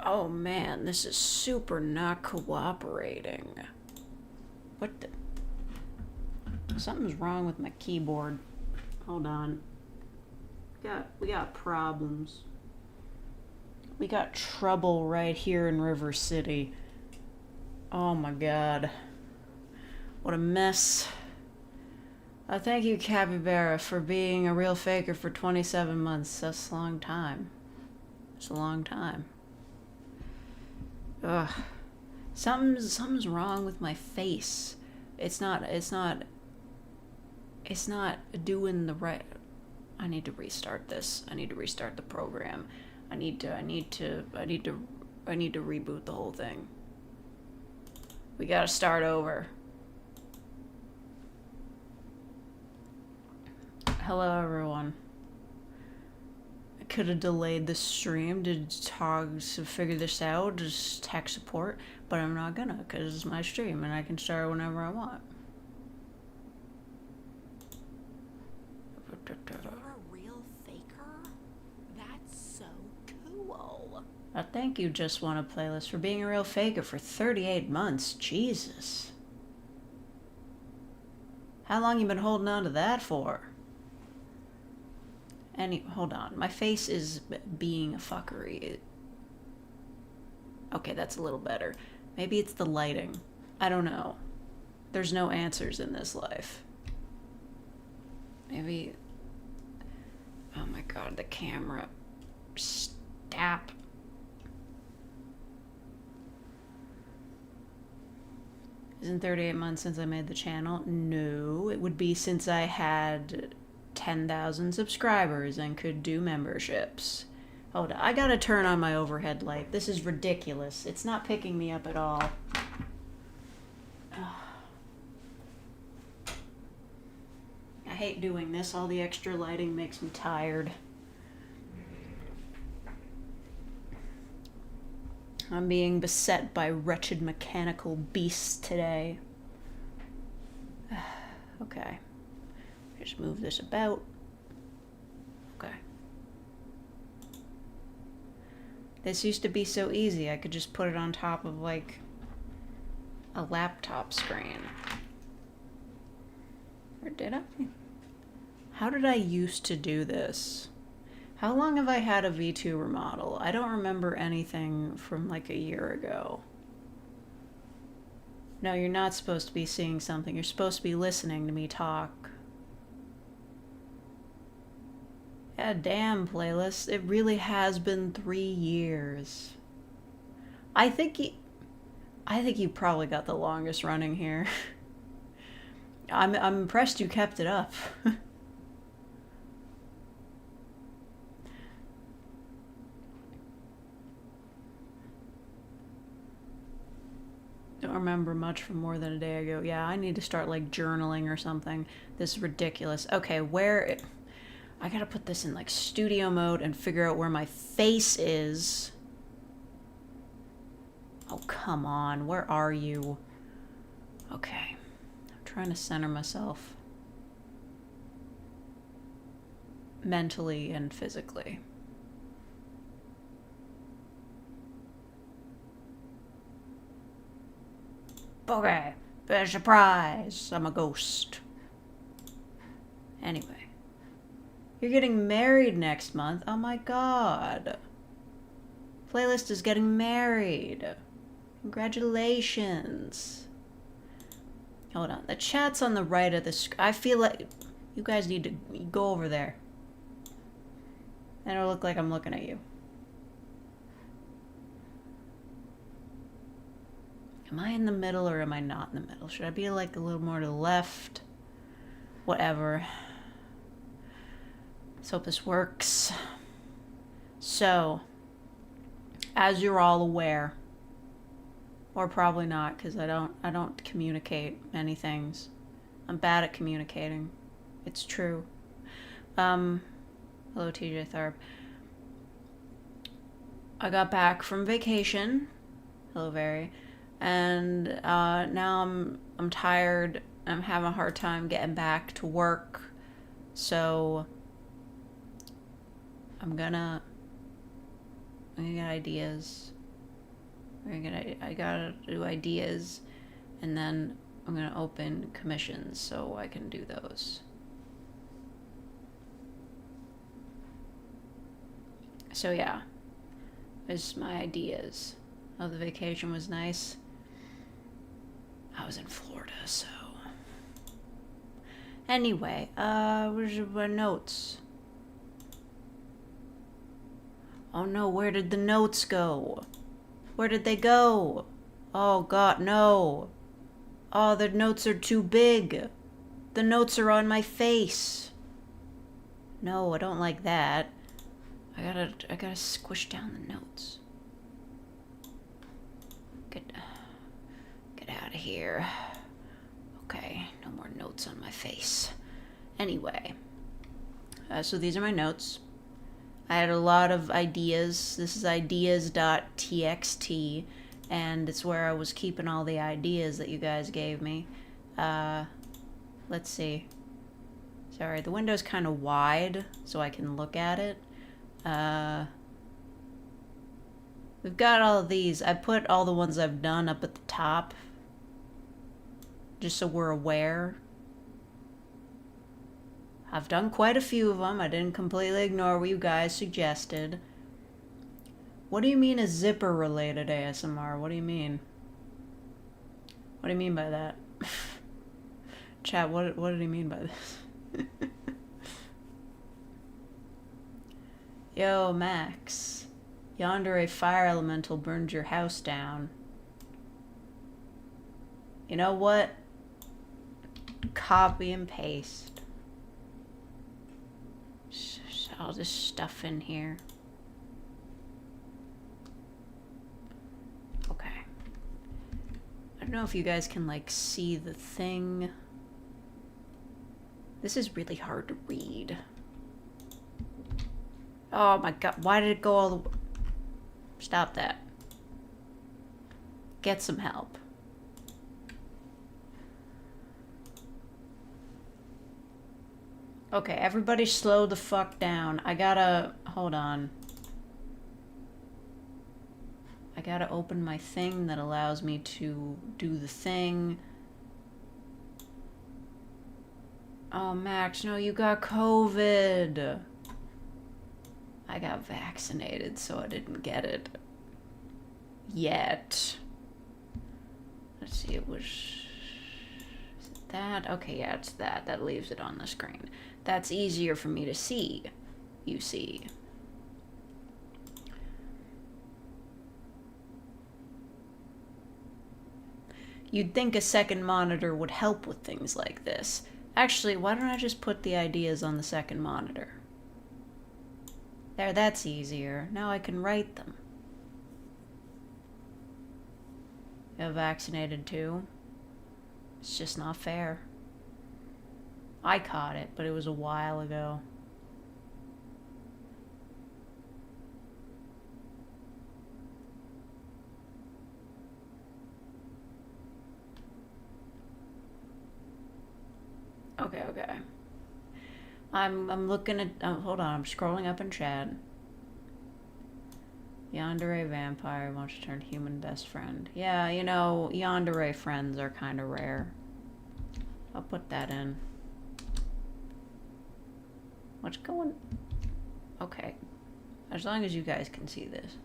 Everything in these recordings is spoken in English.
Oh man, this is super not cooperating. What the? Something's wrong with my keyboard. Hold on. We got problems. We got trouble right here in River City. Oh my god. What a mess. Thank you, Capybara, for being a real faker for 27 months. That's a long time. It's a long time. Ugh. Something's wrong with my face. It's not doing the right. I need to restart this. I need to restart the program. I need to reboot the whole thing. We gotta start over. Hello, everyone. I could have delayed the stream to figure this out, just tech support, but I'm not gonna, because it's my stream and I can start whenever I want. You're a real faker? That's so cool. Thank you, Just Want a Playlist, for being a real faker for 38 months. Jesus. How long you been holding on to that for? Hold on. My face is being a fuckery. Okay, that's a little better. Maybe it's the lighting. I don't know. There's no answers in this life. Maybe... Oh my god, the camera. Stop. Isn't 38 months since I made the channel? No, it would be since I had 10,000 subscribers and could do memberships. Hold on, I gotta turn on my overhead light. This is ridiculous. It's not picking me up at all. I hate doing this. All the extra lighting makes me tired. I'm being beset by wretched mechanical beasts today. Okay. Just move this about. Okay. This used to be so easy. I could just put it on top of, like, a laptop screen. Or did I? How did I used to do this? How long have I had a V2 remodel? I don't remember anything from, like, a year ago. No, you're not supposed to be seeing something. You're supposed to be listening to me talk. Yeah, damn, playlist. It really has been 3 years. I think you probably got the longest running here. I'm impressed you kept it up. Don't remember much from more than a day ago. Yeah, I need to start, like, journaling or something. This is ridiculous. Okay, I gotta put this in, like, studio mode and figure out where my face is. Oh, come on. Where are you? Okay. I'm trying to center myself. Mentally and physically. Okay. Big surprise. I'm a ghost. Anyway. You're getting married next month. Oh my god. Playlist is getting married. Congratulations. Hold on. The chat's on the right of the screen. I feel like you guys need to go over there. And it'll look like I'm looking at you. Am I in the middle or am I not in the middle? Should I be, like, a little more to the left? Whatever. Let's hope this works. So, as you're all aware, or probably not, because I don't communicate many things. I'm bad at communicating. It's true. Hello, TJ Tharp. I got back from vacation. Hello, Very. And now I'm tired. I'm having a hard time getting back to work. So I'm gonna get ideas. I gotta do ideas, and then I'm gonna open commissions so I can do those. So yeah, there's my ideas. Oh, the vacation was nice. I was in Florida, so. Anyway, where's my notes? Oh no, where did the notes go? Where did they go? Oh god, no. Oh, the notes are too big. The notes are on my face. No, I don't like that. I gotta squish down the notes. Get out of here. Okay, no more notes on my face. Anyway, so these are my notes. I had a lot of ideas. This is ideas.txt, and it's where I was keeping all the ideas that you guys gave me. Let's see. Sorry, the window's kind of wide, so I can look at it. We've got all of these. I put all the ones I've done up at the top, just so we're aware. I've done quite a few of them. I didn't completely ignore what you guys suggested. What do you mean a zipper-related ASMR? What do you mean? What do you mean by that? Chat, what did he mean by this? Yo, Max. Yonder a fire elemental burned your house down. You know what? Copy and paste. All this stuff in here. Okay. I don't know if you guys can, like, see the thing. This is really hard to read. Oh my god, why did it go all the way? Stop that. Get some help. Okay, everybody slow the fuck down. I gotta... Hold on. I gotta open my thing that allows me to do the thing. Oh, Max, no, you got COVID. I got vaccinated, so I didn't get it. Yet. Let's see, it was... Is it that? Okay, yeah, it's that. That leaves it on the screen. That's easier for me to see, you see. You'd think a second monitor would help with things like this. Actually, why don't I just put the ideas on the second monitor? There, that's easier. Now I can write them. You're vaccinated too? It's just not fair. I caught it, but it was a while ago. Okay. I'm looking at... hold on, I'm scrolling up in chat. Yandere vampire wants to turn human best friend. Yeah, you know, yandere friends are kind of rare. I'll put that in. What's going... Okay. As long as you guys can see this.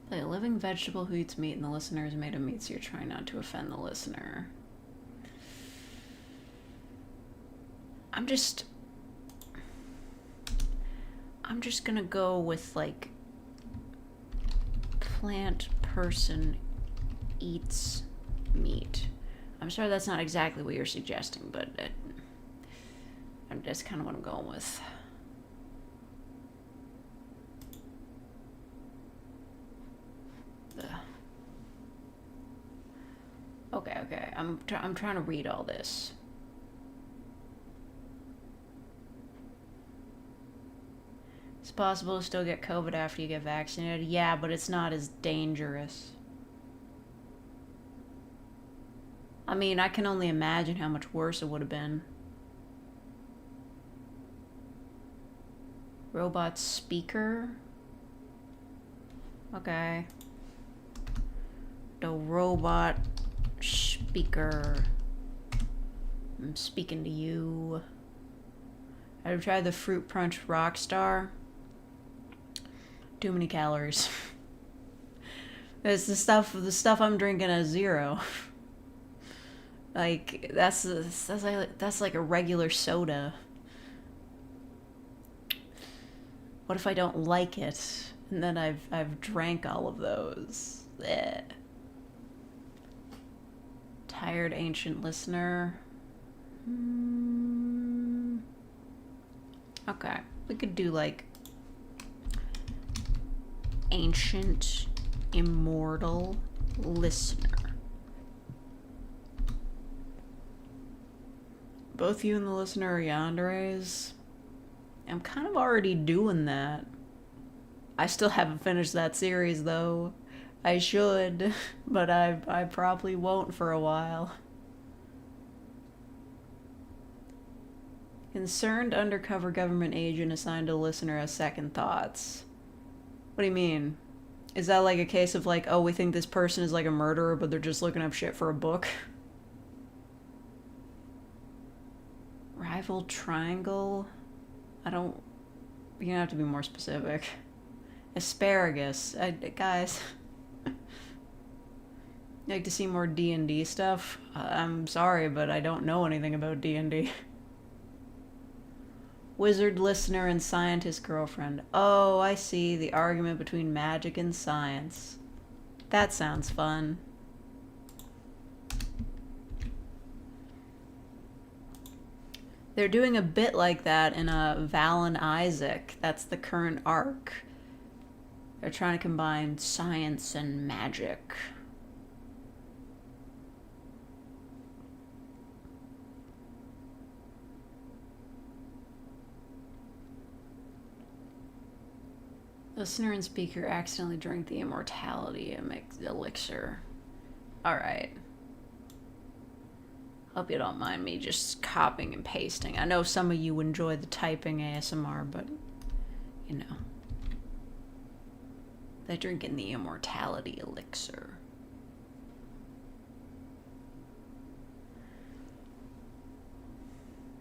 Play a living vegetable who eats meat and the listener is made of meat, so you're trying not to offend the listener. I'm just gonna go with, like, plant person eats meat. I'm sorry that's not exactly what you're suggesting, but that's kind of what I'm going with. Ugh. Okay. I'm trying to read all this. It's possible to still get COVID after you get vaccinated. Yeah, but it's not as dangerous. I mean, I can only imagine how much worse it would have been. Robot speaker? Okay. The robot speaker. I'm speaking to you. Have you tried the Fruit Punch Rockstar? Too many calories. It's the stuff I'm drinking at 0. Like that's like a regular soda. What if I don't like it? And then I've drank all of those. Blech. Tired ancient listener. Okay, we could do like ancient immortal listener. Both you and the listener are yanderes. I'm kind of already doing that. I still haven't finished that series though. I should, but I probably won't for a while. Concerned undercover government agent assigned to listener has second thoughts. What do you mean? Is that like a case of like, oh, we think this person is like a murderer, but they're just looking up shit for a book? Rival triangle? You're gonna have to be more specific. Asparagus. Guys. You like to see more D&D stuff? I'm sorry, but I don't know anything about D&D. Wizard listener and scientist girlfriend. Oh, I see. The argument between magic and science. That sounds fun. They're doing a bit like that in Val and Isaac. That's the current arc. They're trying to combine science and magic. Listener and speaker accidentally drink the immortality elixir. Alright. Hope you don't mind me just copying and pasting. I know some of you enjoy the typing ASMR, but, you know. They're drinking the immortality elixir.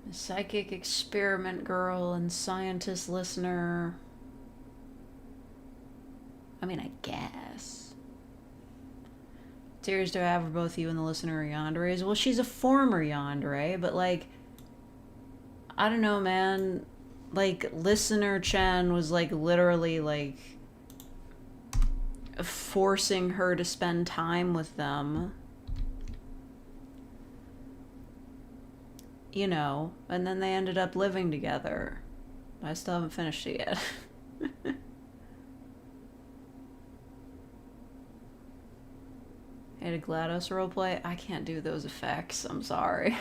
The psychic experiment girl and scientist listener. I mean, I guess. Serious do I have for both you and the listener yanderes? Well, she's a former yandere, but like, I don't know, man. Like, listener Chen was like literally like forcing her to spend time with them. You know, and then they ended up living together. I still haven't finished it yet. Hey, a GLaDOS roleplay? I can't do those effects. I'm sorry.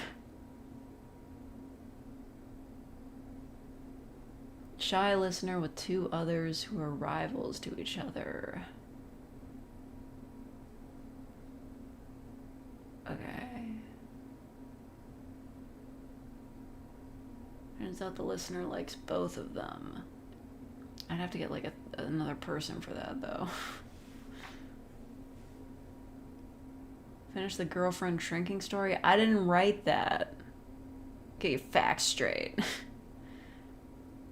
Shy listener with 2 others who are rivals to each other. Okay. Turns out the listener likes both of them. I'd have to get like another person for that though. Finish the girlfriend shrinking story? I didn't write that. Get your facts straight.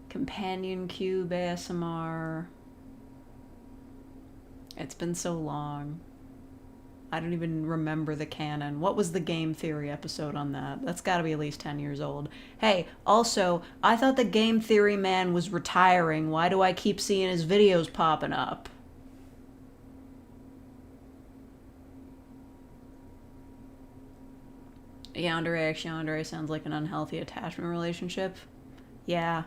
Companion cube ASMR. It's been so long. I don't even remember the canon. What was the game theory episode on that? That's gotta be at least 10 years old. Hey, also, I thought the game theory man was retiring. Why do I keep seeing his videos popping up? Yandere sounds like an unhealthy attachment relationship. Yeah.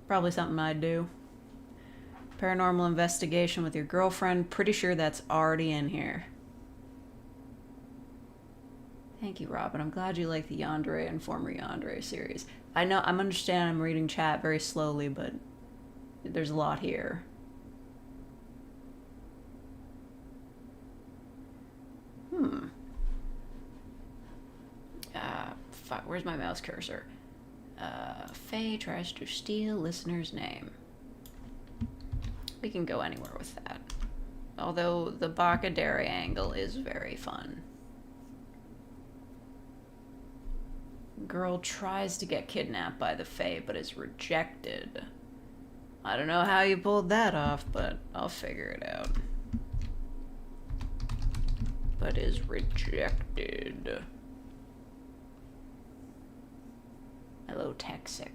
Probably something I'd do. Paranormal investigation with your girlfriend. Pretty sure that's already in here. Thank you, Robin. I'm glad you like the Yandere and former Yandere series. I know, I'm reading chat very slowly, but there's a lot here. Fuck, where's my mouse cursor? Faye tries to steal listener's name. We can go anywhere with that. Although the Bakadere angle is very fun. Girl tries to get kidnapped by the Fae, but is rejected. I don't know how you pulled that off, but I'll figure it out. But is rejected. Hello, Texic.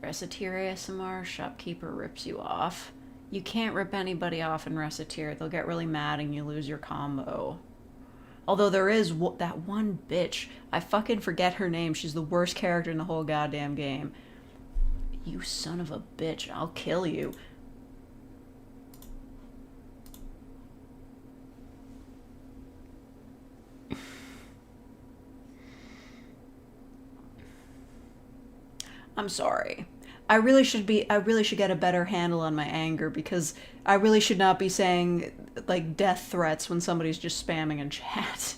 Reciteer ASMR, shopkeeper rips you off. You can't rip anybody off in Reciteer. They'll get really mad and you lose your combo. Although there is that one bitch. I fucking forget her name. She's the worst character in the whole goddamn game. You son of a bitch. I'll kill you. I'm sorry. I really should get a better handle on my anger, because I really should not be saying, like, death threats when somebody's just spamming in chat.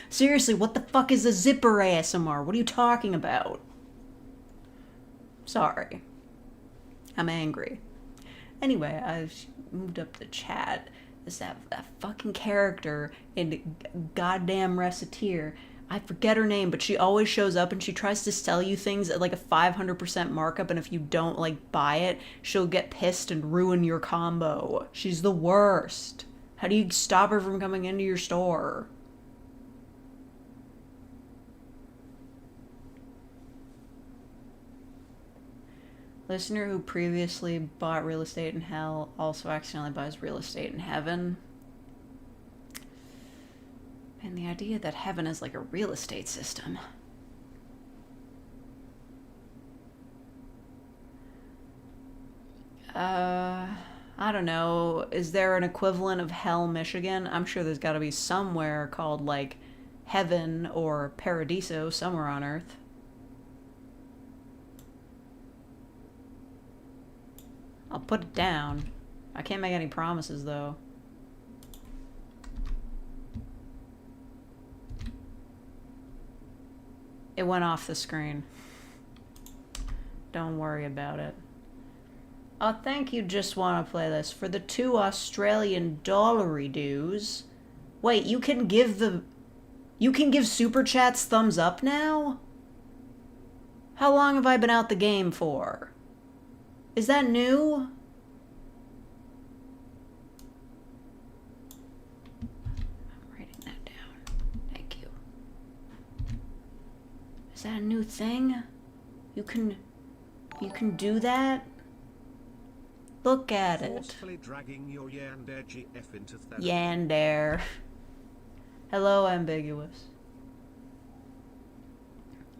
Seriously, what the fuck is a zipper ASMR? What are you talking about? Sorry. I'm angry. Anyway, I've moved up the chat. Is that fucking character in goddamn Reciteer. I forget her name, but she always shows up and she tries to sell you things at like a 500% markup, and if you don't like buy it, she'll get pissed and ruin your combo. She's the worst. How do you stop her from coming into your store? Listener who previously bought real estate in hell also accidentally buys real estate in heaven. And the idea that heaven is like a real estate system. I don't know. Is there an equivalent of Hell, Michigan? I'm sure there's got to be somewhere called like Heaven or Paradiso somewhere on Earth. I'll put it down. I can't make any promises though. It went off the screen. Don't worry about it. Oh, thank you, just want to play this. For the 2 Australian dollary dues. Wait, you can give super chats thumbs up now? How long have I been out the game for? Is that new? I'm writing that down. Thank you. Is that a new thing? You can do that? Look at it. Forcefully dragging your Yandere GF into therapy. Yandere. Hello, ambiguous.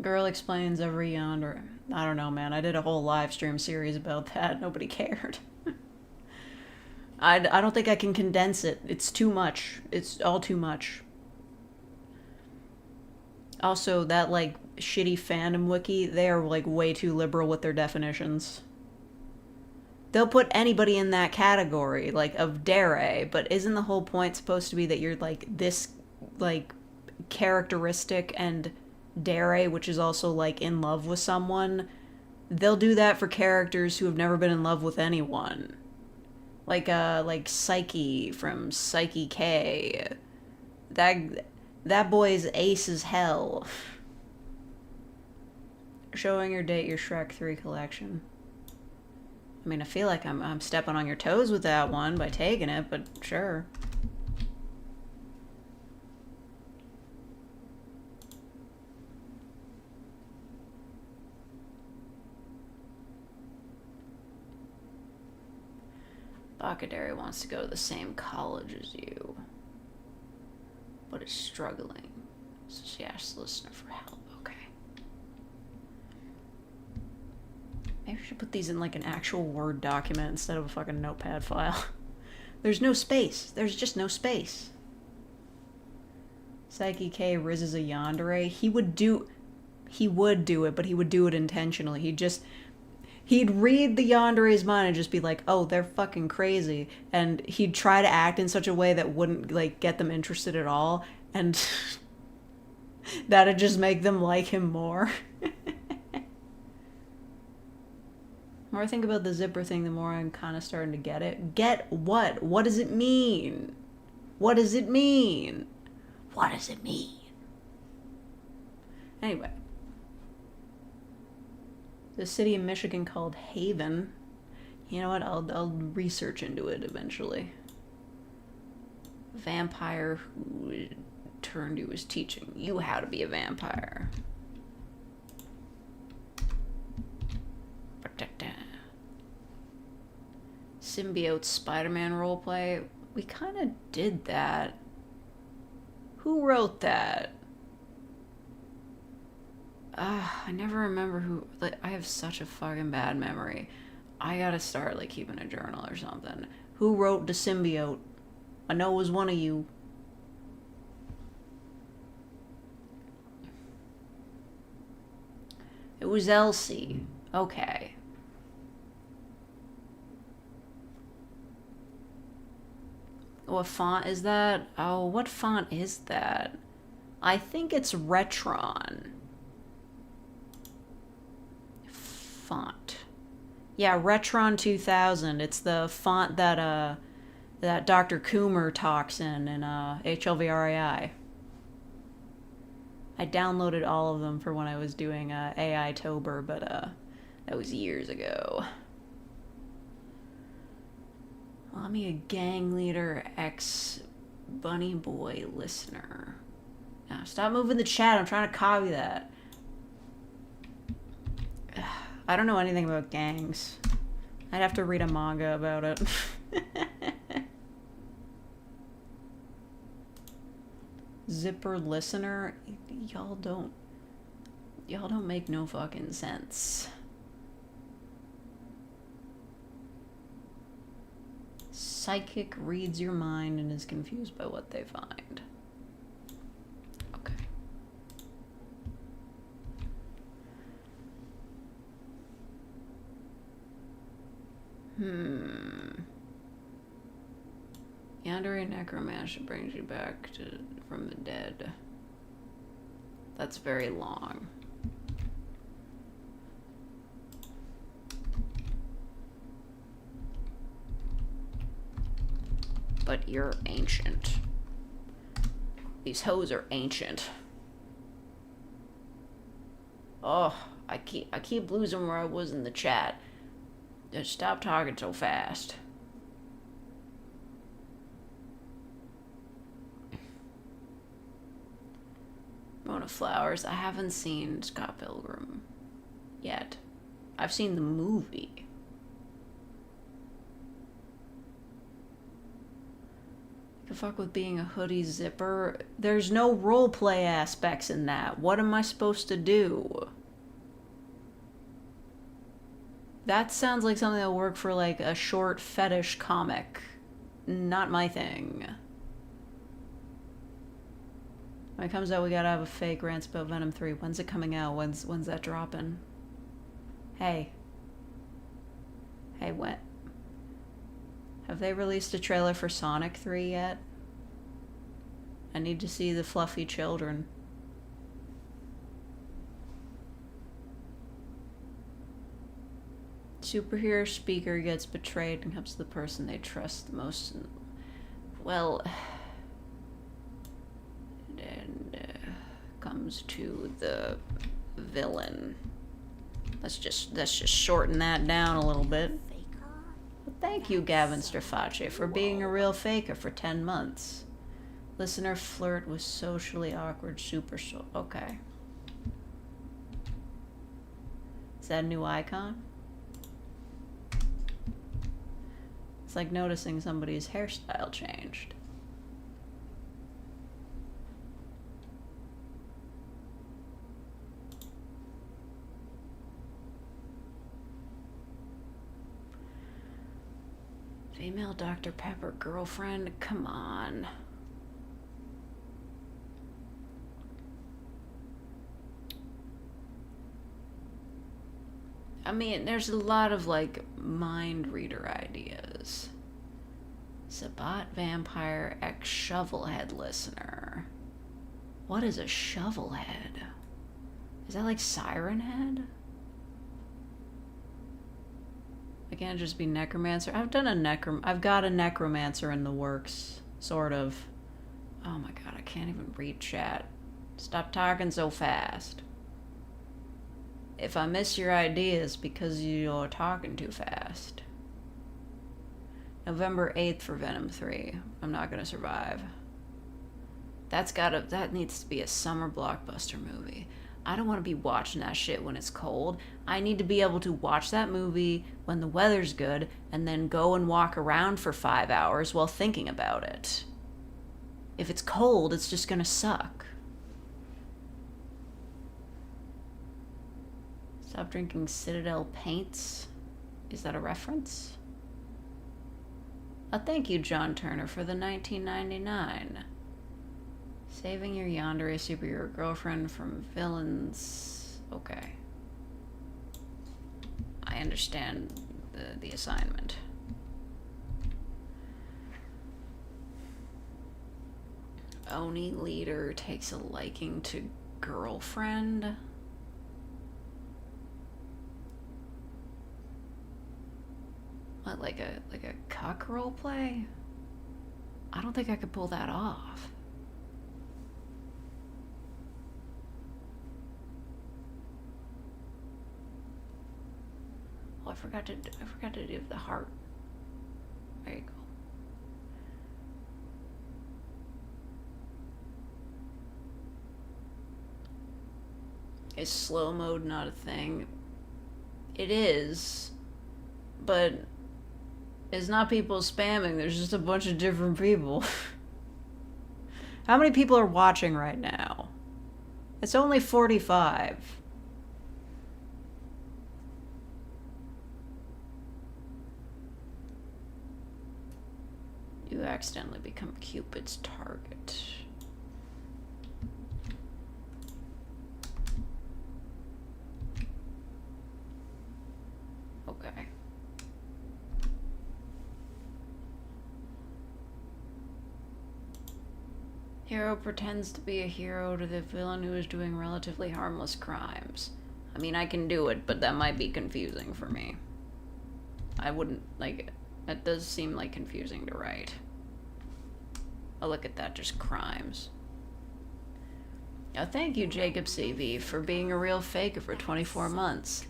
Girl explains every yonder. I don't know, man. I did a whole live stream series about that. Nobody cared. I don't think I can condense it. It's too much. It's all too much. Also, that, like, shitty fandom wiki, they are, like, way too liberal with their definitions. They'll put anybody in that category, like, of dere, but isn't the whole point supposed to be that you're, like, this, like, characteristic and dere, which is also, like, in love with someone? They'll do that for characters who have never been in love with anyone. Like Psyche from Psyche K. That boy's ace as hell. Showing or date your Shrek 3 collection. I mean, I feel like I'm stepping on your toes with that one by taking it, but sure. Bakadere wants to go to the same college as you, but is struggling. So she asks the listener for help. Okay. Maybe we should put these in like an actual Word document instead of a fucking notepad file. There's no space. There's just no space. Psyche K rizzes a yandere. He would do it, but he would do it intentionally. He'd read the yandere's mind and just be like, oh, they're fucking crazy. And he'd try to act in such a way that wouldn't, like, get them interested at all. And that'd just make them like him more. more I think about the zipper thing, the more I'm kind of starting to get it. Get what? What does it mean? What does it mean? What does it mean? Anyway. The city in Michigan called Haven. You know what? I'll research into it eventually. Vampire who turned who was teaching you how to be a vampire. Symbiote Spider-Man roleplay. We kind of did that. Who wrote that? I never remember who. Like, I have such a fucking bad memory. I gotta start like keeping a journal or something. Who wrote the symbiote? I know it was one of you. It was Elsie. Okay. What font is that? Oh, what font is that? I think it's Retron. Font. Yeah, Retron 2000. It's the font that that Dr. Coomer talks in HLVRAI. I downloaded all of them for when I was doing AI Tober, but that was years ago. I'm a gang leader ex bunny boy listener. Now stop moving the chat. I'm trying to copy that. I don't know anything about gangs. I'd have to read a manga about it. Zipper listener, y'all don't make no fucking sense. Psychic reads your mind and is confused by what they find. Okay. Yandere necromancer brings you back from the dead. That's very long. But you're ancient. These hoes are ancient. Oh, I keep losing where I was in the chat. Just stop talking so fast. Mona Flowers. I haven't seen Scott Pilgrim yet. I've seen the movie. The fuck with being a hoodie zipper. There's no roleplay aspects in that. What am I supposed to do? That sounds like something that'll work for like a short fetish comic. Not my thing. When it comes out, we gotta have a fake rant about Venom 3. When's it coming out? When's that dropping? Hey. Hey, what? Have they released a trailer for Sonic 3 yet? I need to see the fluffy children. Superhero speaker gets betrayed and comes to the person they trust the most. Well, and comes to the villain. Let's just shorten that down a little bit. Well, thank you, Gavin Straface, for being a real faker for 10 months. Listener flirt with socially awkward okay. Is that a new icon? It's like noticing somebody's hairstyle changed. Female Dr. Pepper girlfriend? Come on. I mean, there's a lot of, like, mind reader ideas. Sabat vampire ex shovelhead listener. What is a shovelhead? Is that like Siren Head? I can't just be necromancer. I've got a necromancer in the works, sort of. Oh my god, I can't even read chat. Stop talking so fast. If I miss your ideas because you're talking too fast. November 8th for Venom 3. I'm not gonna survive. That needs to be a summer blockbuster movie. I don't want to be watching that shit when it's cold. I need to be able to watch that movie when the weather's good and then go and walk around for 5 hours while thinking about it. If it's cold, it's just gonna suck. Stop drinking Citadel paints. Is that a reference? Thank you, John Turner, for the $19.99. Saving your yandere superhero girlfriend from villains. Okay. I understand the assignment. Oni leader takes a liking to girlfriend. What, like a cuck role play? I don't think I could pull that off. Oh, I forgot to do the heart. There you go. Is slow mode not a thing? It is, but it's not people spamming. There's just a bunch of different people. How many people are watching right now? It's only 45. You accidentally become Cupid's target. Okay. Hero pretends to be a hero to the villain who is doing relatively harmless crimes. I mean, I can do it, but that might be confusing for me. I wouldn't, like, that does seem, like, confusing to write. Oh, look at that, just crimes. Now, thank you, Jacob CV, for being a real faker for 24 months.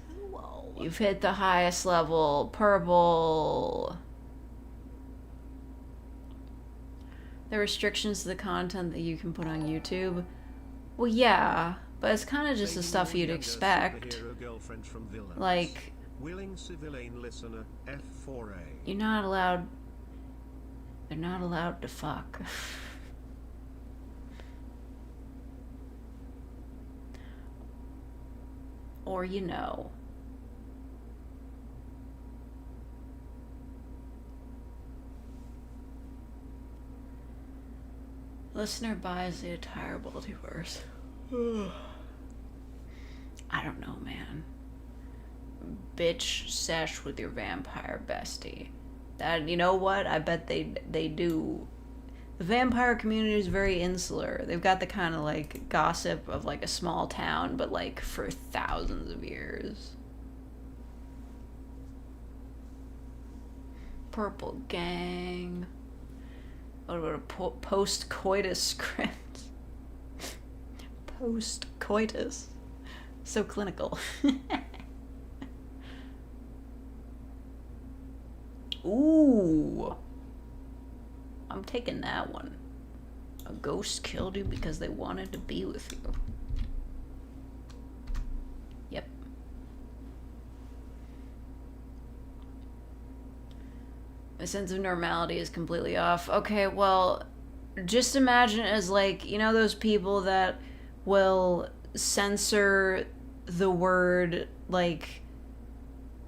You've hit the highest level. Purple. The restrictions to the content that you can put on YouTube. Well, yeah, but it's kind of just the stuff you'd expect. Like, you're not allowed. They're not allowed to fuck. Or, you know. Listener buys the entire multiverse. I don't know, man. Bitch sesh with your vampire bestie. That, you know what? I bet they do. The vampire community is very insular. They've got the kind of, like, gossip of, like, a small town, but, like, for thousands of years. Purple gang. What about a post-coitus script? Post-coitus. So clinical. Ooh. I'm taking that one. A ghost killed you because they wanted to be with you. Yep. My sense of normality is completely off. Okay, well, just imagine it as, like, you know those people that will censor the word, like,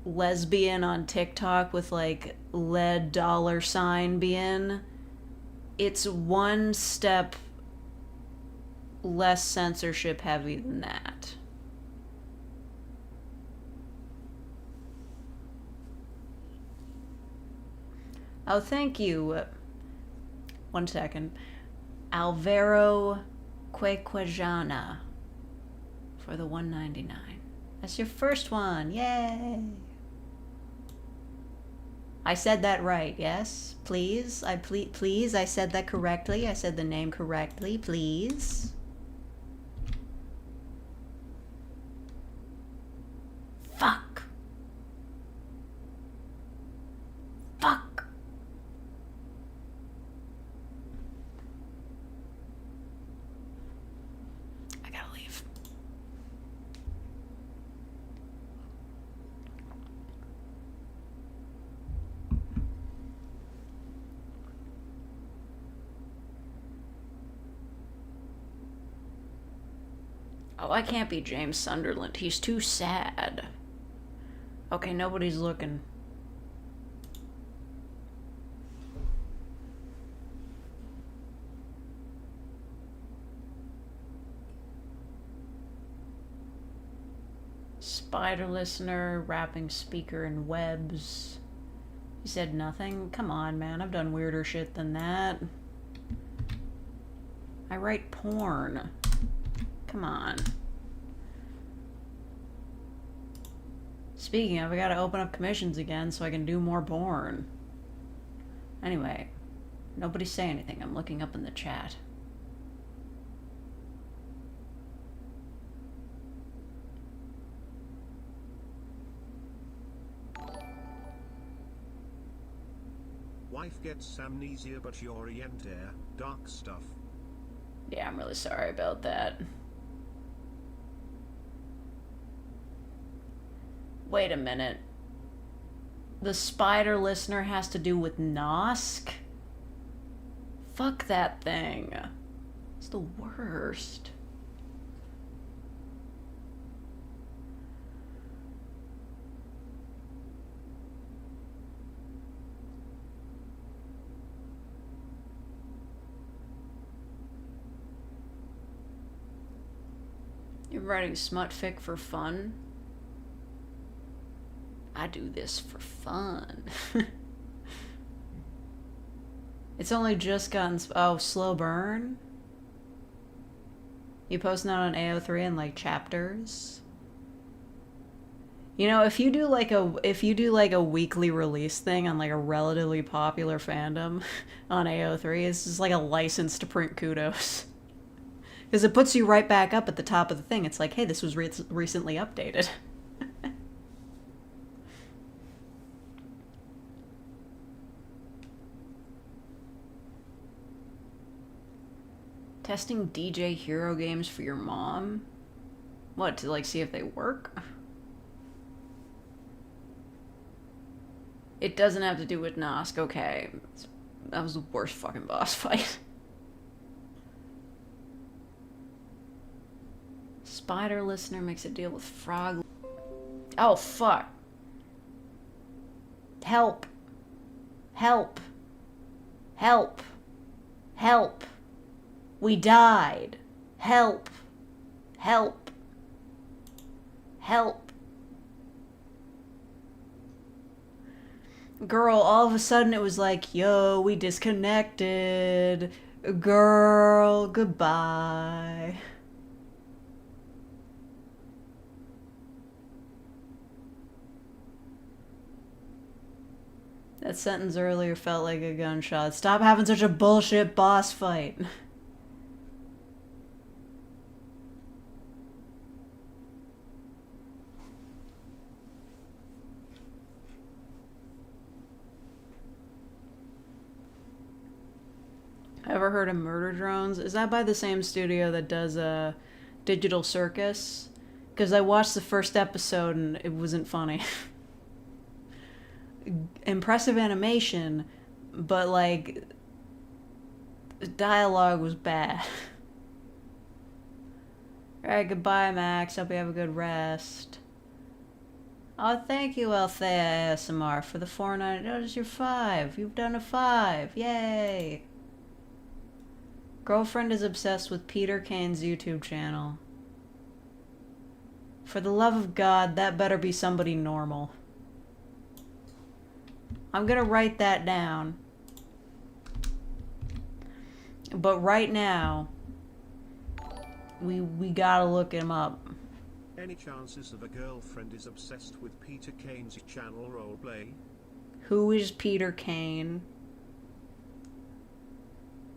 lesbian on TikTok with, like, lead $sign bien? It's one step less censorship heavy than that. Oh, thank you. 1 second. Alvaro Quequejana for the $1.99. That's your first one. Yay! I said that right, yes? Please? Please, I said that correctly. I said the name correctly, please. Fuck. Fuck. I gotta leave. Oh, I can't be James Sunderland. He's too sad. Okay, nobody's looking. Spider listener, rapping speaker and webs. You said nothing? Come on, man. I've done weirder shit than that. I write porn. Come on. Speaking of, I gotta open up commissions again so I can do more porn. Anyway, nobody say anything. I'm looking up in the chat. Wife gets amnesia but you're oriented. Dark stuff. Yeah, I'm really sorry about that. Wait a minute. The spider listener has to do with Nosk? Fuck that thing. It's the worst. You're writing smut fic for fun? I do this for fun. It's only just gotten... Oh, slow burn? You posting that on AO3 in, like, chapters? You know, if you do like a weekly release thing on, like, a relatively popular fandom on AO3, it's just like a license to print kudos. Because it puts you right back up at the top of the thing. It's like, hey, this was recently updated. Testing DJ Hero games for your mom? What, to like see if they work? It doesn't have to do with Nosk, okay. That was the worst fucking boss fight. Spider listener makes a deal with frog. Oh, fuck. Help. Help. Help. Help. We died. Help. Help. Help. Girl, all of a sudden it was like, yo, we disconnected. Girl, goodbye. That sentence earlier felt like a gunshot. Stop having such a bullshit boss fight. Ever heard of Murder Drones? Is that by the same studio that does Digital Circus? Because I watched the first episode and it wasn't funny. Impressive animation, but like the dialogue was bad. Alright, goodbye, Max. Hope you have a good rest. Oh, thank you, Althea ASMR, for the $4.99. You're 5. You've done a 5. Yay! Girlfriend is obsessed with Peter Kane's YouTube channel. For the love of God, that better be somebody normal. I'm gonna write that down. But right now, we gotta look him up. Any chances of a girlfriend is obsessed with Peter Kane's channel roleplay? Who is Peter Kane?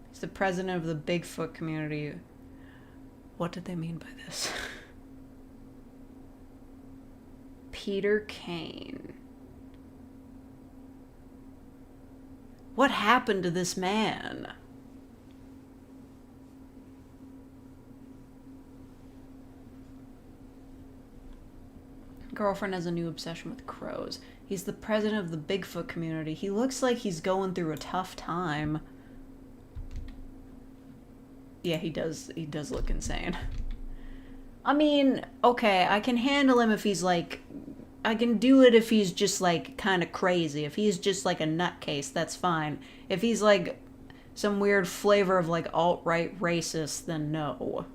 He's the president of the Bigfoot community. What did they mean by this? Peter Kane. What happened to this man? Girlfriend has a new obsession with crows. He's the president of the Bigfoot community. He looks like he's going through a tough time. Yeah, he does look insane. I mean, okay, I can handle him if he's like... I can do it if he's just like kind of crazy. If he's just like a nutcase, that's fine. If he's like some weird flavor of like alt-right racist, then no.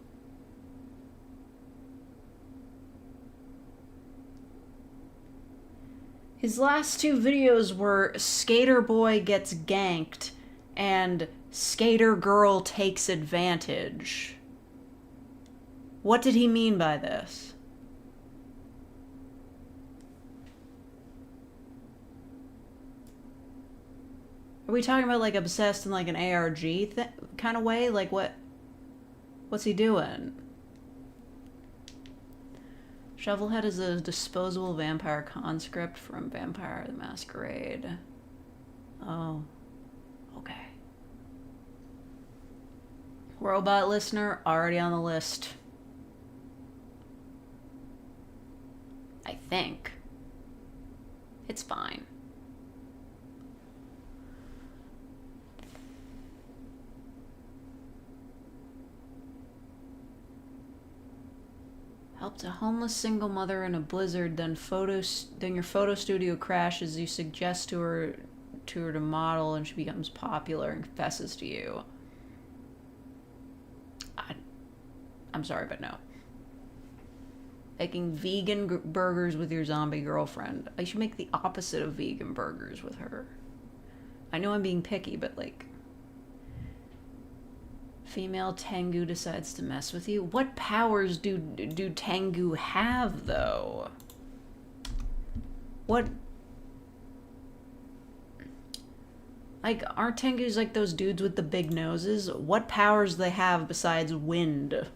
His last two videos were Skater Boy gets ganked and Skater Girl takes advantage. What did he mean by this? Are we talking about like obsessed in like an ARG kind of way? Like what's he doing? Shovelhead is a disposable vampire conscript from Vampire the Masquerade. Oh. Okay. Robot listener, already on the list. I think. It's fine. Helped a homeless single mother in a blizzard, then your photo studio crashes. You suggest to her to model, and she becomes popular and confesses to you. I'm sorry, but no. Making vegan burgers with your zombie girlfriend. I should make the opposite of vegan burgers with her. I know I'm being picky, but like... Female Tengu decides to mess with you. What powers do Tengu have, though? What... Like, aren't Tengus like those dudes with the big noses? What powers do they have besides wind?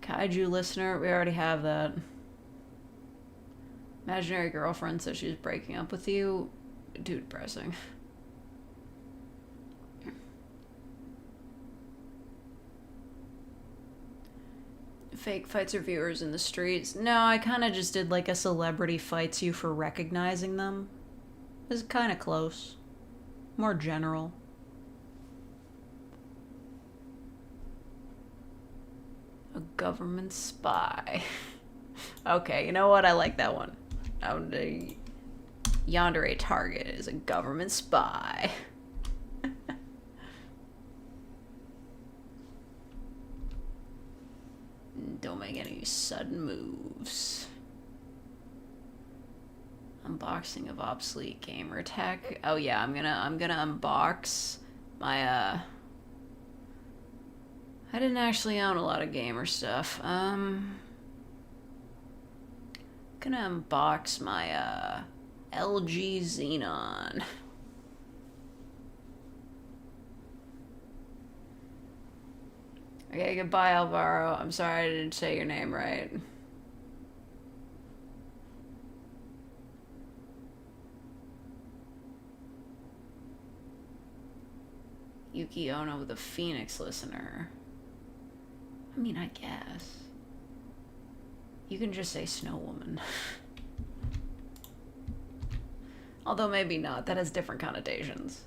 Kaiju listener, we already have that. Imaginary girlfriend says she's breaking up with you. Dude, depressing. Fake fights reviewers in the streets. No, I kind of just did like a celebrity fights you for recognizing them. It was kind of close. More general. A government spy. Okay, you know what? I like that one. Yandere target is a government spy. Don't make any sudden moves. Unboxing of obsolete gamer tech. Oh yeah, I'm gonna unbox my I didn't actually own a lot of gamer stuff. Gonna unbox my LG Xenon. Okay, goodbye Alvaro. I'm sorry I didn't say your name right. Yuki Ono, the Phoenix listener. I mean, I guess. You can just say Snow Woman. Although maybe not. That has different connotations.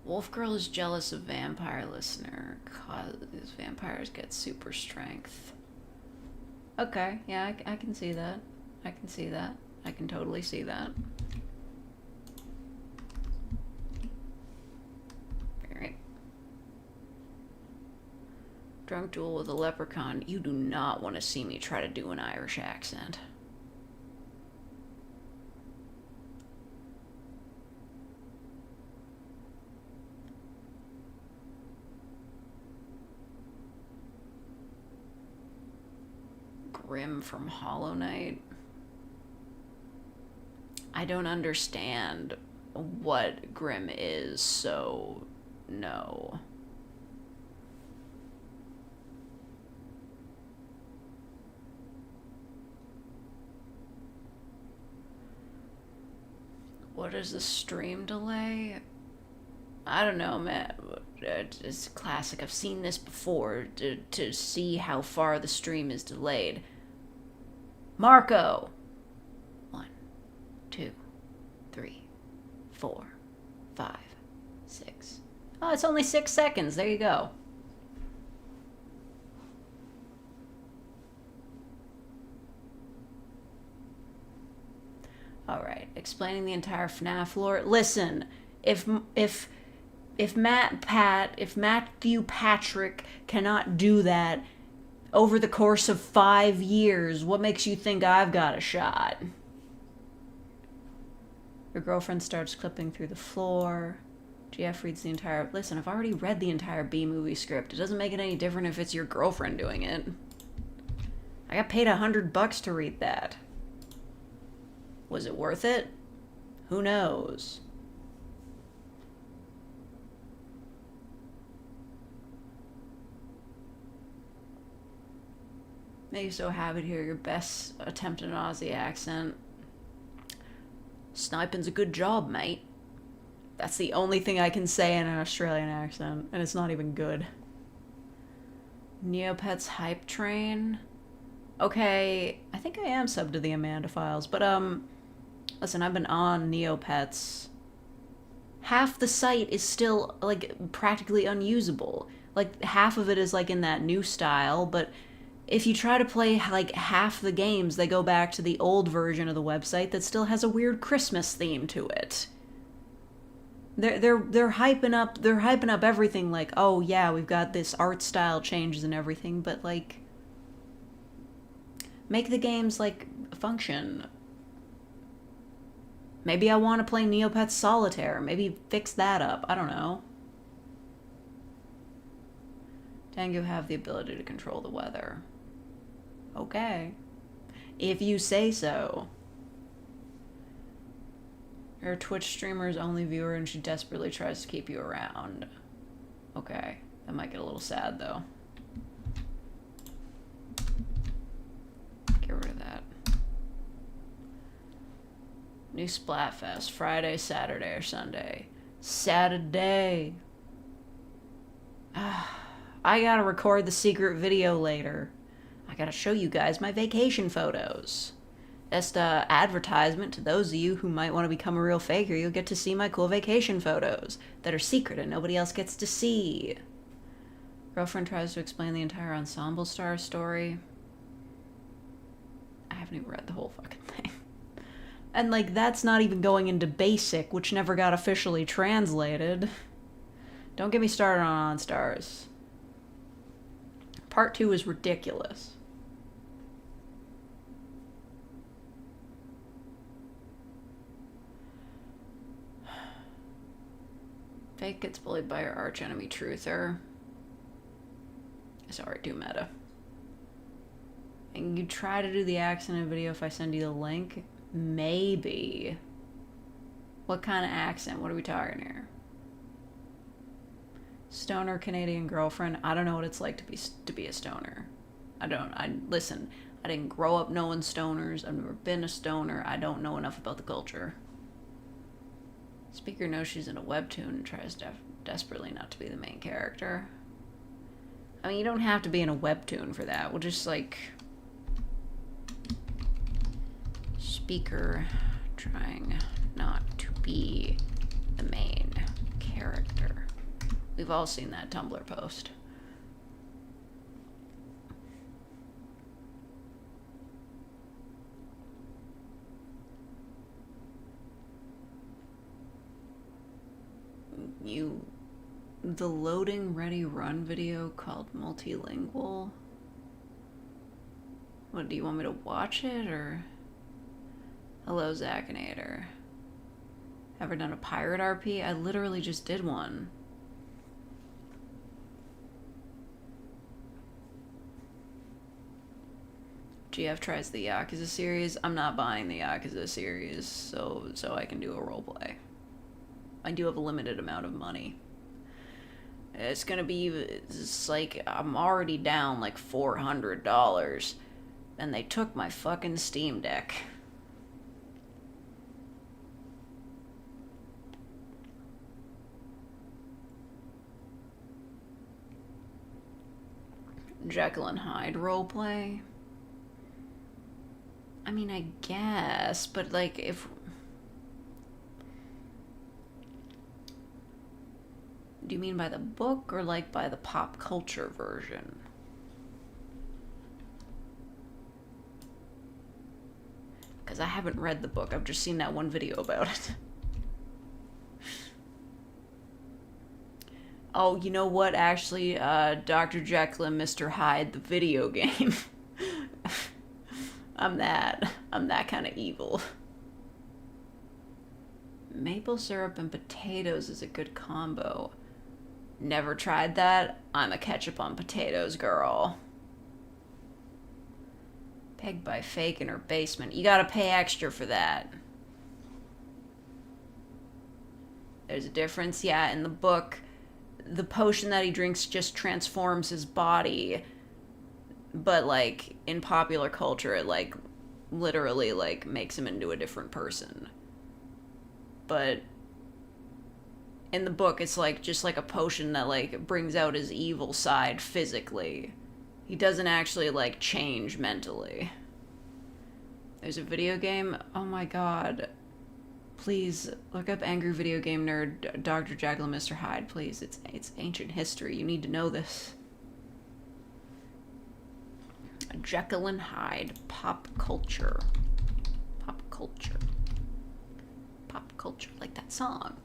Wolf Girl is jealous of vampire listener. Cause vampires get super strength. Okay, yeah, I can see that. I can see that. I can totally see that. Alright. Drunk duel with a leprechaun. You do not want to see me try to do an Irish accent. Grim from Hollow Knight. I don't understand what Grim is, so no. What is the stream delay? I don't know, man. It's classic. I've seen this before to see how far the stream is delayed. Marco! 1, 2, 3, 4, 5, 6. Oh, it's only 6 seconds. There you go. Alright, explaining the entire FNAF lore. Listen, if Matthew Patrick cannot do that over the course of 5 years, what makes you think I've got a shot? Your girlfriend starts clipping through the floor. GF reads the entire... Listen, I've already read the entire B-movie script. It doesn't make it any different if it's your girlfriend doing it. I got paid $100 to read that. Was it worth it? Who knows? Make you so happy to hear your best attempt at an Aussie accent. Sniping's a good job, mate. That's the only thing I can say in an Australian accent, and it's not even good. Neopets hype train. Okay, I think I am subbed to the Amanda Files, but listen, I've been on Neopets. Half the site is still like practically unusable. Like half of it is like in that new style, but if you try to play like half the games, they go back to the old version of the website that still has a weird Christmas theme to it. They're hyping up everything like, oh yeah, we've got this art style changes and everything, but like make the games like function. Maybe I want to play Neopets Solitaire. Maybe fix that up. I don't know. Dang, you have the ability to control the weather. Okay. If you say so. You're a Twitch streamer's only viewer and she desperately tries to keep you around. Okay. That might get a little sad, though. Get rid of that. New Splatfest. Friday, Saturday, or Sunday. Saturday. I gotta record the secret video later. I gotta show you guys my vacation photos. Just advertisement to those of you who might want to become a real faker. You'll get to see my cool vacation photos that are secret and nobody else gets to see. Girlfriend tries to explain the entire Ensemble Star story. I haven't even read the whole fucking thing. And like, that's not even going into basic, which never got officially translated. Don't get me started on OnStars. Part 2 is ridiculous. Fake gets bullied by her archenemy Truther. Sorry, too meta. And you try to do the accent video if I send you the link? Maybe. What kind of accent? What are we talking here? Stoner Canadian girlfriend. I don't know what it's like to be a stoner. Listen, I didn't grow up knowing stoners. I've never been a stoner. I don't know enough about the culture. Speaker knows she's in a webtoon and tries desperately not to be the main character. I mean, you don't have to be in a webtoon for that. We'll just, like... Speaker trying not to be the main character. We've all seen that Tumblr post. You the loading ready run video called multilingual. What, do you want me to watch it, or? Hello, Zacinator. Ever done a pirate RP? I literally just did one. GF tries the Yakuza series. I'm not buying the Yakuza series, so I can do a roleplay. I do have a limited amount of money. It's gonna be, it's like, I'm already down like $400, and they took my fucking Steam Deck. Jekyll and Hyde roleplay? I mean, I guess, but like, if... Do you mean by the book, or like by the pop culture version? Because I haven't read the book, I've just seen that one video about it. Oh, you know what, actually, Dr. Jekyll and Mr. Hyde, the video game. I'm that kind of evil. Maple syrup and potatoes is a good combo. Never tried that. I'm a ketchup on potatoes girl. Pegged by fake in her basement. You gotta pay extra for that. There's a difference, yeah, in the book. The potion that he drinks just transforms his body, but like in popular culture it like literally like makes him into a different person. But in the book it's like just like a potion that like brings out his evil side physically. He doesn't actually like change mentally. There's a video game. Oh my god. Please look up Angry Video Game Nerd, Dr. Jekyll and Mr. Hyde, please. It's ancient history. You need to know this. Jekyll and Hyde, pop culture. Pop culture. Pop culture, like that song.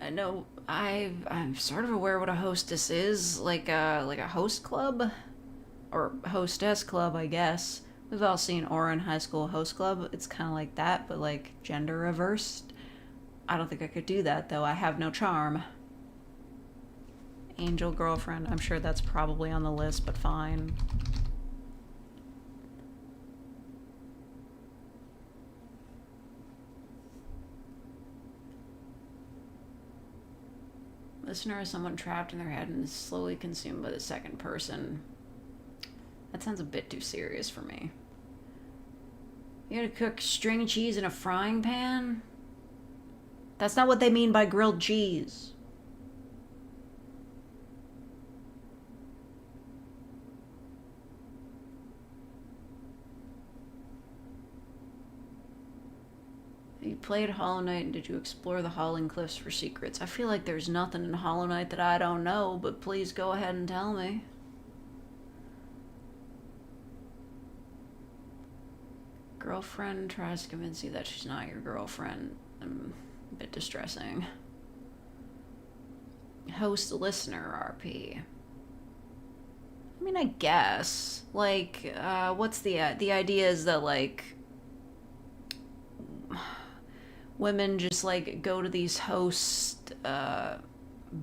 I know I'm sort of aware what a hostess is, like a host club, or hostess club, I guess. We've all seen Orin High School Host Club. It's kind of like that, but like gender reversed. I don't think I could do that, though. I have no charm. Angel girlfriend. I'm sure that's probably on the list, but fine. Listener is someone trapped in their head and is slowly consumed by the second person. That sounds a bit too serious for me. You gotta cook string cheese in a frying pan? That's not what they mean by grilled cheese. You played Hollow Knight, and did you explore the Howling Cliffs for secrets? I feel like there's nothing in Hollow Knight that I don't know, but please go ahead and tell me. Girlfriend tries to convince you that she's not your girlfriend. A bit distressing. Host listener RP. I mean, I guess. Like, what's the idea is that, like, women just, like, go to these host,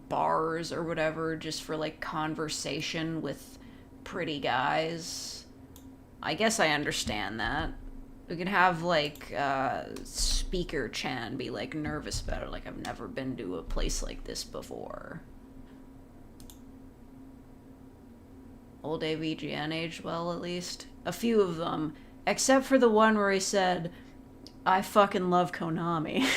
bars or whatever just for, like, conversation with pretty guys. I guess I understand that. We could have, like, Speaker Chan be, like, nervous about it. Like, I've never been to a place like this before. Old AVGN aged well, at least. A few of them. Except for the one where he said, I fucking love Konami.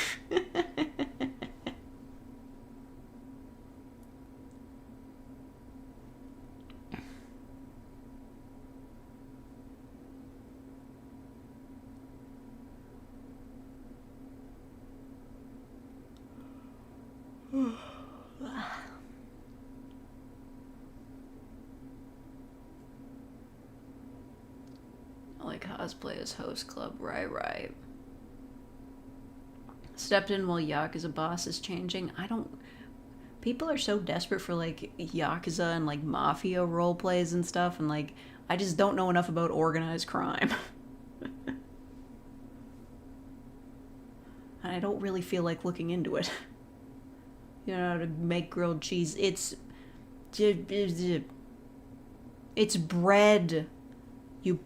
I like cosplay as host club, right. Stepped in while Yakuza boss is changing. People are so desperate for, like, Yakuza and, like, Mafia role plays and stuff, and, like, I just don't know enough about organized crime. And I don't really feel like looking into it. You know, to make grilled cheese. It's bread. You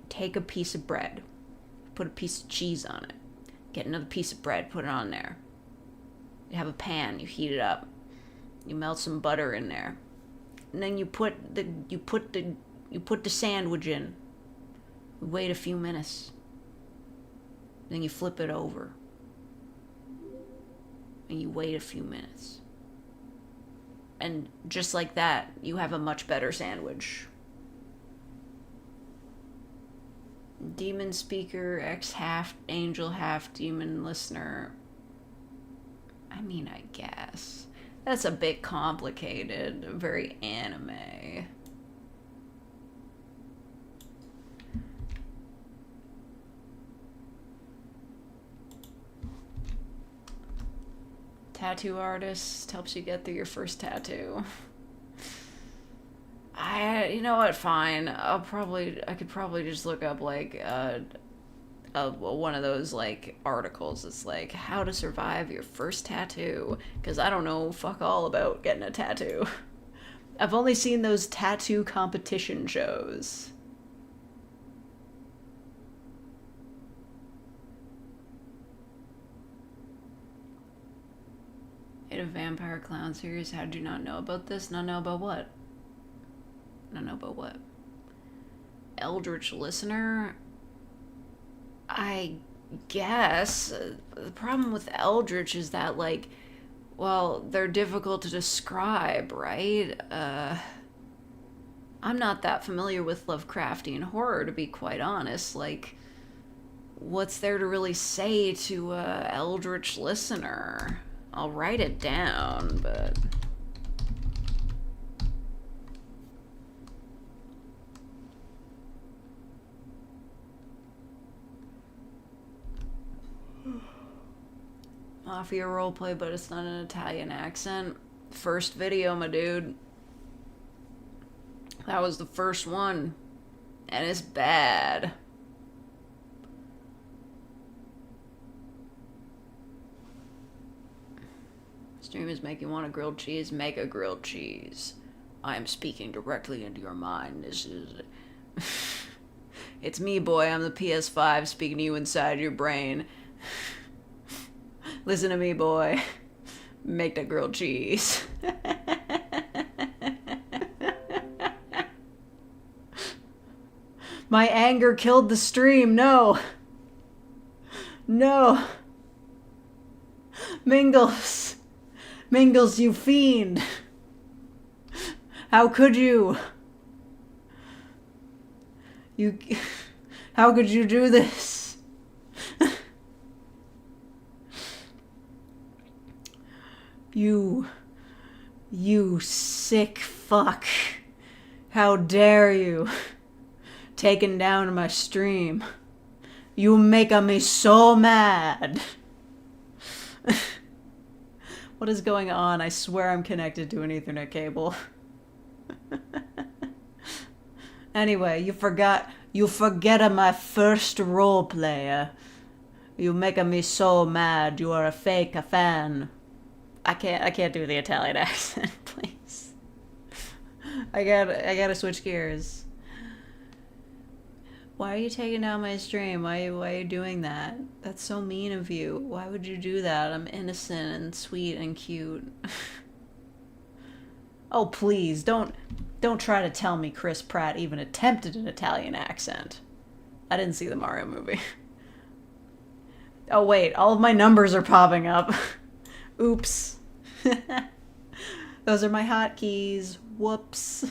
take a piece of bread, put a piece of cheese on it, get another piece of bread, put it on there. You have a pan, you heat it up, you melt some butter in there, and then you put the sandwich in. You wait a few minutes, then you flip it over, and you wait a few minutes, and just like that, you have a much better sandwich. Demon speaker, ex half angel, half demon listener. I mean, I guess. That's a bit complicated. Very anime. Tattoo artist helps you get through your first tattoo. You know what, fine. I could probably just look up, like, one of those, like, articles. It's like, how to survive your first tattoo. Because I don't know fuck all about getting a tattoo. I've only seen those tattoo competition shows. In a vampire clown series, how do you not know about this? Not know about what? Not know about what? Eldritch listener? I guess. The problem with Eldritch is that, like, well, they're difficult to describe, right? I'm not that familiar with Lovecraftian horror, to be quite honest. Like, what's there to really say to a Eldritch listener? I'll write it down, but... Mafia roleplay, but it's not an Italian accent. First video, my dude. That was the first one. And it's bad. Stream is making want a grilled cheese. Make a grilled cheese. I am speaking directly into your mind. This is... It's me, boy. I'm the PS5 speaking to you inside your brain. Listen to me, boy. Make that grilled cheese. My anger killed the stream. No. No. Mingles. Mingles, you fiend. How could you? How could you do this? You sick fuck. How dare you? Taking down my stream. You make me so mad. What is going on? I swear I'm connected to an Ethernet cable. Anyway, you forget my first role player. You make me so mad. You are a fake fan. I can't do the Italian accent, please. I gotta switch gears. Why are you taking down my stream? Why are you doing that? That's so mean of you. Why would you do that? I'm innocent and sweet and cute. Oh, please, don't try to tell me Chris Pratt even attempted an Italian accent. I didn't see the Mario movie. Oh wait, all of my numbers are popping up. Oops. Those are my hotkeys. Whoops.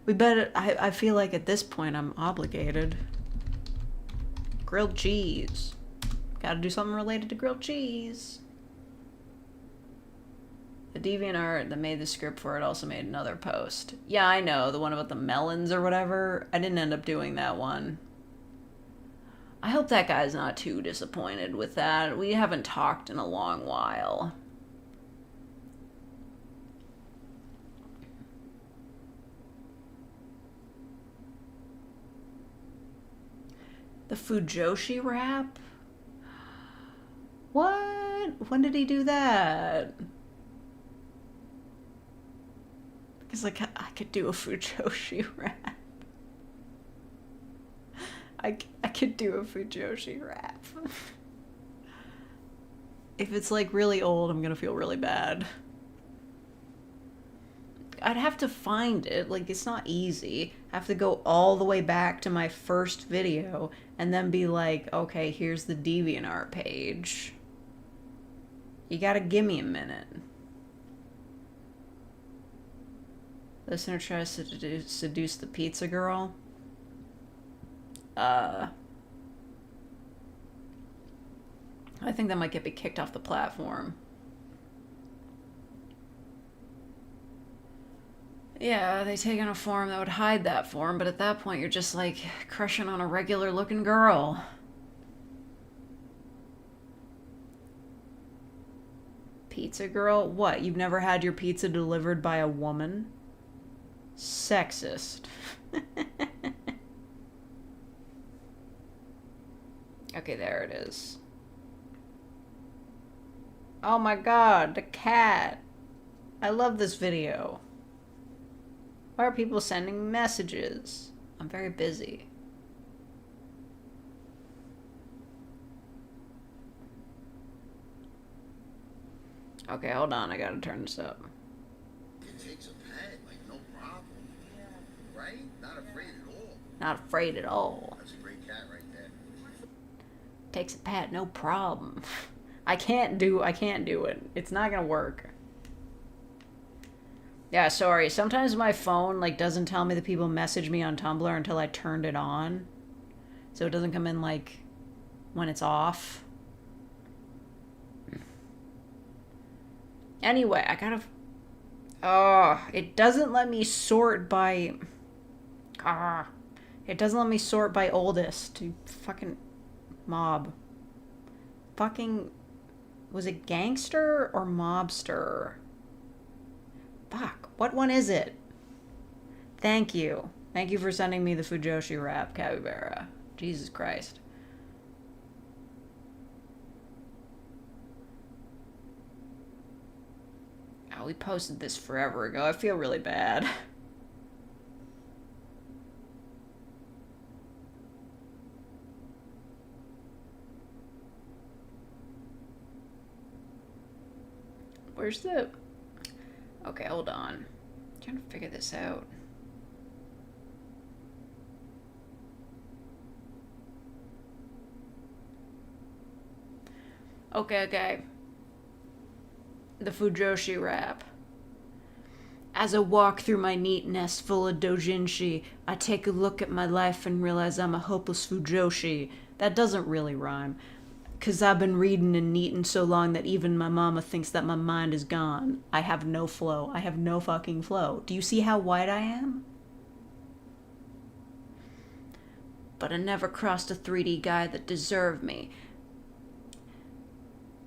We better... I feel like at this point I'm obligated. Grilled cheese. Gotta do something related to grilled cheese. The DeviantArt that made the script for it also made another post. Yeah, I know, the one about the melons or whatever. I didn't end up doing that one. I hope that guy's not too disappointed with that. We haven't talked in a long while. The Fujoshi rap? What? When did he do that? Because, like, I could do a Fujoshi rap. I could do a Fujoshi rap. If it's, like, really old, I'm gonna feel really bad. I'd have to find it. Like, it's not easy. I have to go all the way back to my first video and then be like, okay, here's the DeviantArt page. You gotta give me a minute. Listener tries to seduce the pizza girl. I think that might get me kicked off the platform. Yeah, they take on a form that would hide that form, but at that point you're just like crushing on a regular looking girl. Pizza girl? What, you've never had your pizza delivered by a woman? Sexist. Okay, there it is. Oh my god, the cat. I love this video. Why are people sending messages? I'm very busy. Okay, hold on, I gotta turn this up. It takes a pet, like no problem. Yeah. Right? Not afraid at all. Not afraid at all. That's a great cat right there. Takes a pat, no problem. I can't do it. It's not gonna work. Yeah, sorry. Sometimes my phone like doesn't tell me that people message me on Tumblr until I turned it on. So it doesn't come in like when it's off. Anyway, I gotta... Oh, it doesn't let me sort by... It doesn't let me sort by oldest. You fucking mob. Fucking... Was it gangster or mobster? Fuck. What one is it? Thank you. Thank you for sending me the Fujoshi rap, Capybara. Jesus Christ. Oh, we posted this forever ago. I feel really bad. Where's the... Okay, hold on. I'm trying to figure this out. Okay. The Fujoshi rap. As I walk through my neat nest full of doujinshi, I take a look at my life and realize I'm a hopeless Fujoshi. That doesn't really rhyme. 'Cause I've been reading and neating so long that even my mama thinks that my mind is gone. I have no flow. I have no fucking flow. Do you see how white I am? But I never crossed a 3D guy that deserved me.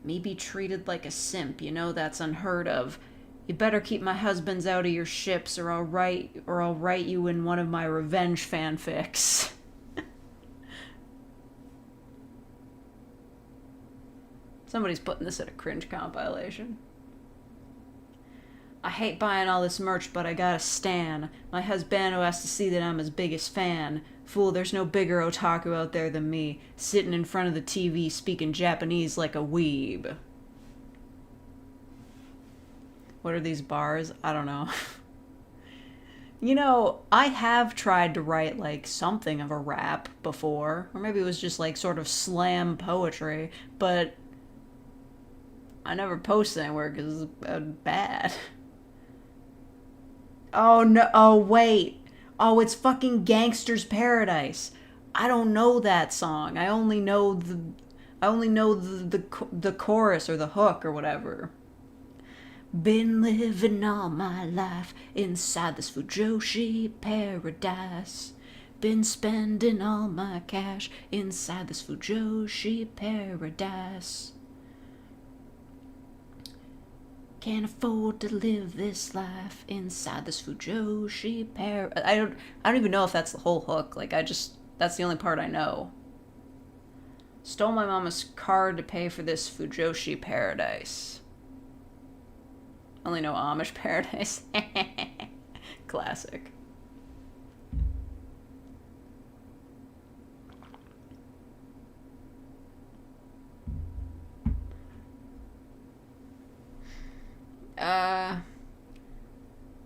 Me be treated like a simp, you know, that's unheard of. You better keep my husbands out of your ships or I'll write you in one of my revenge fanfics. Somebody's putting this at a cringe compilation. I hate buying all this merch, but I gotta stan. My husbando has to see that I'm his biggest fan. Fool, there's no bigger otaku out there than me, sitting in front of the TV speaking Japanese like a weeb. What are these bars? I don't know. You know, I have tried to write, like, something of a rap before. Or maybe it was just, like, sort of slam poetry. But I never posted anywhere because it's bad. Oh, no. Oh, wait. Oh, it's fucking Gangster's Paradise. I don't know that song. I only know the chorus or the hook or whatever. Been living all my life inside this Fujoshi paradise. Been spending all my cash inside this Fujoshi paradise. Can't afford to live this life inside this Fujoshi paradise. I don't even know if that's the whole hook. Like, that's the only part I know. Stole my mama's car to pay for this Fujoshi paradise. Only know Amish paradise. Classic.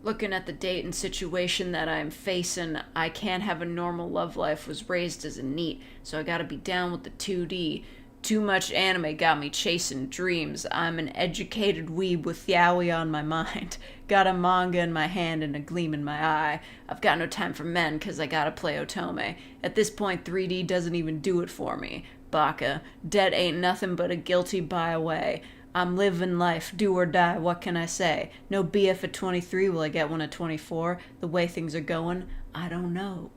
Looking at the date and situation that I'm facing, I can't have a normal love life, was raised as a NEET, so I gotta be down with the 2D. Too much anime got me chasing dreams. I'm an educated weeb with yaoi on my mind. Got a manga in my hand and a gleam in my eye. I've got no time for men cause I gotta play otome. At this point 3D doesn't even do it for me. Baka, debt ain't nothing but a guilty buy away. I'm living life, do or die, what can I say? No BF at 23, will I get one at 24? The way things are going, I don't know.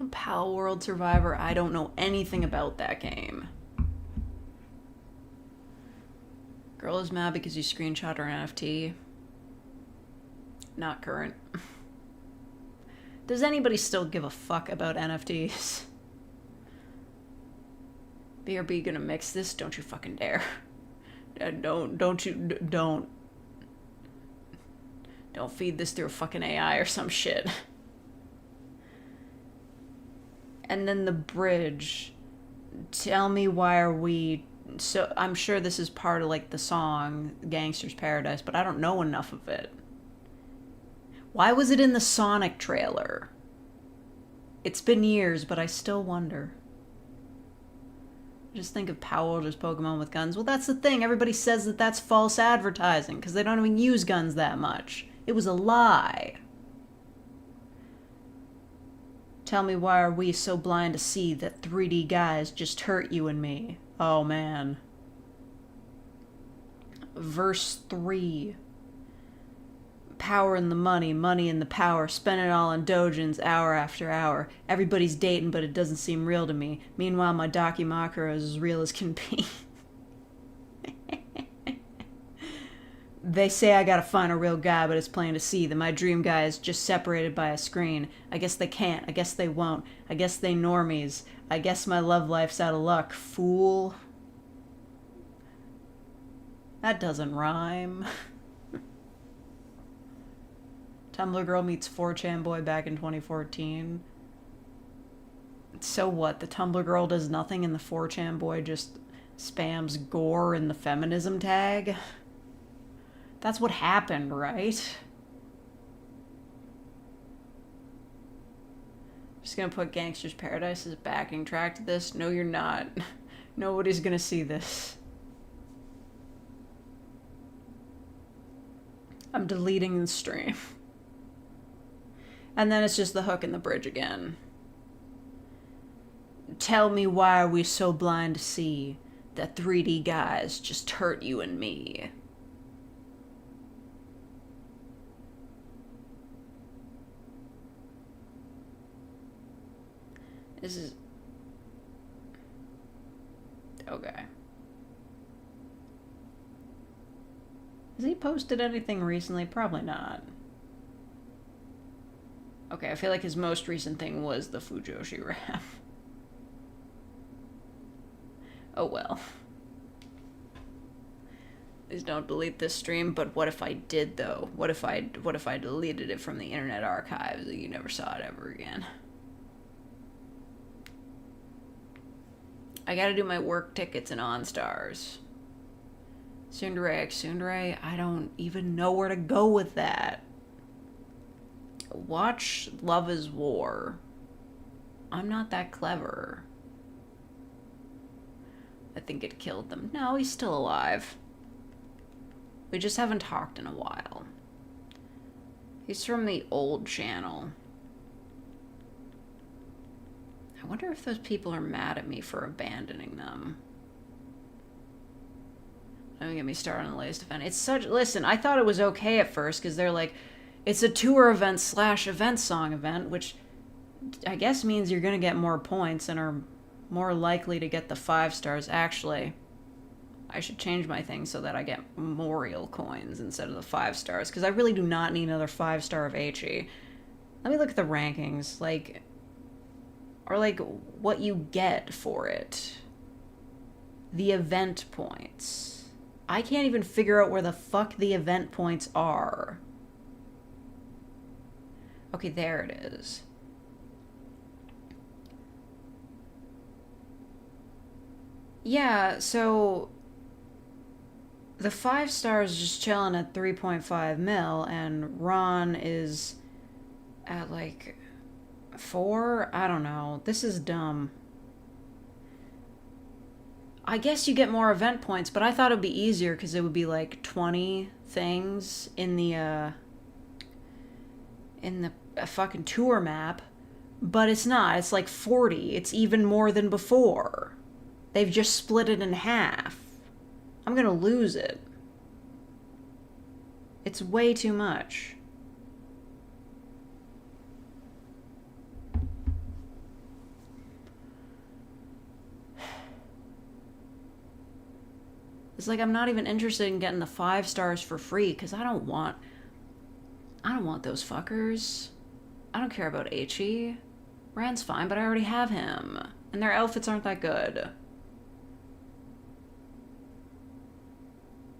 Pal World Survivor, I don't know anything about that game. Girl is mad because you screenshot her NFT. Not current. Does anybody still give a fuck about NFTs? BRB gonna mix this? Don't you fucking dare. Don't feed this through a fucking AI or some shit. And then the bridge. Tell me why are we... So I'm sure this is part of like the song Gangster's Paradise, but I don't know enough of it. Why was it in the Sonic trailer? It's been years, but I still wonder. Just think of Power Rangers Pokemon with guns. Well, that's the thing. Everybody says that that's false advertising because they don't even use guns that much. It was a lie. Tell me why are we so blind to see that 3D guys just hurt you and me? Oh, man. Verse 3. Power in the money, money in the power, spend it all on dojins hour after hour. Everybody's dating, but it doesn't seem real to me. Meanwhile, my Dakimakura is as real as can be. They say I gotta find a real guy, but it's plain to see that my dream guy is just separated by a screen. I guess they can't. I guess they won't. I guess they normies. I guess my love life's out of luck, fool. That doesn't rhyme. Tumblr girl meets 4chan boy back in 2014. So what? The Tumblr girl does nothing and the 4chan boy just spams gore in the feminism tag? That's what happened, right? Just gonna put Gangster's Paradise as a backing track to this? No, you're not. Nobody's gonna see this. I'm deleting the stream. And then it's just the hook and the bridge again. Tell me why are we so blind to see that 3D guys just hurt you and me? This is... Okay. Has he posted anything recently? Probably not. Okay, I feel like his most recent thing was the Fujoshi rap. Oh well. Please don't delete this stream, but what if I did though? What if I deleted it from the internet archives and you never saw it ever again? I gotta do my work tickets and OnStars. Tsundere, I don't even know where to go with that. Watch Love is War. I'm not that clever. I think it killed them. No, he's still alive. We just haven't talked in a while. He's from the old channel. I wonder if those people are mad at me for abandoning them. Don't get me started on the latest event. It's such... Listen, I thought it was okay at first, because they're like, it's a tour event / event song event, which I guess means you're going to get more points and are more likely to get the 5 stars. Actually, I should change my thing so that I get memorial coins instead of the 5 stars, because I really do not need another 5-star of HE. Let me look at the rankings, like, or like what you get for it. The event points. I can't even figure out where the fuck the event points are. Okay, there it is. Yeah, so the 5 stars just chilling at 3.5 mil, and Ron is at like 4? I don't know. This is dumb. I guess you get more event points, but I thought it would be easier because it would be like 20 things in the fucking tour map, but it's not. It's like 40. It's even more than before. They've just split it in half. I'm gonna lose it. It's way too much. It's like I'm not even interested in getting the 5 stars for free, because I don't want those fuckers. I don't care about HE. Rand's fine, but I already have him. And their outfits aren't that good.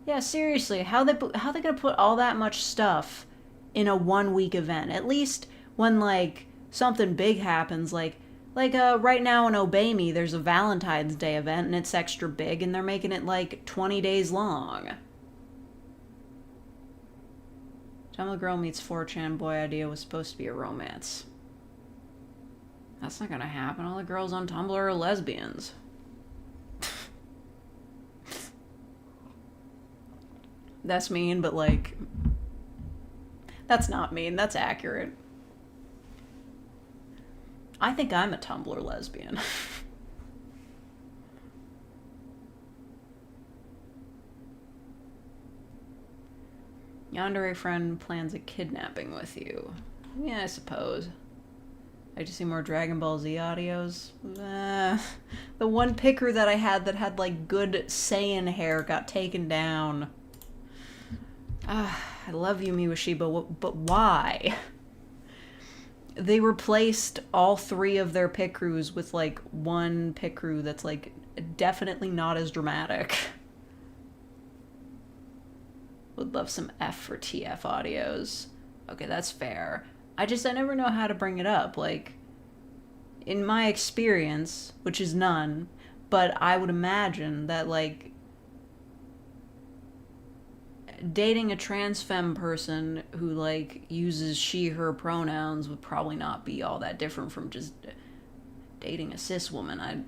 Yeah, seriously, how they gonna put all that much stuff in a 1-week event? At least when, like, something big happens, like right now in Obey Me, there's a Valentine's Day event, and it's extra big, and they're making it, like, 20 days long. Tumblr Girl Meets 4chan Boy idea was supposed to be a romance. That's not gonna happen. All the girls on Tumblr are lesbians. That's mean, but, like, that's not mean. That's accurate. I think I'm a Tumblr lesbian. Yandere friend plans a kidnapping with you. Yeah, I suppose. I just see more Dragon Ball Z audios. The one picker that I had that had, like, good Saiyan hair got taken down. I love you, Miwashiba, but why? They replaced all 3 of their Picrews with, like, one Picrew that's, like, definitely not as dramatic. Would love some F for TF audios. Okay, that's fair. I never know how to bring it up. Like, in my experience, which is none, but I would imagine that, like, dating a trans femme person who, like, uses she, her pronouns would probably not be all that different from just dating a cis woman.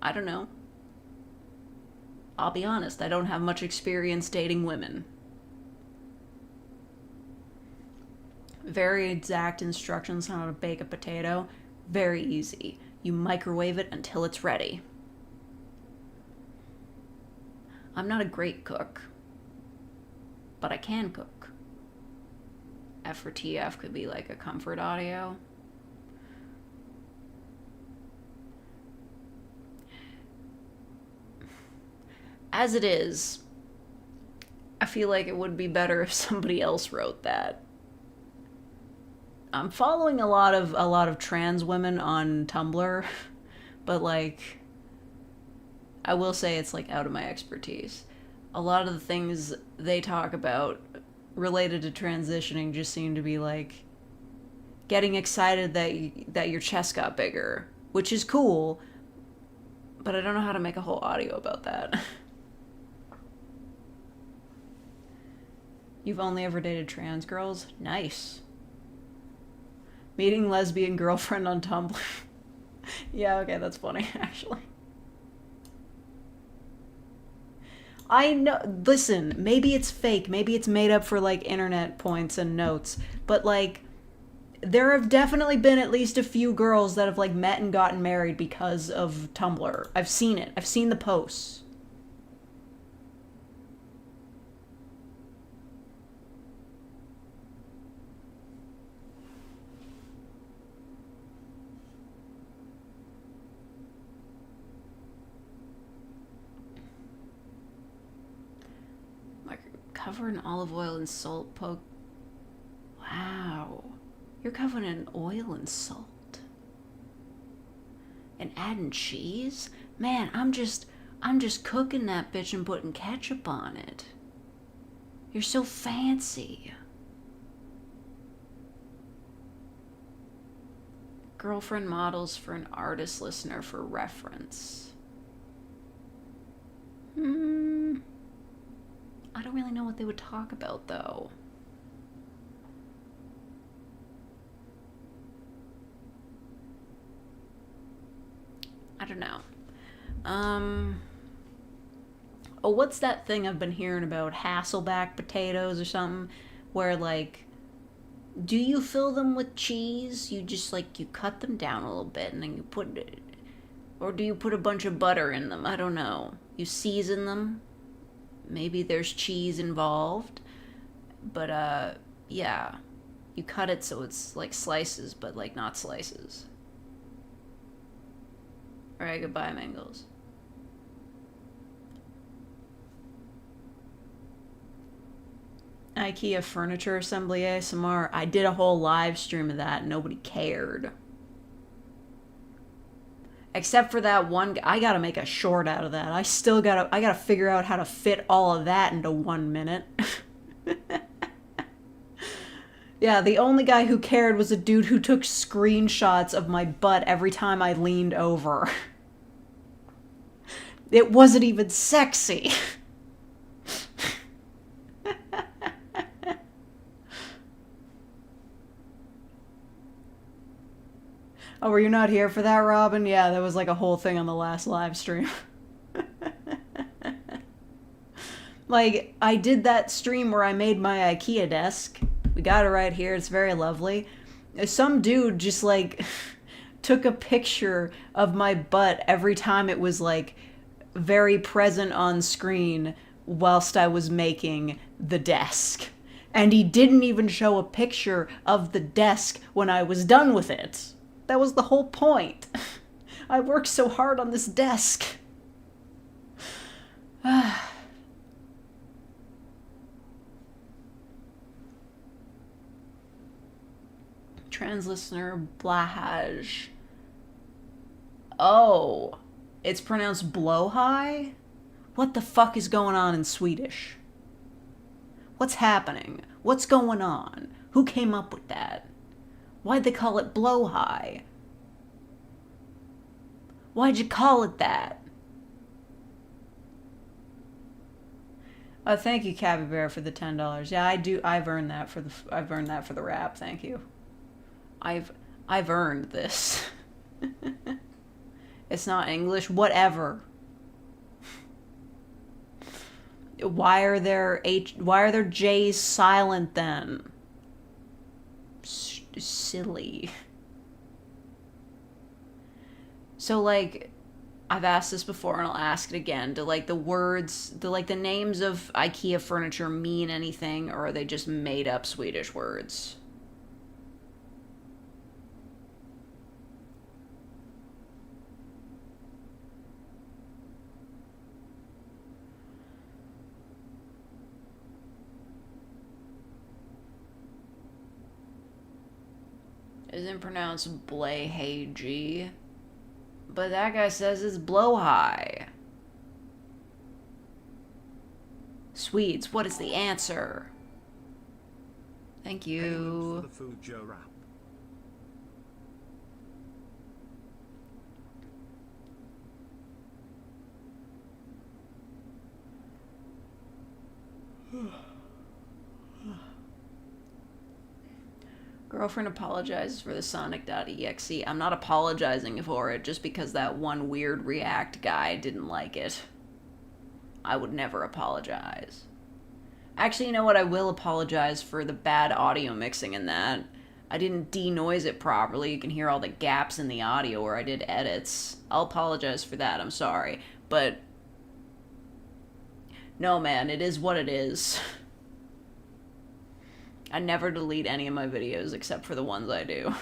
I don't know. I'll be honest, I don't have much experience dating women. Very exact instructions on how to bake a potato. Very easy. You microwave it until it's ready. I'm not a great cook, but I can cook. F for TF could be like a comfort audio. As it is, I feel like it would be better if somebody else wrote that. I'm following a lot of trans women on Tumblr, but, like, I will say it's, like, out of my expertise. A lot of the things they talk about related to transitioning just seem to be, like, getting excited that your chest got bigger, which is cool, but I don't know how to make a whole audio about that. You've only ever dated trans girls? Nice. Meeting lesbian girlfriend on Tumblr. Yeah, okay, that's funny, actually. I know, listen, maybe it's fake, maybe it's made up for, like, internet points and notes, but, like, there have definitely been at least a few girls that have, like, met and gotten married because of Tumblr. I've seen it. I've seen the posts. Like, cover in olive oil and salt, poke. Wow. You're covered in oil and salt. And adding cheese? Man, I'm just cooking that bitch and putting ketchup on it. You're so fancy. Girlfriend models for an artist listener for reference. I don't really know what they would talk about, though. I don't know. Oh, what's that thing I've been hearing about? Hasselback potatoes or something? Where, like, do you fill them with cheese? You just, like, you cut them down a little bit and then you put it... Or do you put a bunch of butter in them? I don't know. You season them. Maybe there's cheese involved. But, yeah. You cut it so it's, like, slices, but, like, not slices. Alright, goodbye, Mingles. IKEA furniture assembly ASMR. I did a whole live stream of that and nobody cared. Except for that one, I gotta make a short out of that. I gotta figure out how to fit all of that into 1 minute. Yeah, the only guy who cared was a dude who took screenshots of my butt every time I leaned over. It wasn't even sexy. Oh, were you not here for that, Robin? Yeah, that was like a whole thing on the last live stream. Like, I did that stream where I made my IKEA desk. We got it right here. It's very lovely. Some dude just, like, took a picture of my butt every time it was, like, very present on screen whilst I was making the desk. And he didn't even show a picture of the desk when I was done with it. That was the whole point. I worked so hard on this desk. Trans listener Blahaj. Oh, it's pronounced blowhigh? What the fuck is going on in Swedish? What's happening? What's going on? Who came up with that? Why'd they call it blowhigh? Why'd you call it that? Oh, thank you, Cabby Bear, for the $10. Yeah, I do. I've earned that for the rap. Thank you. I've earned this. It's not English. Whatever. Why are there J's silent then? Silly. So, like, I've asked this before and I'll ask it again. Do, like, the names of IKEA furniture mean anything, or are they just made up Swedish words? Isn't pronounced Blahag, but that guy says it's blowhigh. Swedes, what is the answer? Thank you. For the food Joe rap. Girlfriend apologizes for the Sonic.exe. I'm not apologizing for it just because that one weird React guy didn't like it. I would never apologize. Actually, you know what? I will apologize for the bad audio mixing in that. I didn't denoise it properly. You can hear all the gaps in the audio where I did edits. I'll apologize for that. I'm sorry. But no, man, it is what it is. I never delete any of my videos except for the ones I do.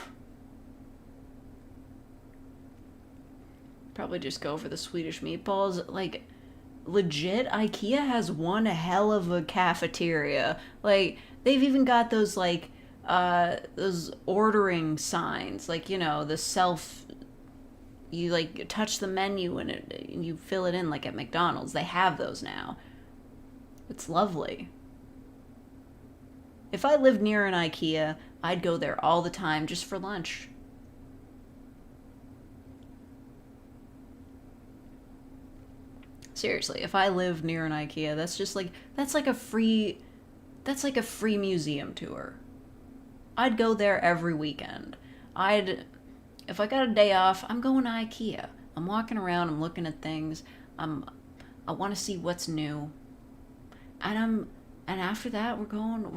Probably just go for the Swedish meatballs. Like, legit, IKEA has one hell of a cafeteria. Like, they've even got those, like, those ordering signs. Like, you know, the self... You, like, touch the menu and you fill it in like at McDonald's. They have those now. It's lovely. If I lived near an IKEA, I'd go there all the time just for lunch. Seriously, if I lived near an IKEA, that's like a free museum tour. I'd go there every weekend. If I got a day off, I'm going to IKEA. I'm walking around, I'm looking at things. I want to see what's new. And after that, we're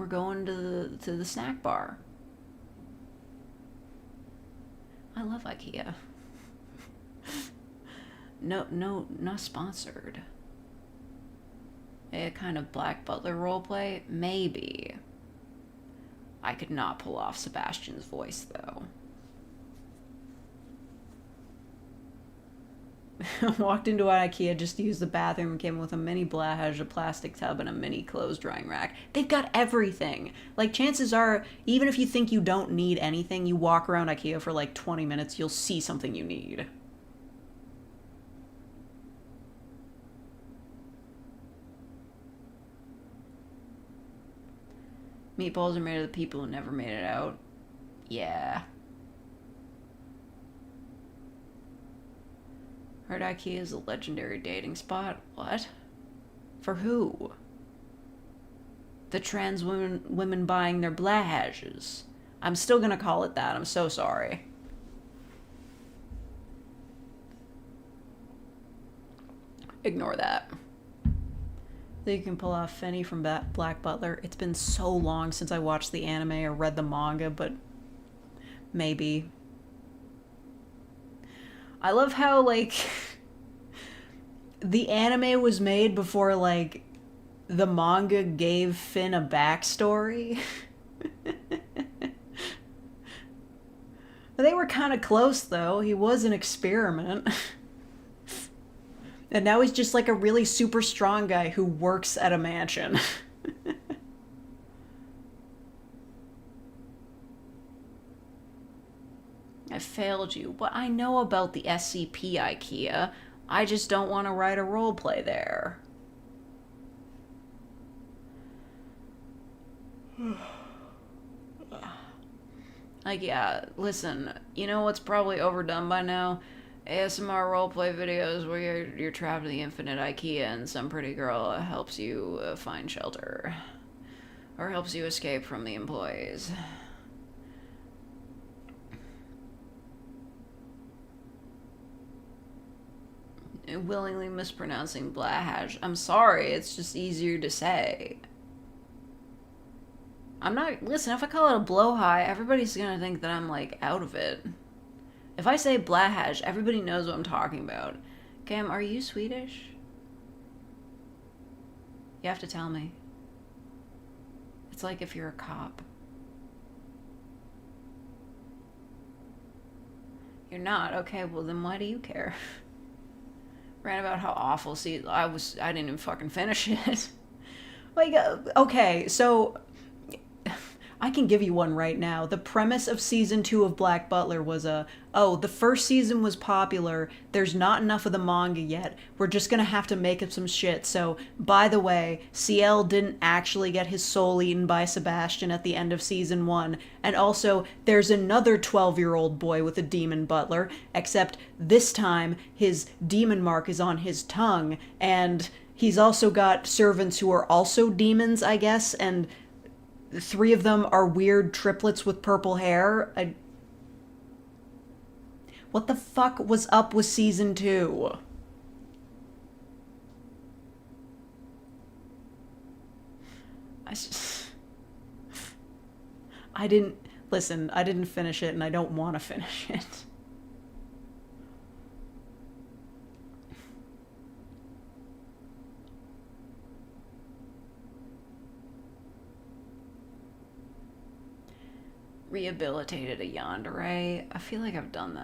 going to the snack bar. I love IKEA. No, not sponsored. A kind of Black Butler roleplay? Maybe. I could not pull off Sebastian's voice, though. Walked into IKEA just to use the bathroom and came with a mini blahage, a plastic tub, and a mini clothes drying rack. They've got everything. Like, chances are, even if you think you don't need anything, you walk around IKEA for like 20 minutes, you'll see something you need. Meatballs are made of the people who never made it out. Yeah. Heard IKEA is a legendary dating spot. What? For who? The trans women buying their blahages. I'm still gonna call it that. I'm so sorry. Ignore that. You can pull off Fenny from Black Butler. It's been so long since I watched the anime or read the manga, but maybe. I love how, like, the anime was made before, like, the manga gave Finn a backstory. They were kind of close, though. He was an experiment. And now he's just like a really super strong guy who works at a mansion. I failed you. What I know about the SCP IKEA, I just don't want to write a roleplay there. Like, yeah, listen, you know what's probably overdone by now? ASMR roleplay videos where you're trapped in the infinite IKEA and some pretty girl helps you find shelter. Or helps you escape from the employees. Willingly mispronouncing blahage. I'm sorry, it's just easier to say. Listen, if I call it a blowhigh, everybody's gonna think that I'm, like, out of it. If I say blahage, everybody knows what I'm talking about. Cam, are you Swedish? You have to tell me. It's like if you're a cop. You're not? Okay, well then why do you care? Ran about how awful, see, I didn't even fucking finish it. Like, okay, so... I can give you one right now. The premise of season 2 of Black Butler was the first season was popular. There's not enough of the manga yet. We're just gonna have to make up some shit. So, by the way, CL didn't actually get his soul eaten by Sebastian at the end of season 1. And also, there's another 12-year-old boy with a demon butler, except this time his demon mark is on his tongue. And he's also got servants who are also demons, I guess, and 3 of them are weird triplets with purple hair. What the fuck was up with season 2? I didn't, Listen, I didn't finish it and I don't want to finish it. Rehabilitated a yandere. I feel like I've done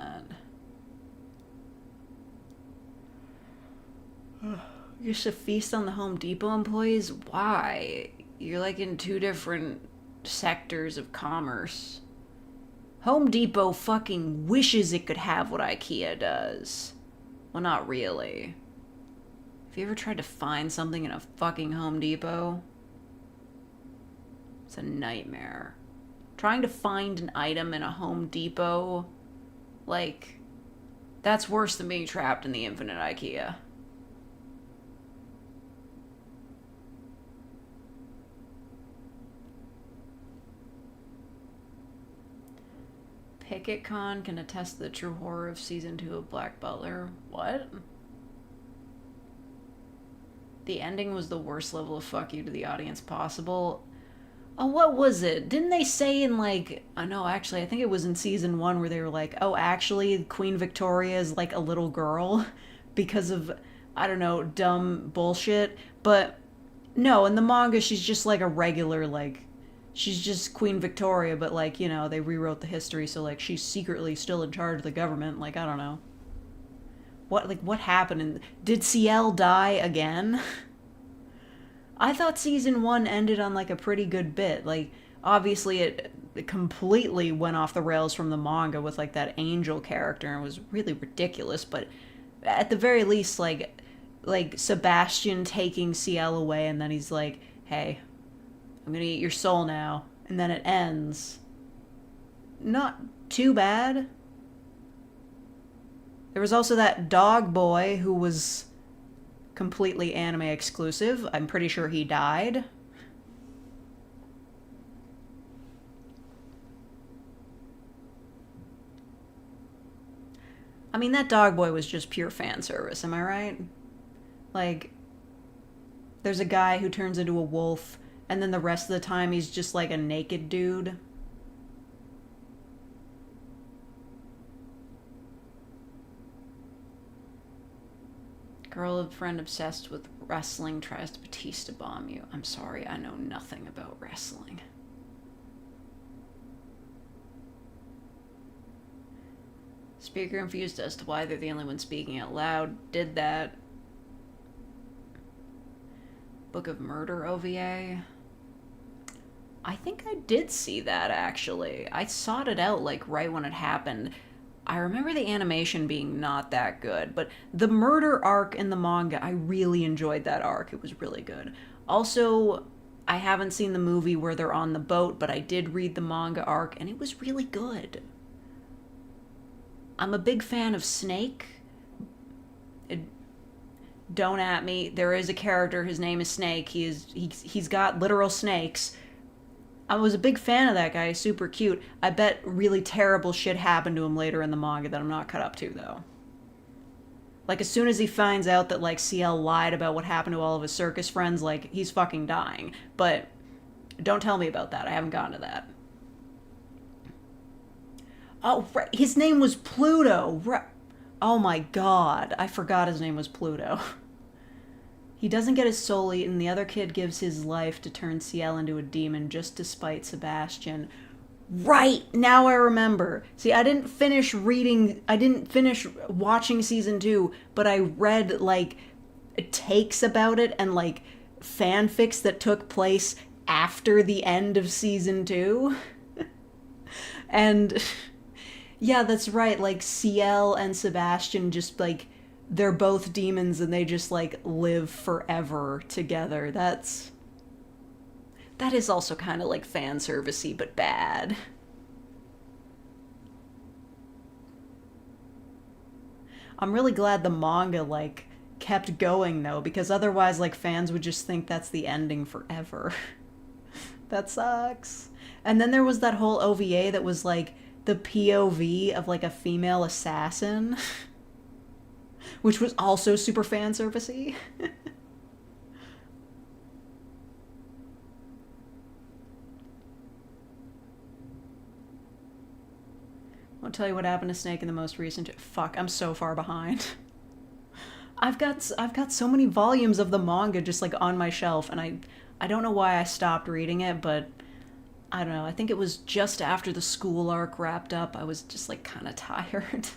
that. Just a feast on the Home Depot employees? Why? You're like in two different sectors of commerce. Home Depot fucking wishes it could have what IKEA does. Well, not really. Have you ever tried to find something in a fucking Home Depot? It's a nightmare. Trying to find an item in a Home Depot, like, that's worse than being trapped in the infinite IKEA. PicketCon can attest to the true horror of season 2 of Black Butler. What? The ending was the worst level of fuck you to the audience possible. Oh, what was it? Didn't they say in, like... Oh, no, actually, I think it was in season 1 where they were like, oh, actually, Queen Victoria is, like, a little girl because of, I don't know, dumb bullshit. But, no, in the manga, she's just, like, a regular, like... She's just Queen Victoria, but, like, you know, they rewrote the history, so, like, she's secretly still in charge of the government. Like, I don't know. What happened? Did CL die again? I thought season 1 ended on, like, a pretty good bit. Like, obviously it completely went off the rails from the manga with, like, that angel character, and it was really ridiculous, but at the very least, like Sebastian taking CL away, and then he's like, hey, I'm gonna eat your soul now, and then it ends. Not too bad. There was also that dog boy who was completely anime exclusive. I'm pretty sure he died. I mean, that dog boy was just pure fan service, am I right? Like, there's a guy who turns into a wolf, and then the rest of the time he's just like a naked dude. Girl friend obsessed with wrestling tries to Batista bomb you. I'm sorry, I know nothing about wrestling. Speaker confused as to why they're the only one speaking out loud. Did that. Book of Murder OVA. I think I did see that, actually. I sought it out, like, right when it happened. I remember the animation being not that good, but the murder arc in the manga, I really enjoyed that arc. It was really good. Also, I haven't seen the movie where they're on the boat, but I did read the manga arc, and it was really good. I'm a big fan of Snake. Don't at me. There is a character, his name is Snake. He's got literal snakes. I was a big fan of that guy, super cute. I bet really terrible shit happened to him later in the manga that I'm not caught up to, though. Like, as soon as he finds out that, like, CL lied about what happened to all of his circus friends, like, he's fucking dying. But don't tell me about that. I haven't gotten to that. Oh, right. His name was Pluto. Right. Oh my god. I forgot his name was Pluto. He doesn't get his soul eaten. The other kid gives his life to turn CL into a demon just to spite Sebastian. Right! Now I remember. See, I didn't finish watching season 2, but I read, like, takes about it and, like, fanfics that took place after the end of season 2. And yeah, that's right. Like, CL and Sebastian just, like, they're both demons and they just, like, live forever together. That is also kind of, like, fan servicey, but bad. I'm really glad the manga, like, kept going, though, because otherwise, like, fans would just think that's the ending forever. That sucks. And then there was that whole OVA that was, like, the POV of, like, a female assassin, which was also super fan servicey. I'll tell you what happened to Snake in the most recent. Fuck, I'm so far behind. I've got so many volumes of the manga just like on my shelf, and I don't know why I stopped reading it, but I don't know. I think it was just after the school arc wrapped up. I was just like kind of tired.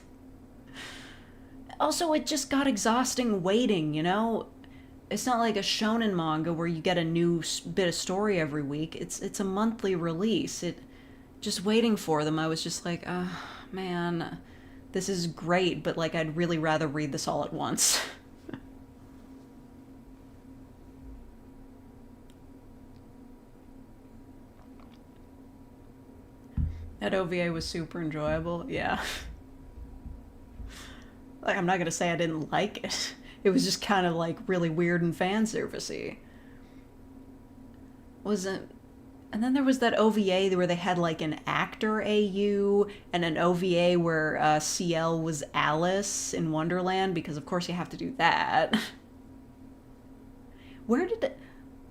Also, it just got exhausting waiting, you know? It's not like a shonen manga where you get a new bit of story every week. It's a monthly release. Just waiting for them, I was just like, oh, man, this is great, but like I'd really rather read this all at once. That OVA was super enjoyable, yeah. Like, I'm not gonna say I didn't like it. It was just kind of like really weird and fan servicey. Wasn't. And then there was that OVA where they had like an actor AU and an OVA where CL was Alice in Wonderland, because of course you have to do that.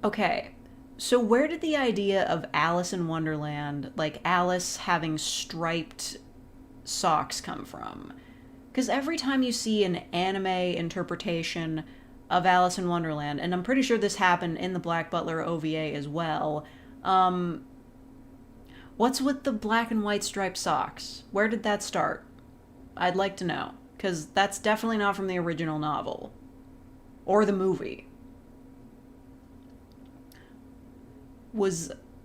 Okay, so where did the idea of Alice in Wonderland, like Alice having striped socks, come from? Because every time you see an anime interpretation of Alice in Wonderland, and I'm pretty sure this happened in the Black Butler OVA as well, what's with the black and white striped socks? Where did that start? I'd like to know, because that's definitely not from the original novel. Or the movie.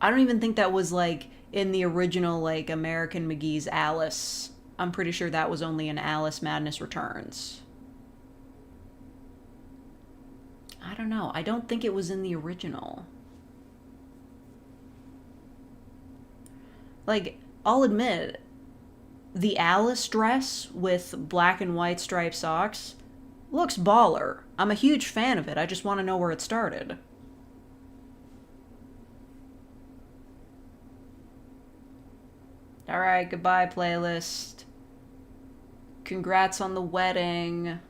I don't even think that was, like, in the original, like, American McGee's Alice. I'm pretty sure that was only in Alice Madness Returns. I don't know. I don't think it was in the original. Like, I'll admit, the Alice dress with black and white striped socks looks baller. I'm a huge fan of it. I just want to know where it started. Alright, goodbye, playlist. Congrats on the wedding.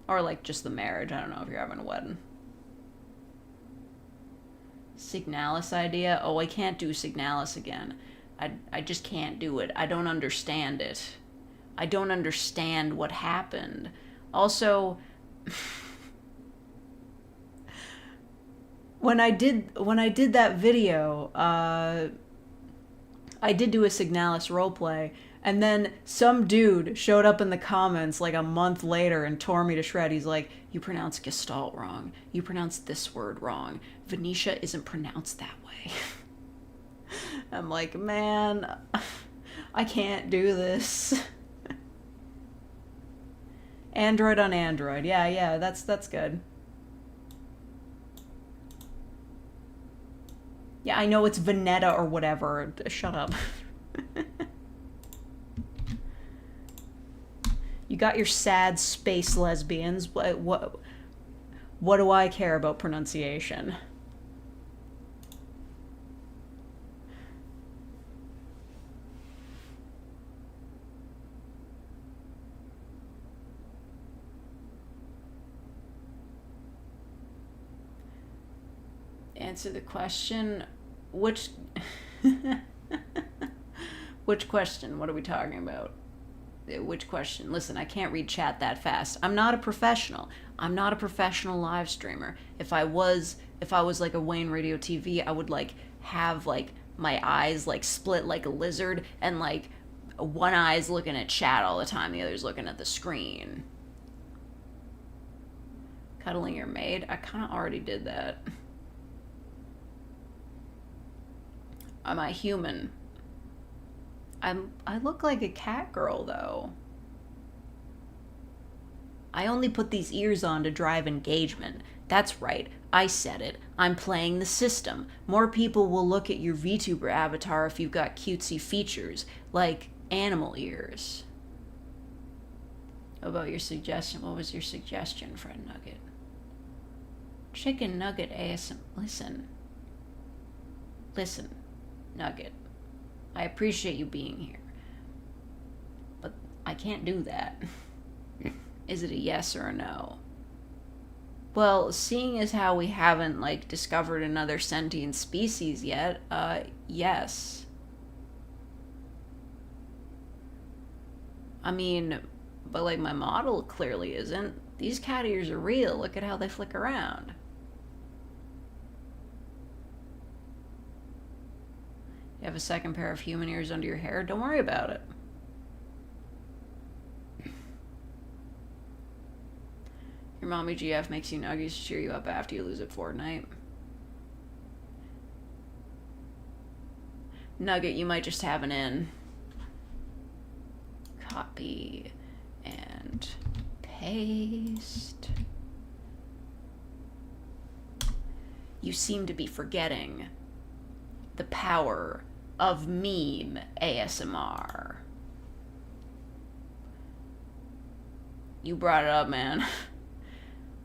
Or, like, just the marriage. I don't know if you're having a wedding. Signalis idea? Oh, I can't do Signalis again. I just can't do it. I don't understand it. I don't understand what happened. Also, when I did that video, I did do a Signalis roleplay, and then some dude showed up in the comments like a month later and tore me to shred. He's like, you pronounced Gestalt wrong. You pronounced this word wrong. Venetia isn't pronounced that way. I'm like, man, I can't do this. Android on Android. Yeah, that's good. Yeah, I know it's Veneta or whatever. Shut up. You got your sad space lesbians. What do I care about pronunciation? Answer the question. Which question? What are we talking about? Which question? Listen, I can't read chat that fast. I'm not a professional. I'm not a professional live streamer. If I was like a Wayne Radio TV, I would like have like my eyes like split like a lizard, and like one eye's looking at chat all the time, the other's looking at the screen. Cuddling your maid? I kind of already did that. Am I human? I look like a cat girl, though. I only put these ears on to drive engagement. That's right, I said it. I'm playing the system. More people will look at your VTuber avatar if you've got cutesy features, like animal ears. What about your suggestion? What was your suggestion, Fred Nugget? Chicken Nugget ASM. Listen, Nugget. I appreciate you being here, but I can't do that. Is it a yes or a no? Well, seeing as how we haven't, like, discovered another sentient species yet, yes. I mean, but like my model clearly isn't. These cat ears are real. Look at how they flick around. You have a second pair of human ears under your hair? Don't worry about it. Your mommy GF makes you nuggies to cheer you up after you lose at Fortnite. Nugget, you might just have an in. Copy and paste. You seem to be forgetting the power of meme ASMR. You brought it up, man.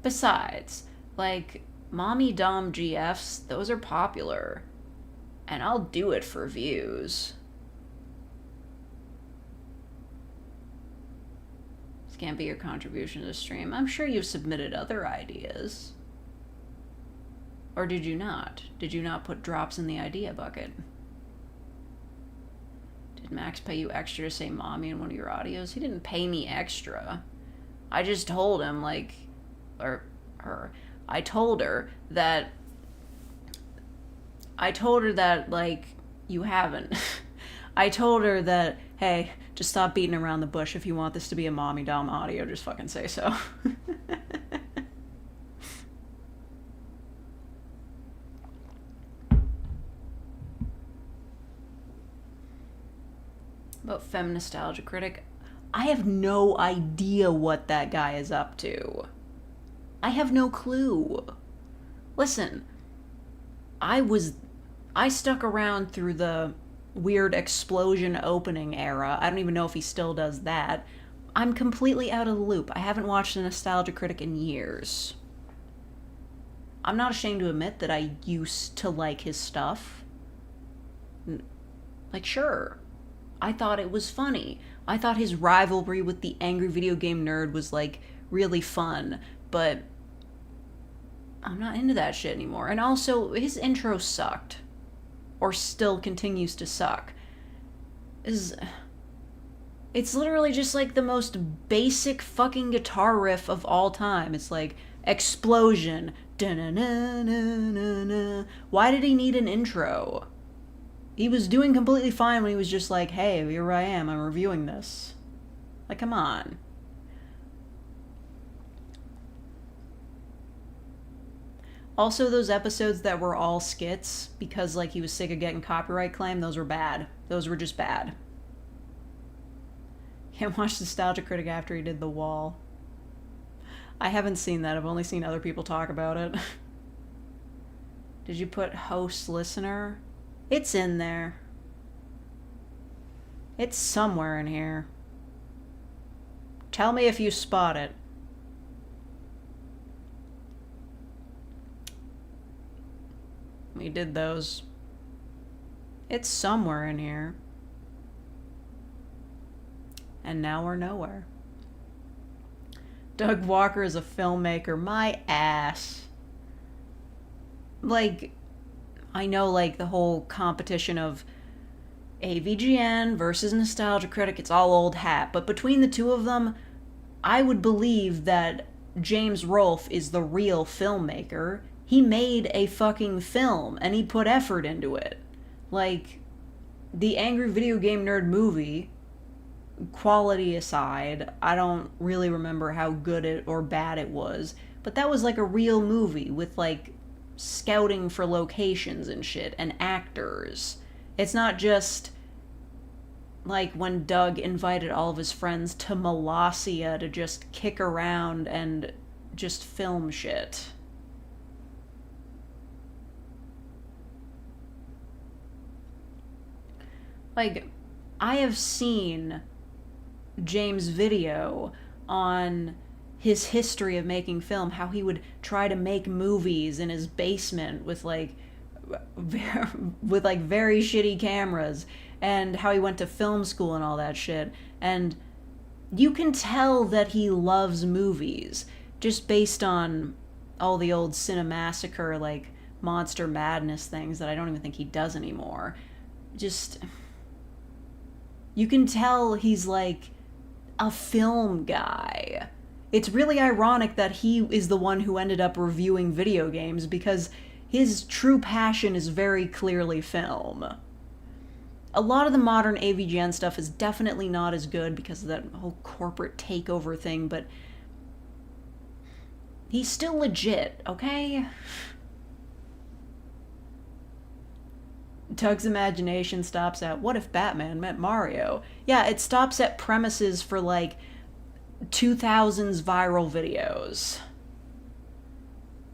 Besides, like, mommy dom GFs, those are popular. And I'll do it for views. This can't be your contribution to the stream. I'm sure you've submitted other ideas. Or did you not? Did you not put drops in the idea bucket? Did Max pay you extra to say mommy in one of your audios? He didn't pay me extra. I just told him, like, or her. I told her that, like, you haven't. I told her that, hey, just stop beating around the bush. If you want this to be a mommy dom audio, just fucking say so. About Fem Nostalgia Critic, I have no idea what that guy is up to. I have no clue. Listen, I stuck around through the weird explosion opening era. I don't even know if he still does that. I'm completely out of the loop. I haven't watched a Nostalgia Critic in years. I'm not ashamed to admit that I used to like his stuff. Like, sure. I thought it was funny. I thought his rivalry with the angry video game nerd was, like, really fun. But I'm not into that shit anymore. And also, his intro sucked. Or still continues to suck. It's literally just, like, the most basic fucking guitar riff of all time. It's like, explosion. Da-na-na-na-na-na. Why did he need an intro? He was doing completely fine when he was just like, hey, here I am, I'm reviewing this. Like, come on. Also, those episodes that were all skits, because, like, he was sick of getting copyright claim, those were bad. Those were just bad. Can't watch Nostalgia Critic after he did The Wall. I haven't seen that. I've only seen other people talk about it. Did you put host listener? It's in there. It's somewhere in here. Tell me if you spot it. We did those. It's somewhere in here. And now we're nowhere. Doug Walker is a filmmaker. My ass. Like, I know, like, the whole competition of AVGN versus Nostalgia Critic, it's all old hat. But between the two of them, I would believe that James Rolfe is the real filmmaker. He made a fucking film, and he put effort into it. Like, the Angry Video Game Nerd movie, quality aside, I don't really remember how good it or bad it was, but that was like a real movie with, like, scouting for locations and shit, and actors. It's not just like when Doug invited all of his friends to Molossia to just kick around and just film shit. Like, I have seen James' video on his history of making film, how he would try to make movies in his basement with, like, very shitty cameras, and how he went to film school and all that shit. And you can tell that he loves movies just based on all the old Cinemassacre, like, Monster Madness things that I don't even think he does anymore. Just, you can tell he's, like, a film guy. It's really ironic that he is the one who ended up reviewing video games because his true passion is very clearly film. A lot of the modern AVGN stuff is definitely not as good because of that whole corporate takeover thing, but he's still legit, okay? Tug's imagination stops at, what if Batman met Mario? Yeah, it stops at premises for, like, 2000s viral videos.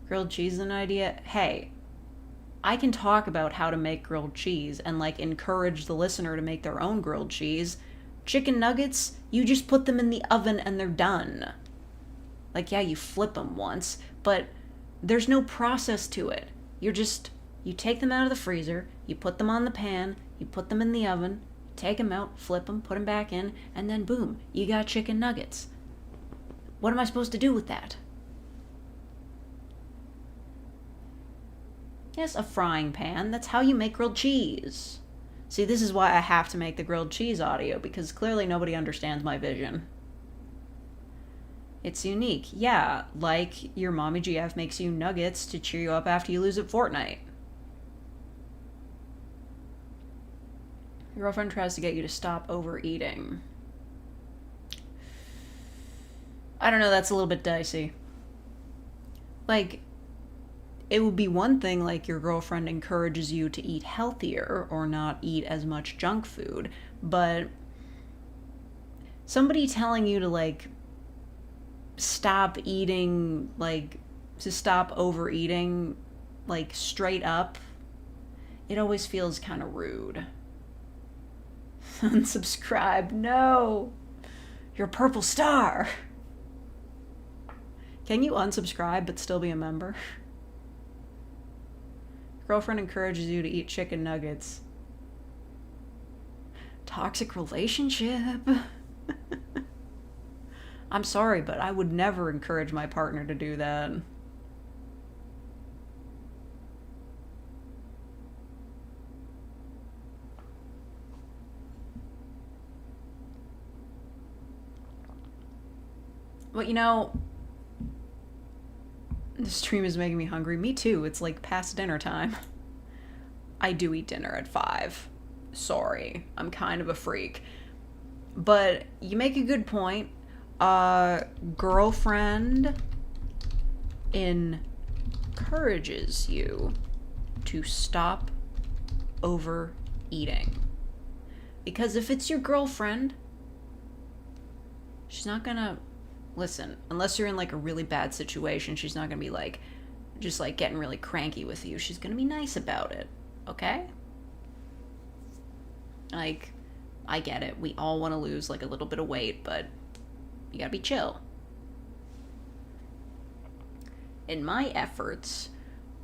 Grilled cheese is an idea? Hey, I can talk about how to make grilled cheese and, like, encourage the listener to make their own grilled cheese. Chicken nuggets, you just put them in the oven and they're done. Like, yeah, you flip them once, but there's no process to it. You take them out of the freezer, you put them on the pan, you put them in the oven, take them out, flip them, put them back in, and then boom, you got chicken nuggets. What am I supposed to do with that? Yes, a frying pan. That's how you make grilled cheese. See, this is why I have to make the grilled cheese audio, because clearly nobody understands my vision. It's unique. Yeah, like your mommy GF makes you nuggets to cheer you up after you lose at Fortnite. Your girlfriend tries to get you to stop overeating. I don't know, that's a little bit dicey. Like, it would be one thing, like, your girlfriend encourages you to eat healthier or not eat as much junk food, but somebody telling you to, like, stop eating, like, to stop overeating, like, straight up, it always feels kind of rude. Unsubscribe, no! You're a purple star! Can you unsubscribe but still be a member? Girlfriend encourages you to eat chicken nuggets. Toxic relationship. I'm sorry, but I would never encourage my partner to do that. Well, you know, this stream is making me hungry. Me too. It's like past dinner time. I do eat dinner at 5. Sorry. I'm kind of a freak. But you make a good point. Girlfriend encourages you to stop overeating. Because if it's your girlfriend, she's not gonna... Listen, unless you're in, like, a really bad situation, she's not gonna be, like, just, like, getting really cranky with you. She's gonna be nice about it, okay? Like, I get it. We all want to lose, like, a little bit of weight, but you gotta be chill. In my efforts,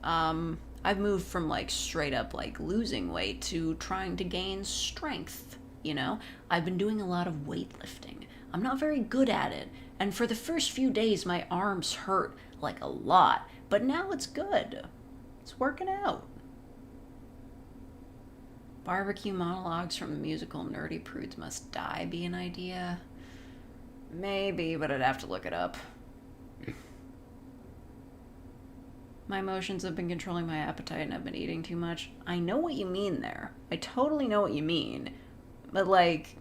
I've moved from, like, straight up, like, losing weight to trying to gain strength, you know? I've been doing a lot of weightlifting. I'm not very good at it. And for the first few days, my arms hurt, like, a lot. But now it's good. It's working out. Barbecue monologues from the musical Nerdy Prudes Must Die be an idea? Maybe, but I'd have to look it up. My emotions have been controlling my appetite and I've been eating too much. I know what you mean there. I totally know what you mean. But, like,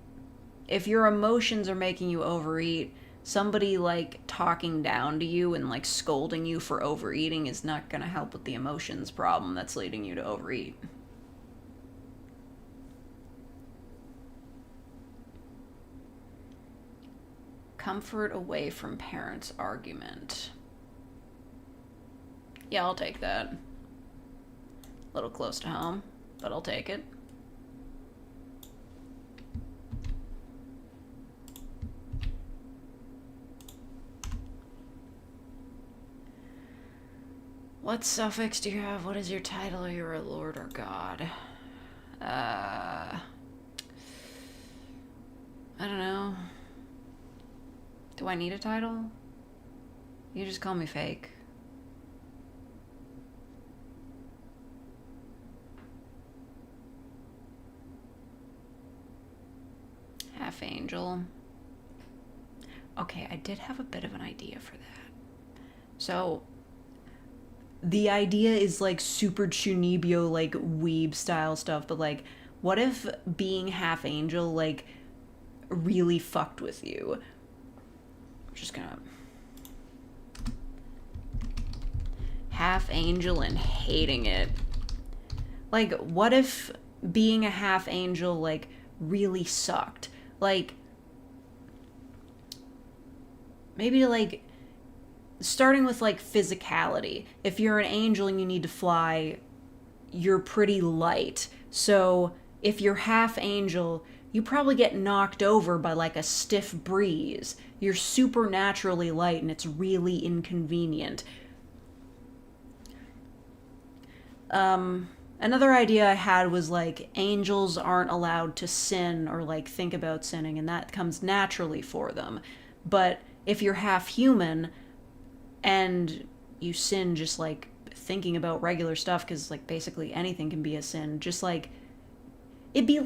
if your emotions are making you overeat, somebody, like, talking down to you and, like, scolding you for overeating is not gonna help with the emotions problem that's leading you to overeat. Comfort away from parents' argument. Yeah, I'll take that. A little close to home, but I'll take it. What suffix do you have? What is your title? Are you a lord or god? I don't know. Do I need a title? You just call me fake. Half angel. Okay, I did have a bit of an idea for that. So, the idea is like super chunibyo, like weeb style stuff, but like, what if being half angel, like, really fucked with you? I'm just gonna. Half angel and hating it. Like, what if being a half angel, like, really sucked? Like, maybe, like, starting with, like, physicality. If you're an angel and you need to fly, you're pretty light. So, if you're half angel, you probably get knocked over by, like, a stiff breeze. You're supernaturally light and it's really inconvenient. Another idea I had was like angels aren't allowed to sin or like think about sinning, and that comes naturally for them. But if you're half human and you sin just like thinking about regular stuff, because like basically anything can be a sin, just like it'd be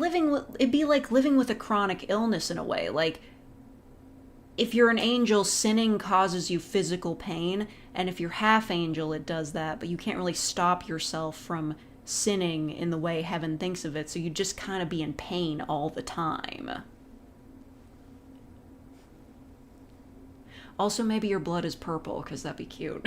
like living with a chronic illness in a way. Like if you're an angel, sinning causes you physical pain, and if you're half angel, it does that, but you can't really stop yourself from sinning in the way heaven thinks of it, so you just kind of be in pain all the time. Also, maybe your blood is purple, because that'd be cute.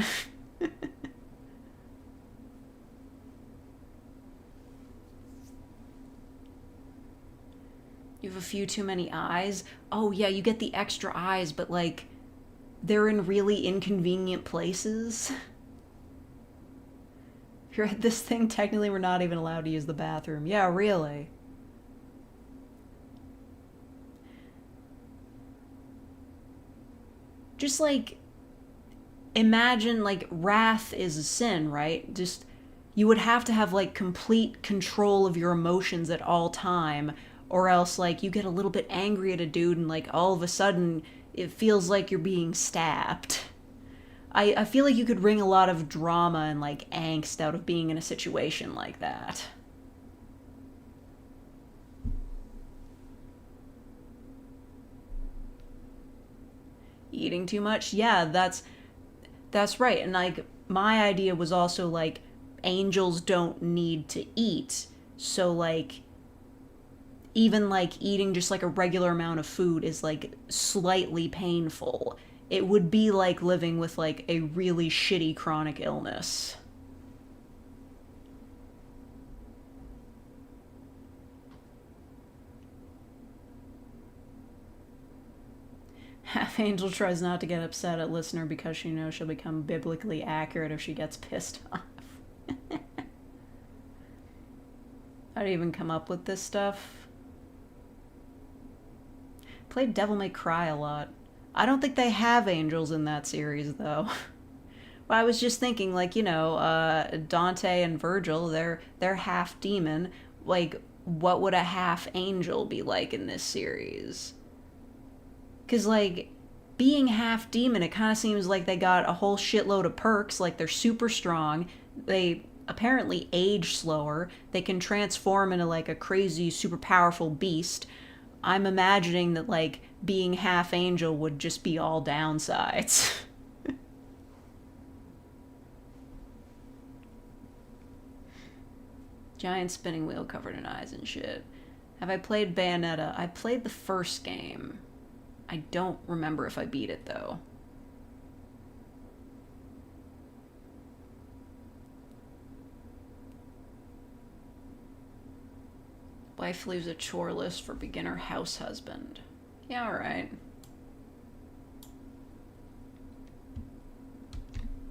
You have a few too many eyes? Oh, yeah, you get the extra eyes, but, like, they're in really inconvenient places. If you're at this thing, technically we're not even allowed to use the bathroom. Yeah, really. Just, like, imagine, like, wrath is a sin, right? Just, you would have to have, like, complete control of your emotions at all time, or else, like, you get a little bit angry at a dude and, like, all of a sudden it feels like you're being stabbed. I feel like you could wring a lot of drama and, like, angst out of being in a situation like that. Eating too much? Yeah, that's right. And, like, my idea was also, like, angels don't need to eat. So, like, even, like, eating just, like, a regular amount of food is, like, slightly painful. It would be like living with, like, a really shitty chronic illness. Half Angel tries not to get upset at listener because she knows she'll become biblically accurate if she gets pissed off. How'd you even come up with this stuff? Played Devil May Cry a lot. I don't think they have angels in that series, though. Well, I was just thinking, like, you know, Dante and Virgil, they're half demon. Like, what would a half angel be like in this series? Because, like, being half demon, it kind of seems like they got a whole shitload of perks. Like, they're super strong. They apparently age slower. They can transform into, like, a crazy, super powerful beast. I'm imagining that, like, being half angel would just be all downsides. Giant spinning wheel covered in eyes and shit. Have I played Bayonetta? I played the first game. I don't remember if I beat it, though. Wife leaves a chore list for beginner house husband. Yeah, alright.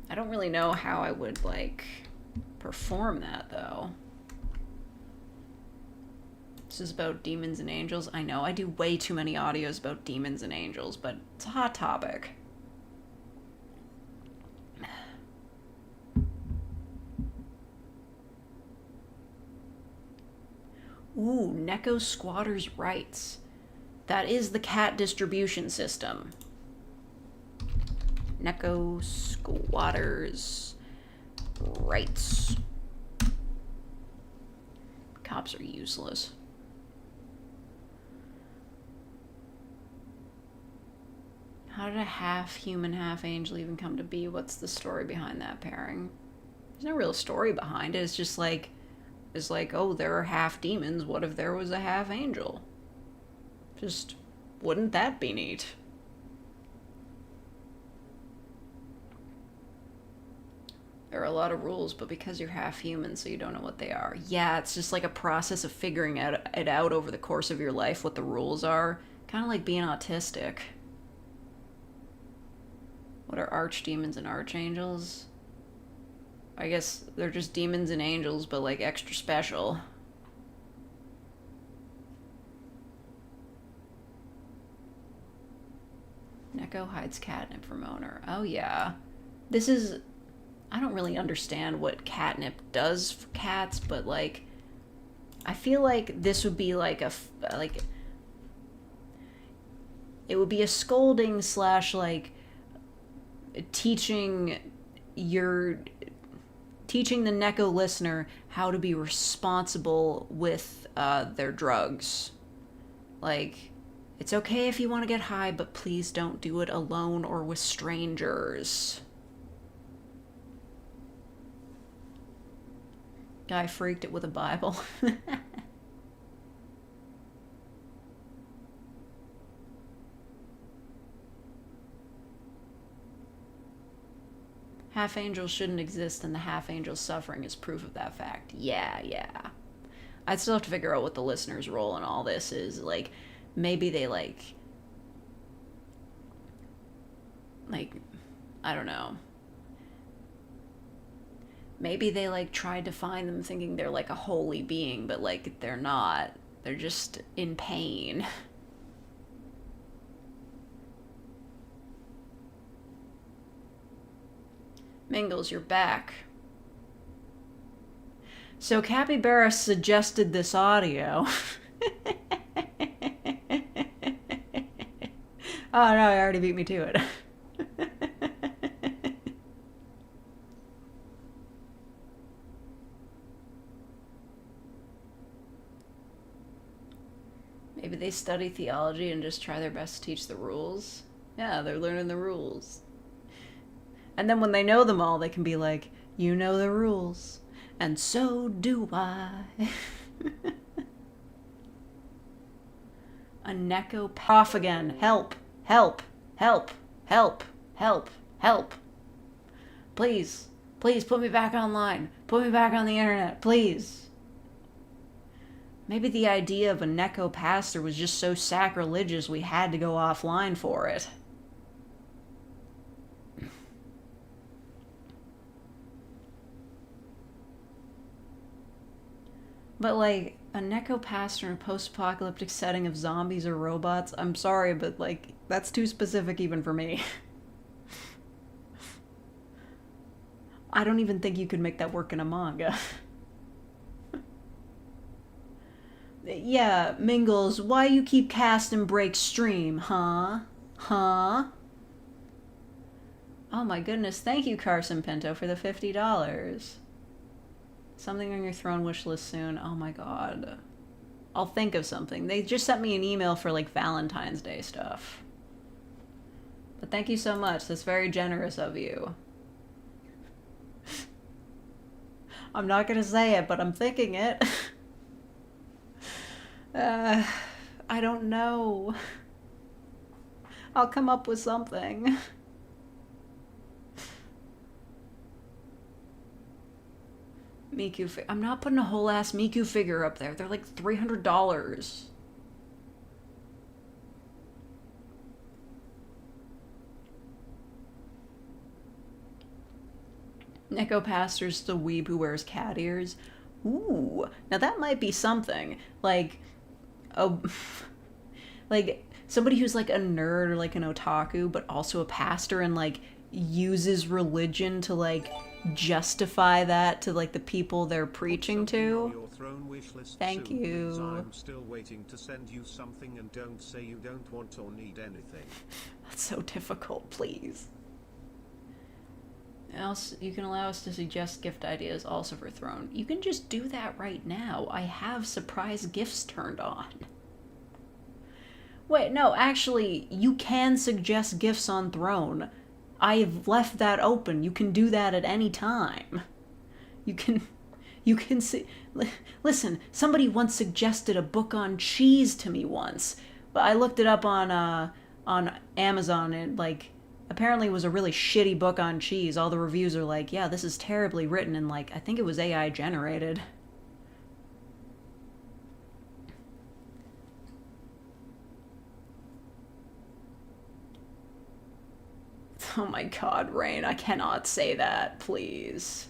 I don't really know how I would, like, perform that, though. This is about demons and angels. I know, I do way too many audios about demons and angels, but it's a hot topic. Ooh, Neko Squatters' Rights. That is the cat distribution system. Neko Squatters' Rights. Cops are useless. How did a half human, half angel even come to be? What's the story behind that pairing? There's no real story behind it. It's just like, oh, there are half demons. What if there was a half angel? Just, wouldn't that be neat? There are a lot of rules, but because you're half human, so you don't know what they are. Yeah, it's just like a process of figuring it out over the course of your life, what the rules are. Kind of like being autistic. What are archdemons and archangels? I guess they're just demons and angels, but like extra special. Neko hides catnip from owner. Oh yeah. This is... I don't really understand what catnip does for cats, but like... I feel like this would be like a... It would be a scolding slash like... teaching the Neko listener how to be responsible with their drugs. Like, it's okay if you want to get high, but please don't do it alone or with strangers. Guy freaked it with a Bible. Half angels shouldn't exist, and the half angel's suffering is proof of that fact. Yeah. I'd still have to figure out what the listener's role in all this is. Like, maybe they like, I don't know. Maybe they like tried to find them thinking they're like a holy being, but like they're not. They're just in pain. Mingles, you're back. So Capybara suggested this audio. Oh no, he already beat me to it. Maybe they study theology and just try their best to teach the rules. Yeah, they're learning the rules. And then when they know them all, they can be like, you know the rules, and so do I. A Neko off again. Help, help, help, help, help, help. Please, please put me back online. Put me back on the internet, please. Maybe the idea of a Neko pastor was just so sacrilegious we had to go offline for it. But, like, a Neko pastor in a post-apocalyptic setting of zombies or robots, I'm sorry, but, like, that's too specific even for me. I don't even think you could make that work in a manga. Yeah, Mingles, why you keep cast and break stream, huh? Huh? Oh my goodness, thank you, Carson Pinto, for the $50. Something on your throne wish list soon. Oh my god. I'll think of something. They just sent me an email for like Valentine's Day stuff. But thank you so much. That's very generous of you. I'm not gonna say it, but I'm thinking it. I don't know. I'll come up with something. Miku I'm not putting a whole ass Miku figure up there. They're like $300. Neko Pastor's the weeb who wears cat ears. Ooh, now that might be something. Like, like somebody who's like a nerd or like an otaku, but also a pastor and like uses religion to like justify that to like the people they're preaching to. Thank you. I'm still waiting to send you something, and don't say you don't want or need anything. That's so difficult, please. Else, you can allow us to suggest gift ideas also for Throne. You can just do that right now. I have surprise gifts turned on. Wait, no, actually, you can suggest gifts on Throne. I've left that open. You can do that at any time. You can see. Listen, somebody once suggested a book on cheese to me once, but I looked it up on Amazon and like apparently it was a really shitty book on cheese. All the reviews are like, yeah, this is terribly written, and like I think it was AI generated. Oh my god, Rain, I cannot say that, please.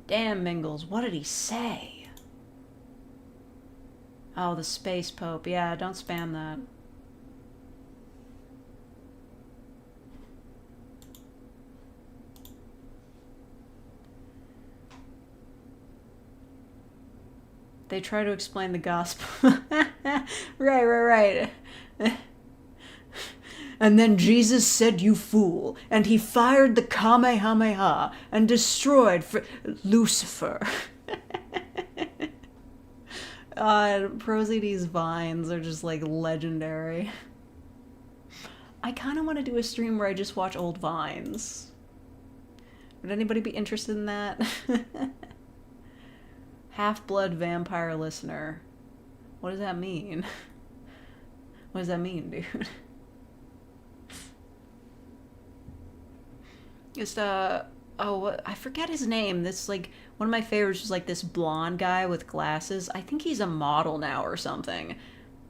Damn, Mingles, what did he say? Oh, the Space Pope. Yeah, don't spam that. They try to explain the gospel. Right. And then Jesus said, "You fool," and he fired the Kamehameha and destroyed Lucifer. ProZD's vines are just like legendary. I kind of want to do a stream where I just watch old vines. Would anybody be interested in that? Half-blood vampire listener. What does that mean? What does that mean, dude? Just, I forget his name. This, like, one of my favorites was, like, this blonde guy with glasses. I think he's a model now or something.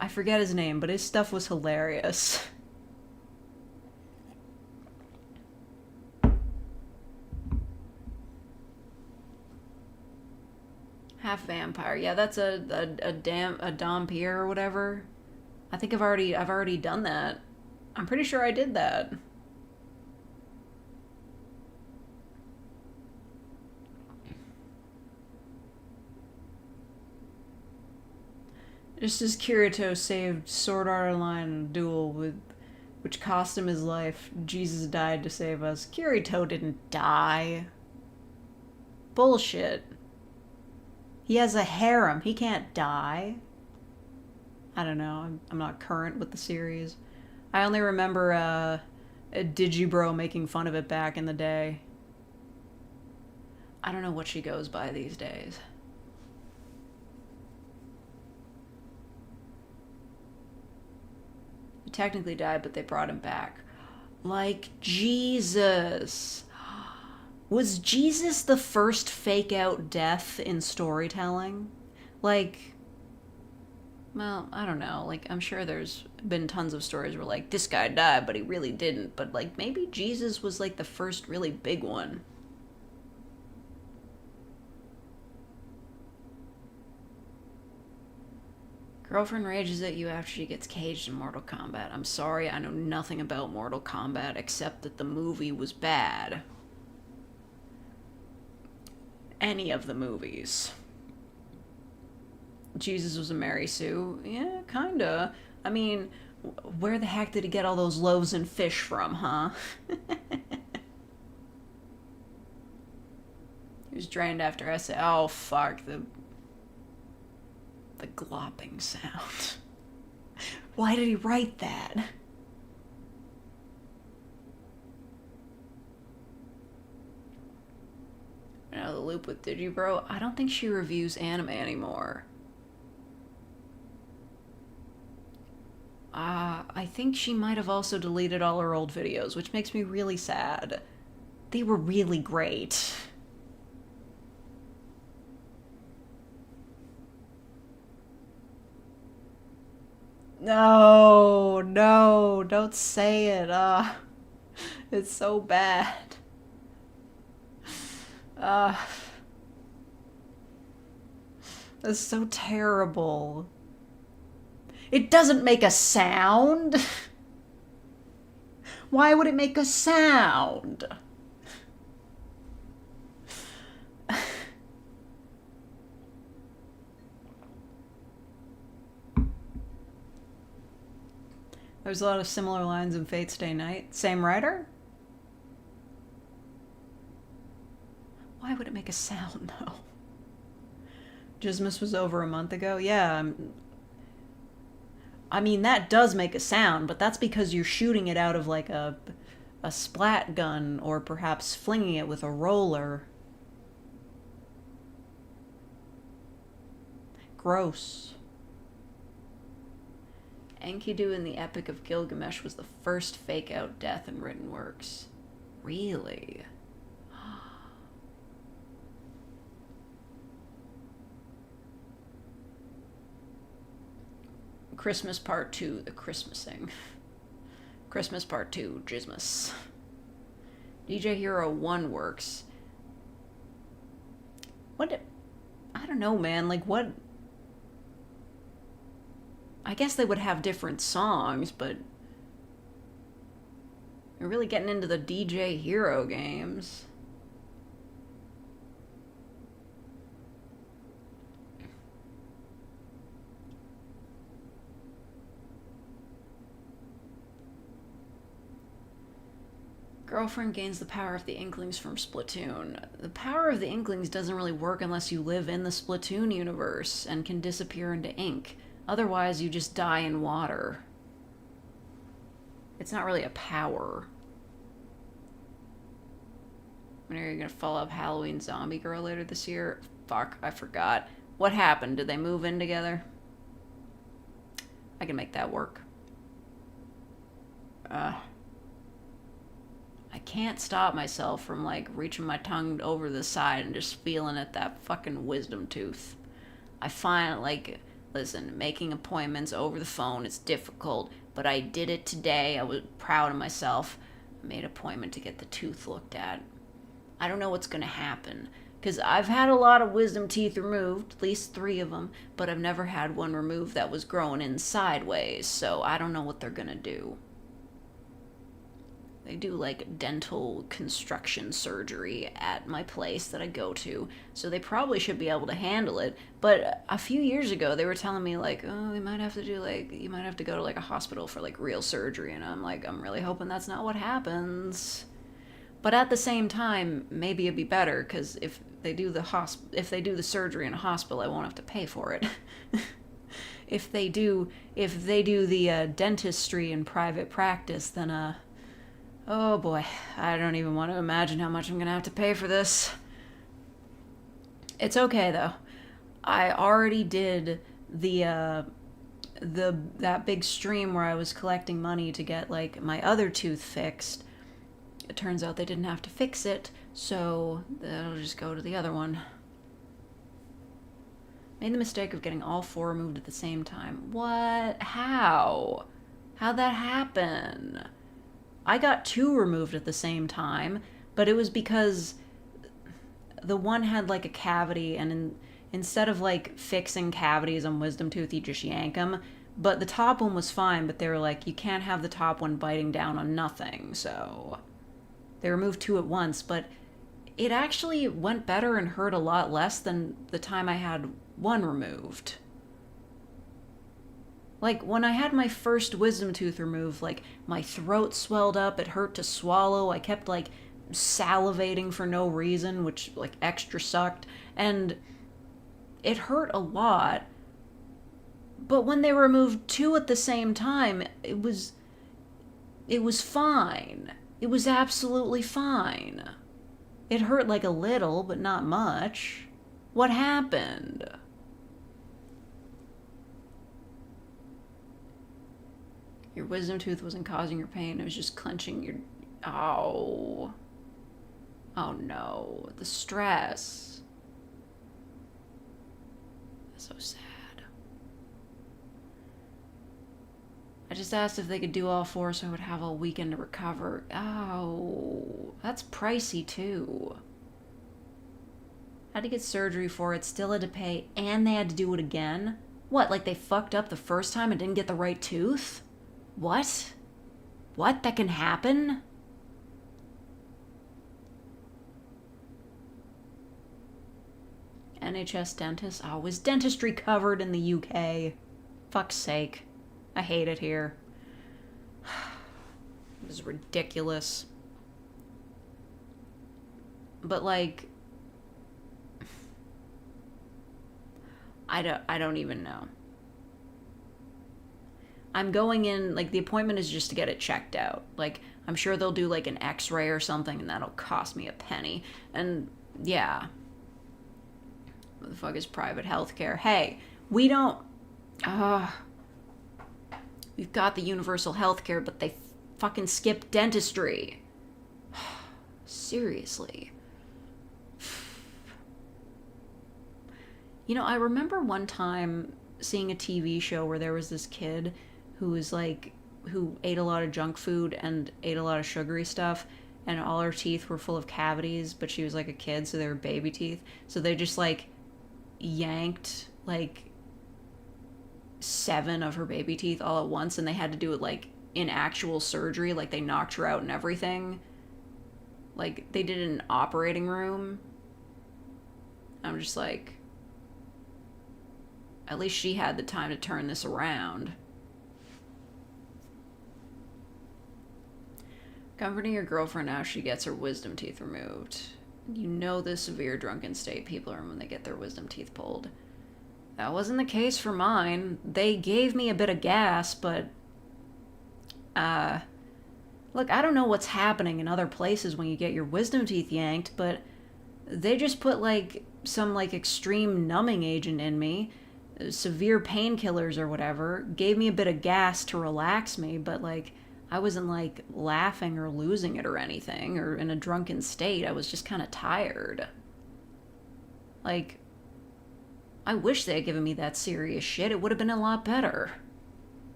I forget his name, but his stuff was hilarious. Half vampire. Yeah, that's a Dompier or whatever. I think I've already done that. I'm pretty sure I did that. Just as Kirito saved Sword Art Online in a duel which cost him his life, Jesus died to save us. Kirito didn't die. Bullshit. He has a harem. He can't die. I don't know. I'm not current with the series. I only remember Digibro making fun of it back in the day. I don't know what she goes by these days. He technically died, but they brought him back. Like Jesus. Was Jesus the first fake out death in storytelling? Like, well, I don't know. Like, I'm sure there's been tons of stories where, like, this guy died, but he really didn't. But, like, maybe Jesus was, like, the first really big one. Girlfriend rages at you after she gets caged in Mortal Kombat. I'm sorry, I know nothing about Mortal Kombat except that the movie was bad. Any of the movies. Jesus was a Mary Sue? Yeah, kinda. I mean, where the heck did he get all those loaves and fish from, huh? He was drained after essay. Oh, fuck. The glopping sound. Why did he write that? Out of the loop with Digibro. I don't think she reviews anime anymore. I think she might have also deleted all her old videos, which makes me really sad. They were really great. No, don't say it. It's so bad. That's so terrible. It doesn't make a sound. Why would it make a sound? There's a lot of similar lines in Fate Stay Night. Same writer? Why would it make a sound, though? Jismus was over a month ago? Yeah. I mean, that does make a sound, but that's because you're shooting it out of like a splat gun or perhaps flinging it with a roller. Gross. Enkidu in the Epic of Gilgamesh was the first fake-out death in written works. Really? Christmas Part 2, the Christmasing. Christmas Part 2, Jismus. DJ Hero 1 works. What? I don't know, man. Like, what? I guess they would have different songs, but you're really getting into the DJ Hero games. Girlfriend gains the power of the Inklings from Splatoon. The power of the Inklings doesn't really work unless you live in the Splatoon universe and can disappear into ink. Otherwise, you just die in water. It's not really a power. When are you gonna follow up Halloween Zombie Girl later this year? Fuck, I forgot. What happened? Did they move in together? I can make that work. I can't stop myself from, like, reaching my tongue over the side and just feeling at that fucking wisdom tooth. I find, like... Listen, making appointments over the phone is difficult, but I did it today. I was proud of myself. I made an appointment to get the tooth looked at. I don't know what's going to happen, because I've had a lot of wisdom teeth removed, at least 3 of them, but I've never had one removed that was growing in sideways, so I don't know what they're going to do. They do, like, dental construction surgery at my place that I go to, so they probably should be able to handle it. But a few years ago, they were telling me, like, oh, we might have to do, like, you might have to go to, like, a hospital for, like, real surgery, and I'm like, I'm really hoping that's not what happens. But at the same time, maybe it'd be better, because if they do the surgery in a hospital, I won't have to pay for it. If they do the dentistry in private practice, then, oh boy, I don't even want to imagine how much I'm gonna have to pay for this. It's okay though. I already did that big stream where I was collecting money to get, like, my other tooth fixed. It turns out they didn't have to fix it, so that'll just go to the other one. Made the mistake of getting all 4 removed at the same time. What? How? How'd that happen? I got 2 removed at the same time, but it was because the one had, like, a cavity, and instead of, like, fixing cavities on wisdom tooth, you just yank them. But the top one was fine, but they were like, you can't have the top one biting down on nothing, so they removed 2 at once, but it actually went better and hurt a lot less than the time I had 1 removed. Like, when I had my first wisdom tooth removed, like, my throat swelled up, it hurt to swallow, I kept, like, salivating for no reason, which, like, extra sucked, and it hurt a lot. But when they removed 2 at the same time, it was fine. It was absolutely fine. It hurt, like, a little, but not much. What happened? Your wisdom tooth wasn't causing your pain, it was just clenching your... Oh. Oh no. The stress. That's so sad. I just asked if they could do all 4 so I would have a weekend to recover. Oh. That's pricey too. Had to get surgery for it, still had to pay, and they had to do it again? What, like they fucked up the first time and didn't get the right tooth? What? What? That can happen? NHS dentist? Oh, is dentistry covered in the UK? Fuck's sake. I hate it here. This is ridiculous. But, like... I don't even know. I'm going in, like, the appointment is just to get it checked out. Like, I'm sure they'll do, like, an x-ray or something, and that'll cost me a penny. And, yeah. What the fuck is private healthcare? Hey, we don't... we've got the universal healthcare, but they fucking skipped dentistry. Seriously. You know, I remember one time seeing a TV show where there was this kid who was like, who ate a lot of junk food and ate a lot of sugary stuff, and all her teeth were full of cavities, but she was like a kid, so they were baby teeth. So they just like yanked like 7 of her baby teeth all at once, and they had to do it like in actual surgery, like they knocked her out and everything. Like they did it in an operating room. I'm just like, at least she had the time to turn this around. Comforting your girlfriend now she gets her wisdom teeth removed. You know the severe drunken state people are in when they get their wisdom teeth pulled. That wasn't the case for mine. They gave me a bit of gas, but... look, I don't know what's happening in other places when you get your wisdom teeth yanked, but they just put, like, some, like, extreme numbing agent in me, severe painkillers or whatever, gave me a bit of gas to relax me, but, like, I wasn't, like, laughing or losing it or anything, or in a drunken state. I was just kind of tired. Like, I wish they had given me that serious shit. It would have been a lot better.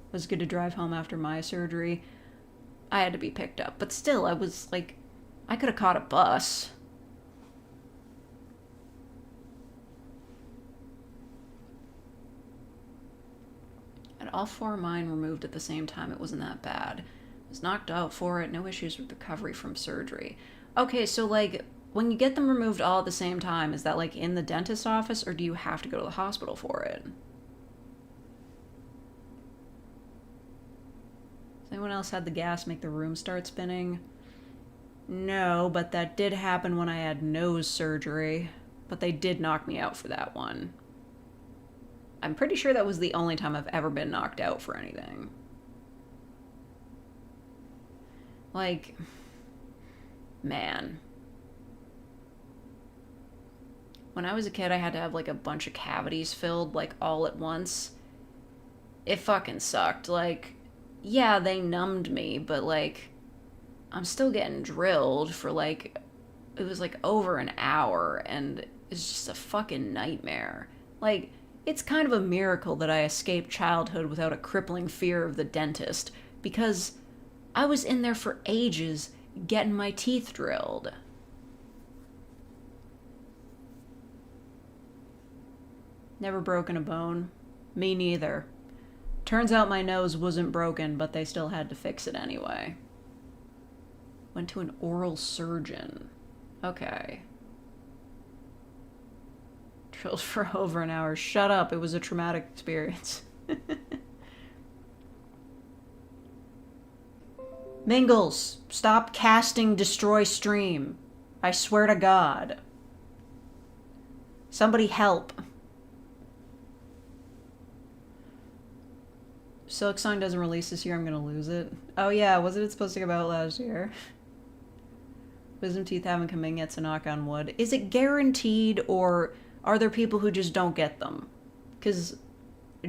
It was good to drive home after my surgery. I had to be picked up, but still, I was, like, I could have caught a bus. Had all 4 of mine removed at the same time. It wasn't that bad. I was knocked out for it. No issues with recovery from surgery. Okay, so, like, when you get them removed all at the same time, is that, like, in the dentist's office, or do you have to go to the hospital for it? Has anyone else had the gas make the room start spinning? No, but that did happen when I had nose surgery. But they did knock me out for that one. I'm pretty sure that was the only time I've ever been knocked out for anything. Like, man. When I was a kid, I had to have, like, a bunch of cavities filled, like, all at once. It fucking sucked. Like, yeah, they numbed me, but, like, I'm still getting drilled for, like, it was, like, over an hour, and it's just a fucking nightmare. Like, it's kind of a miracle that I escaped childhood without a crippling fear of the dentist, because I was in there for ages getting my teeth drilled. Never broken a bone. Me neither. Turns out my nose wasn't broken, but they still had to fix it anyway. Went to an oral surgeon. Okay. Drilled for over an hour. Shut up, it was a traumatic experience. Mingles, stop casting destroy stream. I swear to God. Somebody help. Silk Song doesn't release this year, I'm gonna lose it. Oh yeah, wasn't it supposed to come out last year? Wisdom teeth haven't come in yet, so knock on wood. Is it guaranteed, or are there people who just don't get them? 'Cause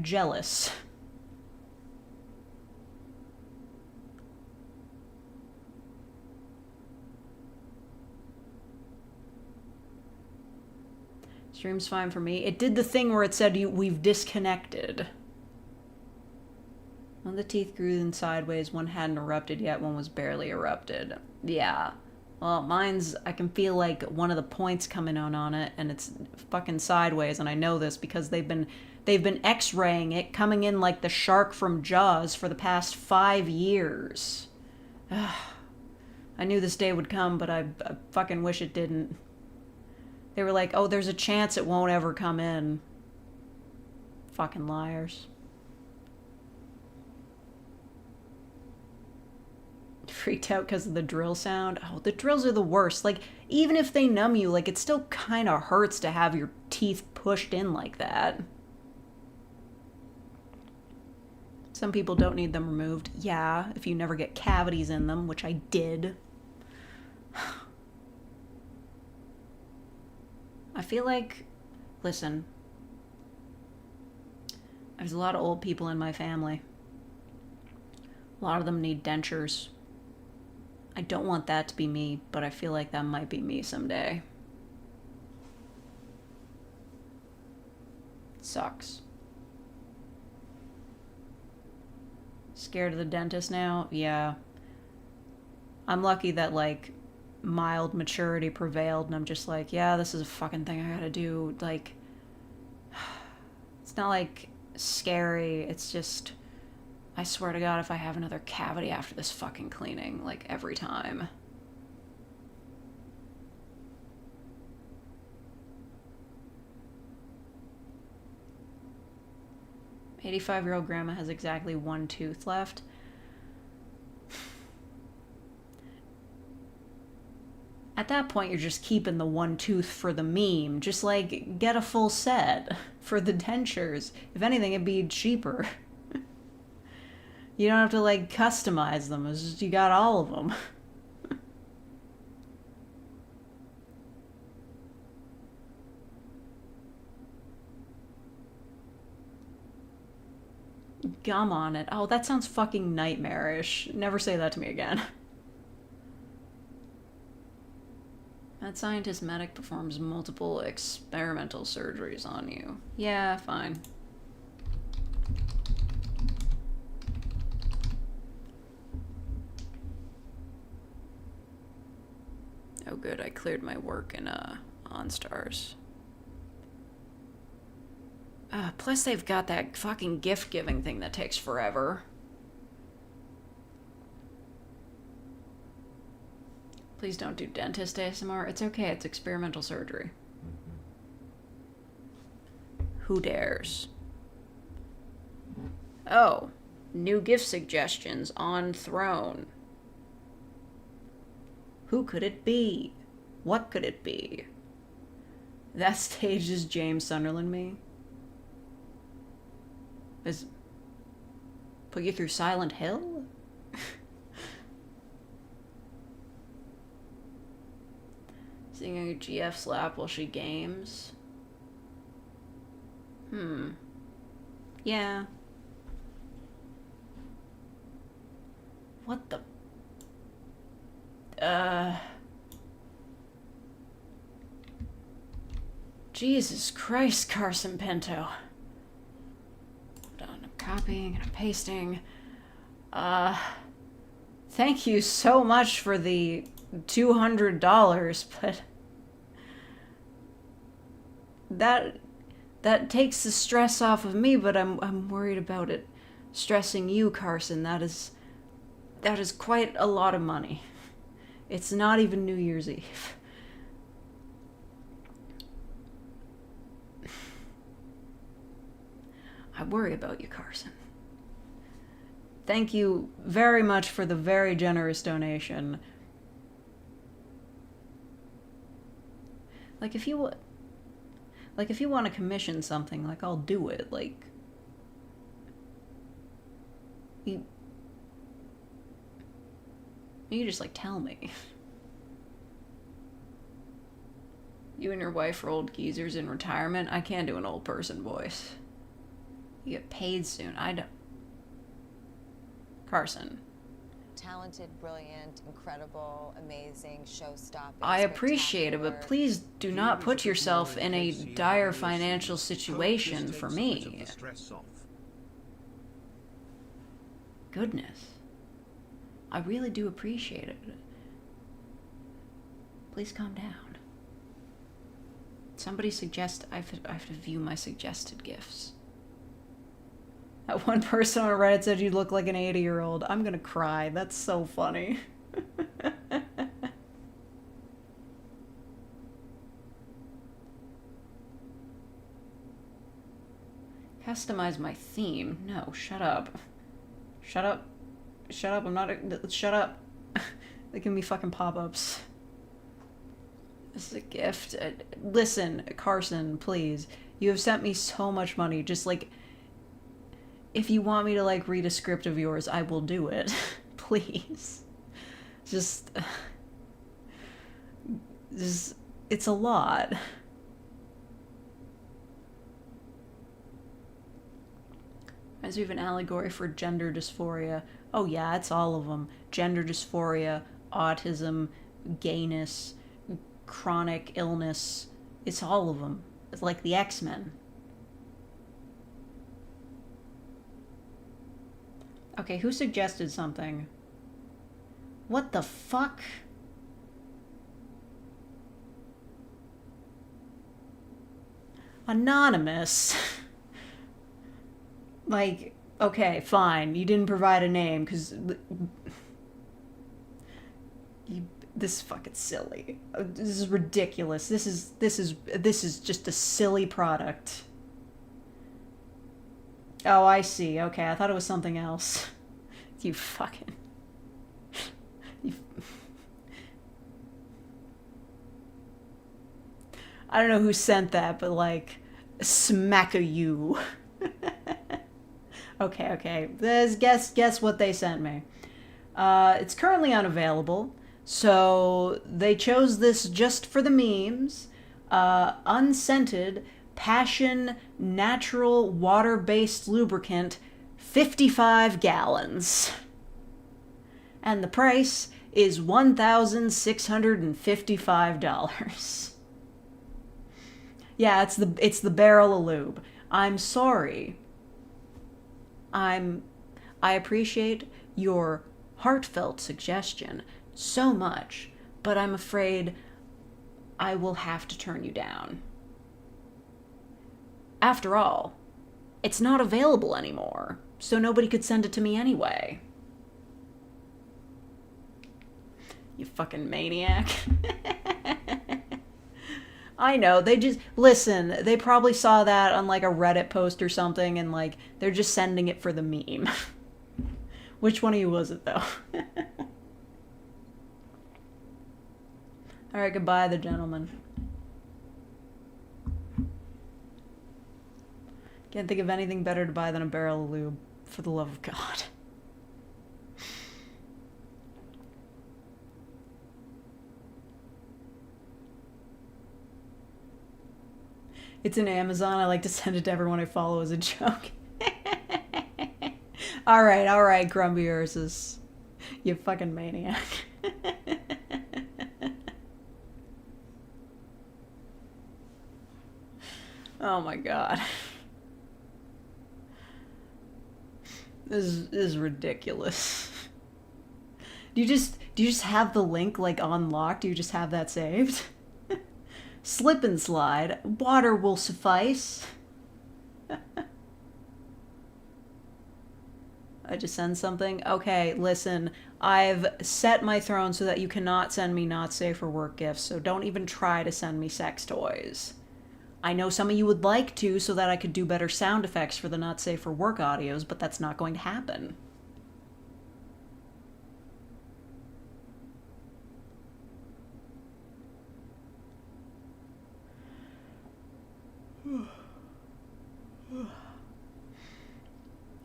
jealous. Stream's fine for me. It did the thing where it said we've disconnected. One of the teeth grew in sideways, one hadn't erupted yet, one was barely erupted. Yeah. Well, mine's, I can feel like one of the points coming on it, and it's fucking sideways, and I know this because they've been x-raying it, coming in like the shark from Jaws for the past 5 years. I knew this day would come, but I fucking wish it didn't. They were like, oh, there's a chance it won't ever come in. Fucking liars. freaked out because of the drill sound. Oh, the drills are the worst. Like, even if they numb you, like, it still kind of hurts to have your teeth pushed in like that. Some people don't need them removed. Yeah, if you never get cavities in them, which I did. I feel like, listen, there's a lot of old people in my family. A lot of them need dentures. I don't want that to be me, but I feel like that might be me someday. It sucks. Scared of the dentist now? Yeah. I'm lucky that, like, mild maturity prevailed, and I'm just like, yeah, this is a fucking thing I gotta do. Like, it's not, like, scary. It's just, I swear to God, if I have another cavity after this fucking cleaning, like, every time. "85-year-old grandma has exactly one tooth left." At that point, you're just keeping the one tooth for the meme. Just, like, get a full set for the dentures. If anything, it'd be cheaper. You don't have to, like, customize them. It's just you got all of them. Gum on it. Oh, that sounds fucking nightmarish. Never say that to me again. That scientist medic performs multiple experimental surgeries on you. Yeah, fine. Oh good, I cleared my work in OnStars. Plus they've got that fucking gift giving thing that takes forever. Please don't do dentist ASMR. It's okay, it's experimental surgery. Who dares? Oh, new gift suggestions on Throne. Who could it be? What could it be? That stage is James Sunderland me. Is put you through Silent Hill? Singing a GF slap while she games? Yeah. What the... Jesus Christ, Carson Pinto. Hold on, I'm copying and I'm pasting. Thank you so much for the $200, but that takes the stress off of me, but I'm worried about it stressing you, Carson. That is quite a lot of money. It's not even New Year's Eve. I worry about you, Carson. Thank you very much for the very generous donation. Like, if you want to commission something, like, I'll do it. Like, you just, like, tell me. You and your wife are old geezers in retirement. I can't do an old person voice. You get paid soon. I don't. Carson. Talented, brilliant, incredible, amazing, show-stopping. I appreciate it, but please do not put yourself in a dire financial situation for me. Goodness. I really do appreciate it. Please calm down. Somebody suggest... I have to view my suggested gifts. That one person on Reddit said you look like an 80-year-old. I'm gonna cry. That's so funny. Customize my theme. No, shut up. Shut up. Shut up. I'm not... Shut up. They give me fucking pop-ups. This is a gift. Listen, Carson, please. You have sent me so much money. Just, like, if you want me to, like, read a script of yours, I will do it. Please. Just... It's a lot. Reminds me of an allegory for gender dysphoria. Oh yeah, it's all of them. Gender dysphoria, autism, gayness, chronic illness. It's all of them. It's like the X-Men. Okay, who suggested something? What the fuck? Anonymous. Like, okay, fine. You didn't provide a name because this is fucking silly. This is ridiculous. This is just a silly product. Oh, I see. Okay, I thought it was something else. You fucking... I don't know who sent that, but, like, smack a you. Okay. Guess what they sent me. It's currently unavailable, so they chose this just for the memes. Unscented, passion, natural, water-based lubricant, 55 gallons. And the price is $1,655. Yeah, it's the barrel of lube. I'm sorry. I appreciate your heartfelt suggestion so much, but I'm afraid I will have to turn you down. After all, it's not available anymore, so nobody could send it to me anyway. You fucking maniac. I know, they just... Listen, they probably saw that on, like, a Reddit post or something, and, like, they're just sending it for the meme. Which one of you was it, though? Alright, goodbye, the gentleman. Can't think of anything better to buy than a barrel of lube, for the love of God. It's in Amazon. I like to send it to everyone I follow as a joke. Alright, Grumpy Ursus. You fucking maniac. Oh my god. This is ridiculous. Do you just have the link, like, unlocked? Do you just have that saved? Slip and slide. Water will suffice. I just send something? Okay, listen. I've set my throne so that you cannot send me not safe for work gifts, so don't even try to send me sex toys. I know some of you would like to so that I could do better sound effects for the not safe for work audios, but that's not going to happen.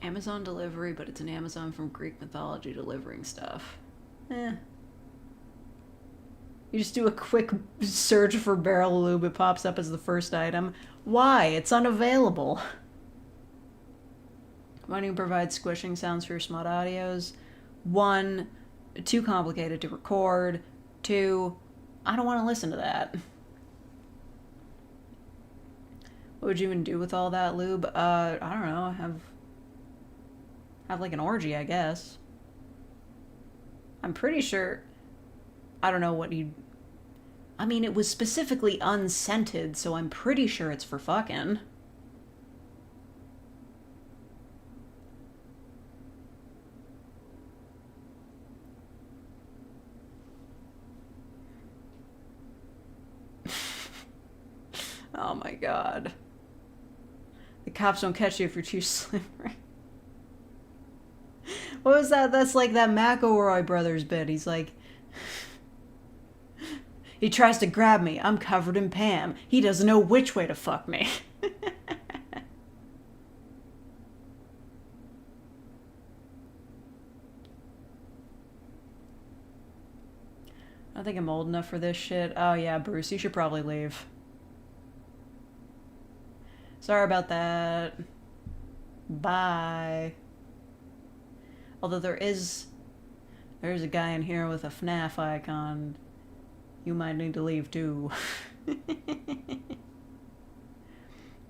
Amazon delivery, but it's an Amazon from Greek mythology delivering stuff. You just do a quick search for barrel of lube, it pops up as the first item. Why? It's unavailable. Why don't you provide squishing sounds for your smut audios? 1, too complicated to record. 2, I don't want to listen to that. What would you even do with all that lube? I don't know, have like an orgy, I guess. I'm pretty sure... I don't know what you'd... I mean, it was specifically unscented, so I'm pretty sure it's for fucking. Oh my god. The cops don't catch you if you're too slim, right? What was that? That's like that McElroy brothers bit. He's like, He tries to grab me. I'm covered in Pam. He doesn't know which way to fuck me. I think I'm old enough for this shit. Oh yeah, Bruce, you should probably leave. Sorry about that. Bye. Although there's a guy in here with a FNAF icon. You might need to leave too.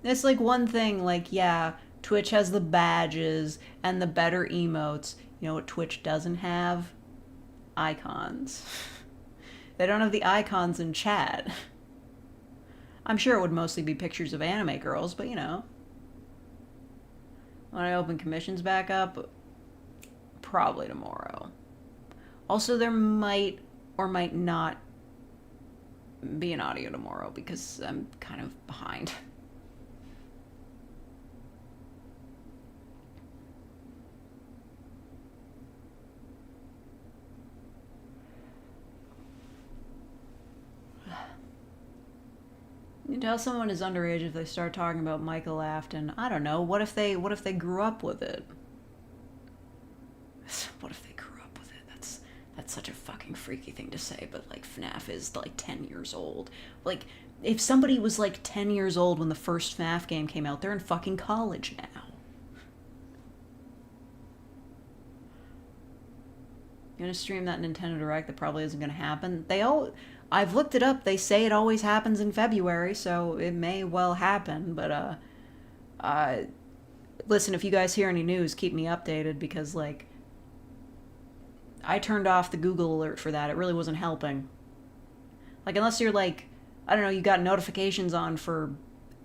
It's like one thing, like, yeah, Twitch has the badges and the better emotes. You know what Twitch doesn't have? Icons. They don't have the icons in chat. I'm sure it would mostly be pictures of anime girls, but you know. When I open commissions back up, probably tomorrow. Also, there might or might not be an audio tomorrow because I'm kind of behind. You tell someone is underage if they start talking about Michael Afton. I don't know. What if they grew up with it? What if they grew up with it? That's such a fucking freaky thing to say, but like FNAF is like 10 years old. Like if somebody was like 10 years old when the first FNAF game came out, they're in fucking college now. You're gonna stream that Nintendo Direct that probably isn't gonna happen. I've looked it up. They say it always happens in February, so it may well happen. But listen, if you guys hear any news, keep me updated because like I turned off the Google alert for that. It really wasn't helping. Like unless you're like, I don't know, you got notifications on for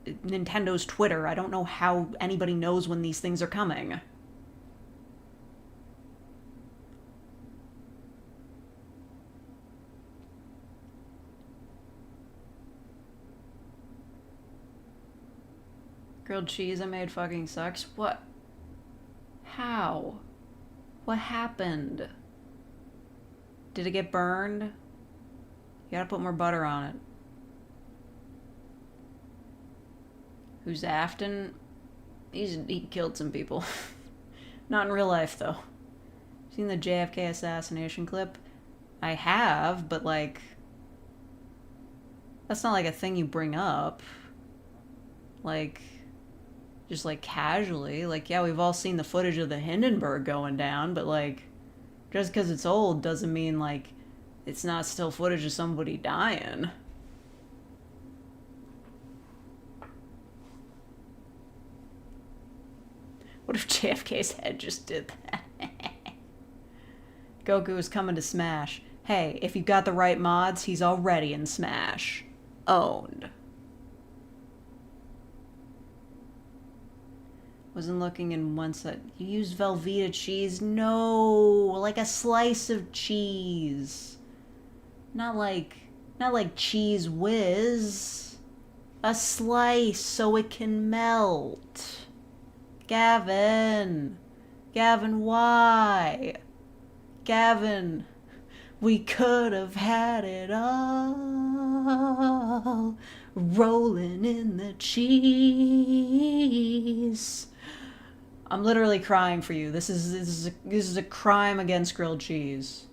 Nintendo's Twitter. I don't know how anybody knows when these things are coming. Grilled cheese I made fucking sucks. What? How? What happened? Did it get burned? You gotta put more butter on it. Who's Afton? He killed some people. Not in real life, though. Seen the JFK assassination clip? I have, but like... That's not like a thing you bring up. Like... Just like casually. Like, yeah, we've all seen the footage of the Hindenburg going down, but like... Just because it's old doesn't mean like... It's not still footage of somebody dying. What if JFK's head just did that? Goku is coming to Smash. Hey, if you got the right mods, he's already in Smash. Owned. Wasn't looking in one set. You used Velveeta cheese? No, like a slice of cheese. Not like Cheese Whiz. A slice so it can melt. Gavin, why? Gavin, we could have had it all. Rolling in the cheese. I'm literally crying for you. This is a crime against grilled cheese.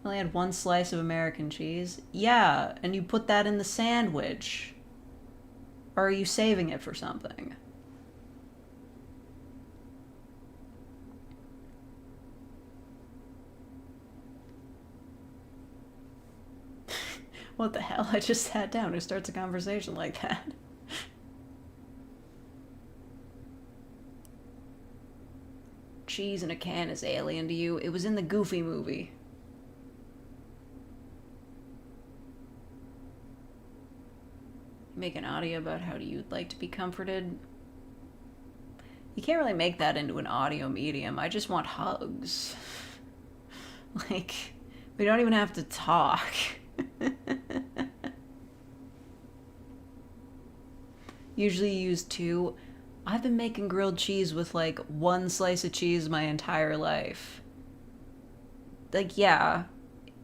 I only had one slice of American cheese. Yeah, and you put that in the sandwich. Or are you saving it for something? What the hell? I just sat down. Who starts a conversation like that? Cheese in a can is alien to you. It was in the Goofy movie. Make an audio about how you'd like to be comforted. You can't really make that into an audio medium. I just want hugs. Like, we don't even have to talk. Usually use 2. I've been making grilled cheese with like 1 slice of cheese my entire life. Like, yeah,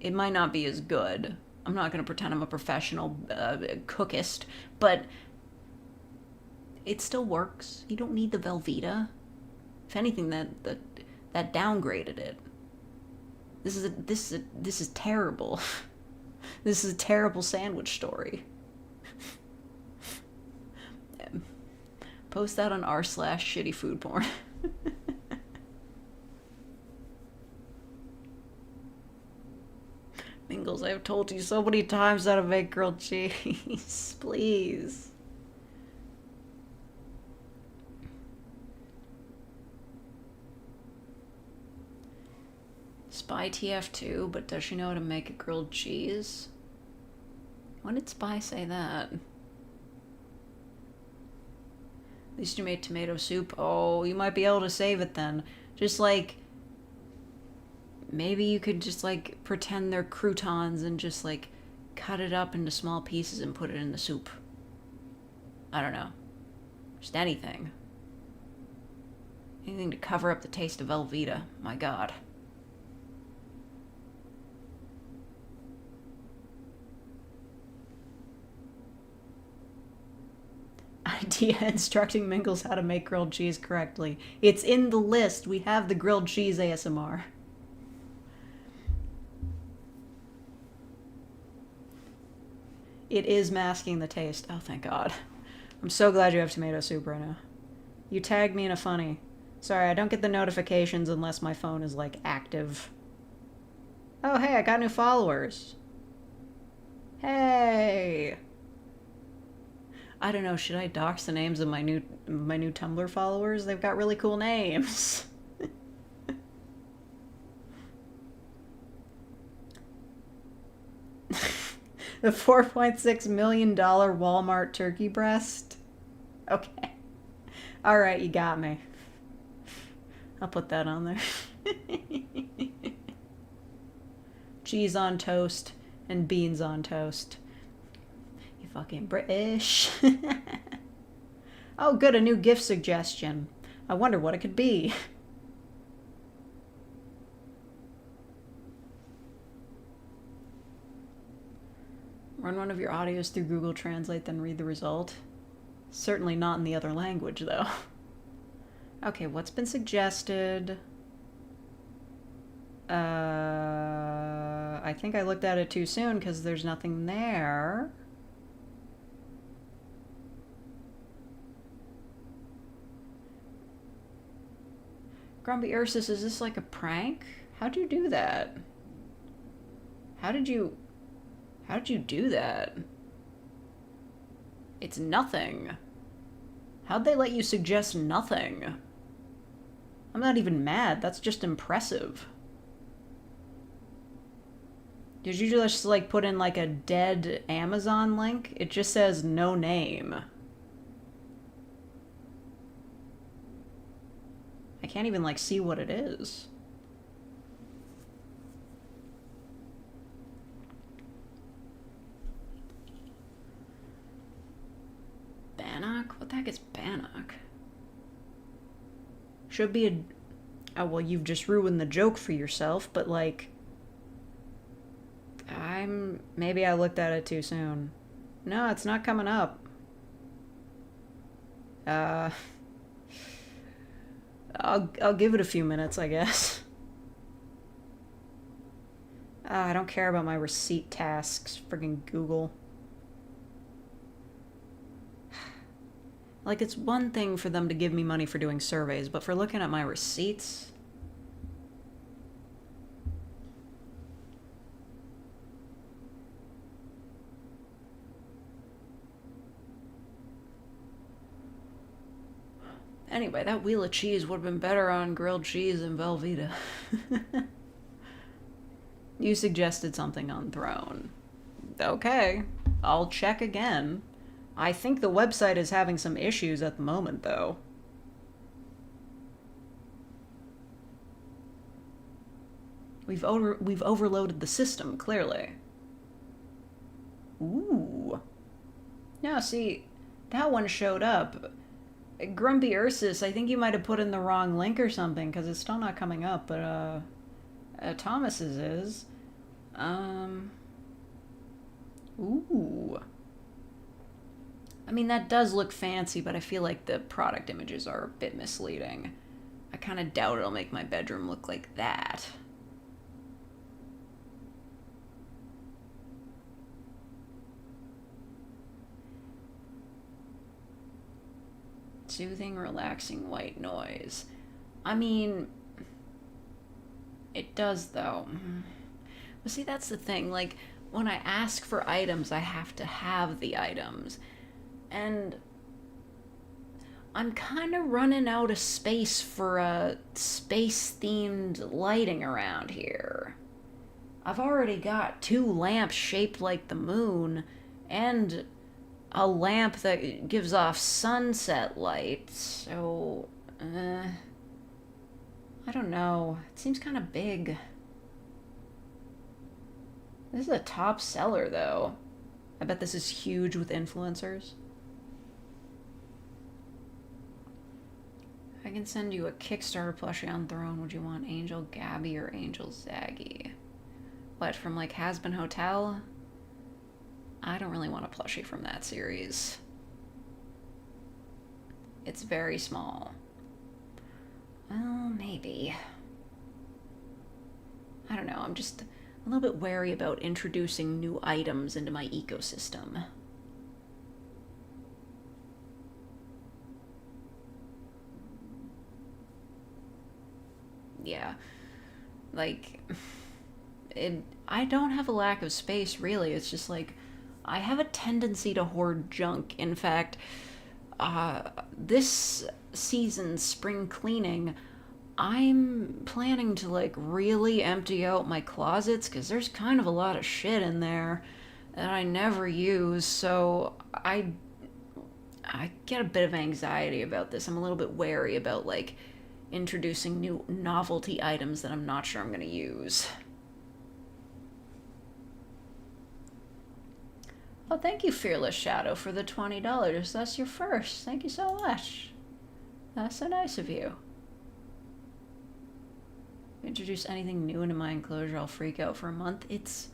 it might not be as good. I'm not going to pretend I'm a professional cookist, but it still works. You don't need the Velveeta. If anything, that downgraded it. This is terrible. This is a terrible sandwich story. Post that on r/shittyfoodporn. Mingles, I have told you so many times how to make grilled cheese. Please. Spy TF2, but does she know how to make a grilled cheese? When did Spy say that? At least you made tomato soup. Oh, you might be able to save it then. Just like, maybe you could just like pretend they're croutons and just like cut it up into small pieces and put it in the soup. I don't know. Just anything. Anything to cover up the taste of Velveeta. My god. Idea instructing Mingles how to make grilled cheese correctly. It's in the list. We have the grilled cheese ASMR. It is masking the taste. Oh, thank God. I'm so glad you have tomato soup right now. You tagged me in a funny. Sorry, I don't get the notifications unless my phone is, like, active. Oh, hey, I got new followers. Hey! I don't know, should I dox the names of my new Tumblr followers? They've got really cool names. The $4.6 million Walmart turkey breast? Okay. Alright, you got me. I'll put that on there. Cheese on toast and beans on toast. You fucking British. Oh, good, a new gift suggestion. I wonder what it could be. Run one of your audios through Google Translate, then read the result. Certainly not in the other language, though. Okay, what's been suggested? I think I looked at it too soon because there's nothing there. Grumpy Ursus, is this like a prank? How'd you do that? How did you do that? It's nothing. How'd they let you suggest nothing? I'm not even mad, that's just impressive. Did you just like put in like a dead Amazon link? It just says no name. I can't even like see what it is. Bannock? What the heck is Bannock? Should be a... Oh, well, you've just ruined the joke for yourself, but like... Maybe I looked at it too soon. No, it's not coming up. I'll give it a few minutes, I guess. I don't care about my receipt tasks, friggin' Google. Like, it's one thing for them to give me money for doing surveys, but for looking at my receipts... Anyway, that wheel of cheese would have been better on grilled cheese than Velveeta. You suggested something on Throne. Okay, I'll check again. I think the website is having some issues at the moment, though. We've overloaded the system, clearly. Ooh. Now, see, that one showed up. Grumpy Ursus, I think you might have put in the wrong link or something, because it's still not coming up, but, Thomas's is. Ooh. I mean, that does look fancy, but I feel like the product images are a bit misleading. I kind of doubt it'll make my bedroom look like that. Soothing, relaxing white noise. I mean, it does though. Well, see, that's the thing. Like, when I ask for items, I have to have the items. And I'm kind of running out of space for a space-themed lighting around here. I've already got 2 lamps shaped like the moon, and a lamp that gives off sunset light, so, I don't know. It seems kind of big. This is a top seller, though. I bet this is huge with influencers. I can send you a Kickstarter plushie on Throne. Would you want Angel Gabby or Angel Zaggy? What, from like Has-Been Hotel? I don't really want a plushie from that series. It's very small. Well, maybe. I don't know, I'm just a little bit wary about introducing new items into my ecosystem. Yeah. Like, I don't have a lack of space, really. It's just like, I have a tendency to hoard junk. In fact, this season's spring cleaning, I'm planning to, like, really empty out my closets, because there's kind of a lot of shit in there that I never use, so I get a bit of anxiety about this. I'm a little bit wary about, like, introducing new novelty items that I'm not sure I'm going to use. Oh, thank you, Fearless Shadow, for the $20. That's your first. Thank you so much. That's so nice of you. Introduce anything new into my enclosure, I'll freak out for a month. It's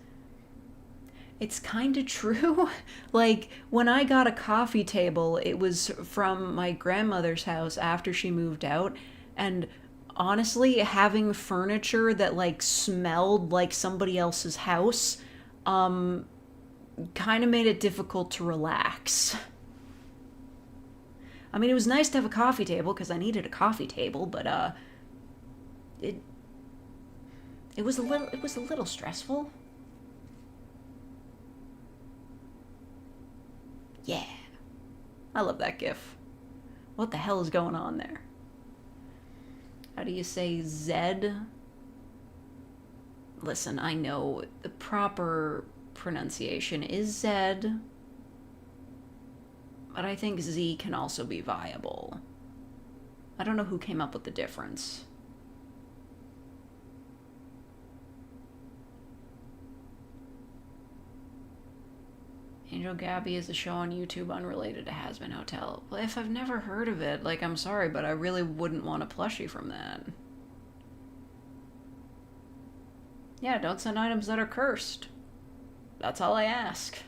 kind of true. Like, when I got a coffee table, it was from my grandmother's house after she moved out. And honestly, having furniture that, like, smelled like somebody else's house, kind of made it difficult to relax. I mean, it was nice to have a coffee table, because I needed a coffee table, but, it was a little stressful. Yeah. I love that gif. What the hell is going on there? How do you say Zed? Listen, I know the proper pronunciation is Zed, but I think Z can also be viable. I don't know who came up with the difference. Angel Gabby is a show on YouTube unrelated to Has-Been Hotel. Well, if I've never heard of it, like, I'm sorry, but I really wouldn't want a plushie from that. Yeah, don't send items that are cursed. That's all I ask.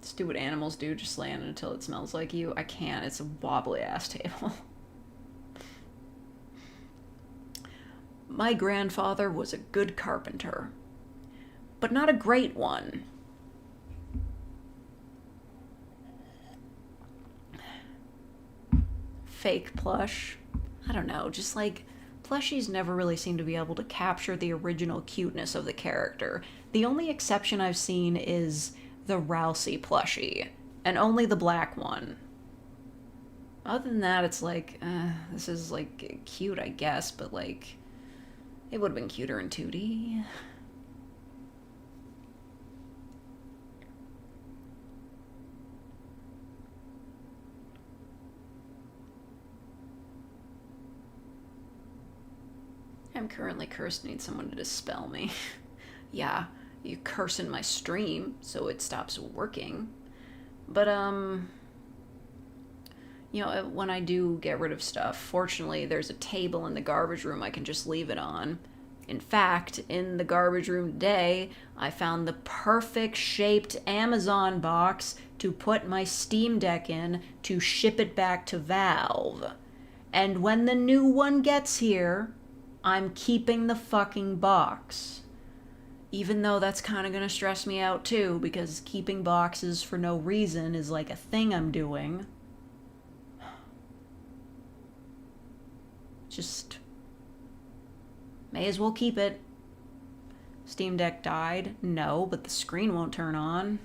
Just do what animals do, just lay on it until it smells like you. I can't, it's a wobbly ass table. My grandfather was a good carpenter, but not a great one. Fake plush. I don't know, just like, plushies never really seem to be able to capture the original cuteness of the character. The only exception I've seen is the Rousey plushie, and only the black one. Other than that, it's like, this is, like, cute, I guess, but, like, it would have been cuter in 2D. I'm currently cursed, need someone to dispel me. Yeah, you curse in my stream, so it stops working. But, You know, when I do get rid of stuff, fortunately, there's a table in the garbage room I can just leave it on. In fact, in the garbage room today, I found the perfect shaped Amazon box to put my Steam Deck in to ship it back to Valve. And when the new one gets here, I'm keeping the fucking box. Even though that's kind of going to stress me out too, because keeping boxes for no reason is like a thing I'm doing. Just may as well keep it. Steam Deck died? No, but the screen won't turn on.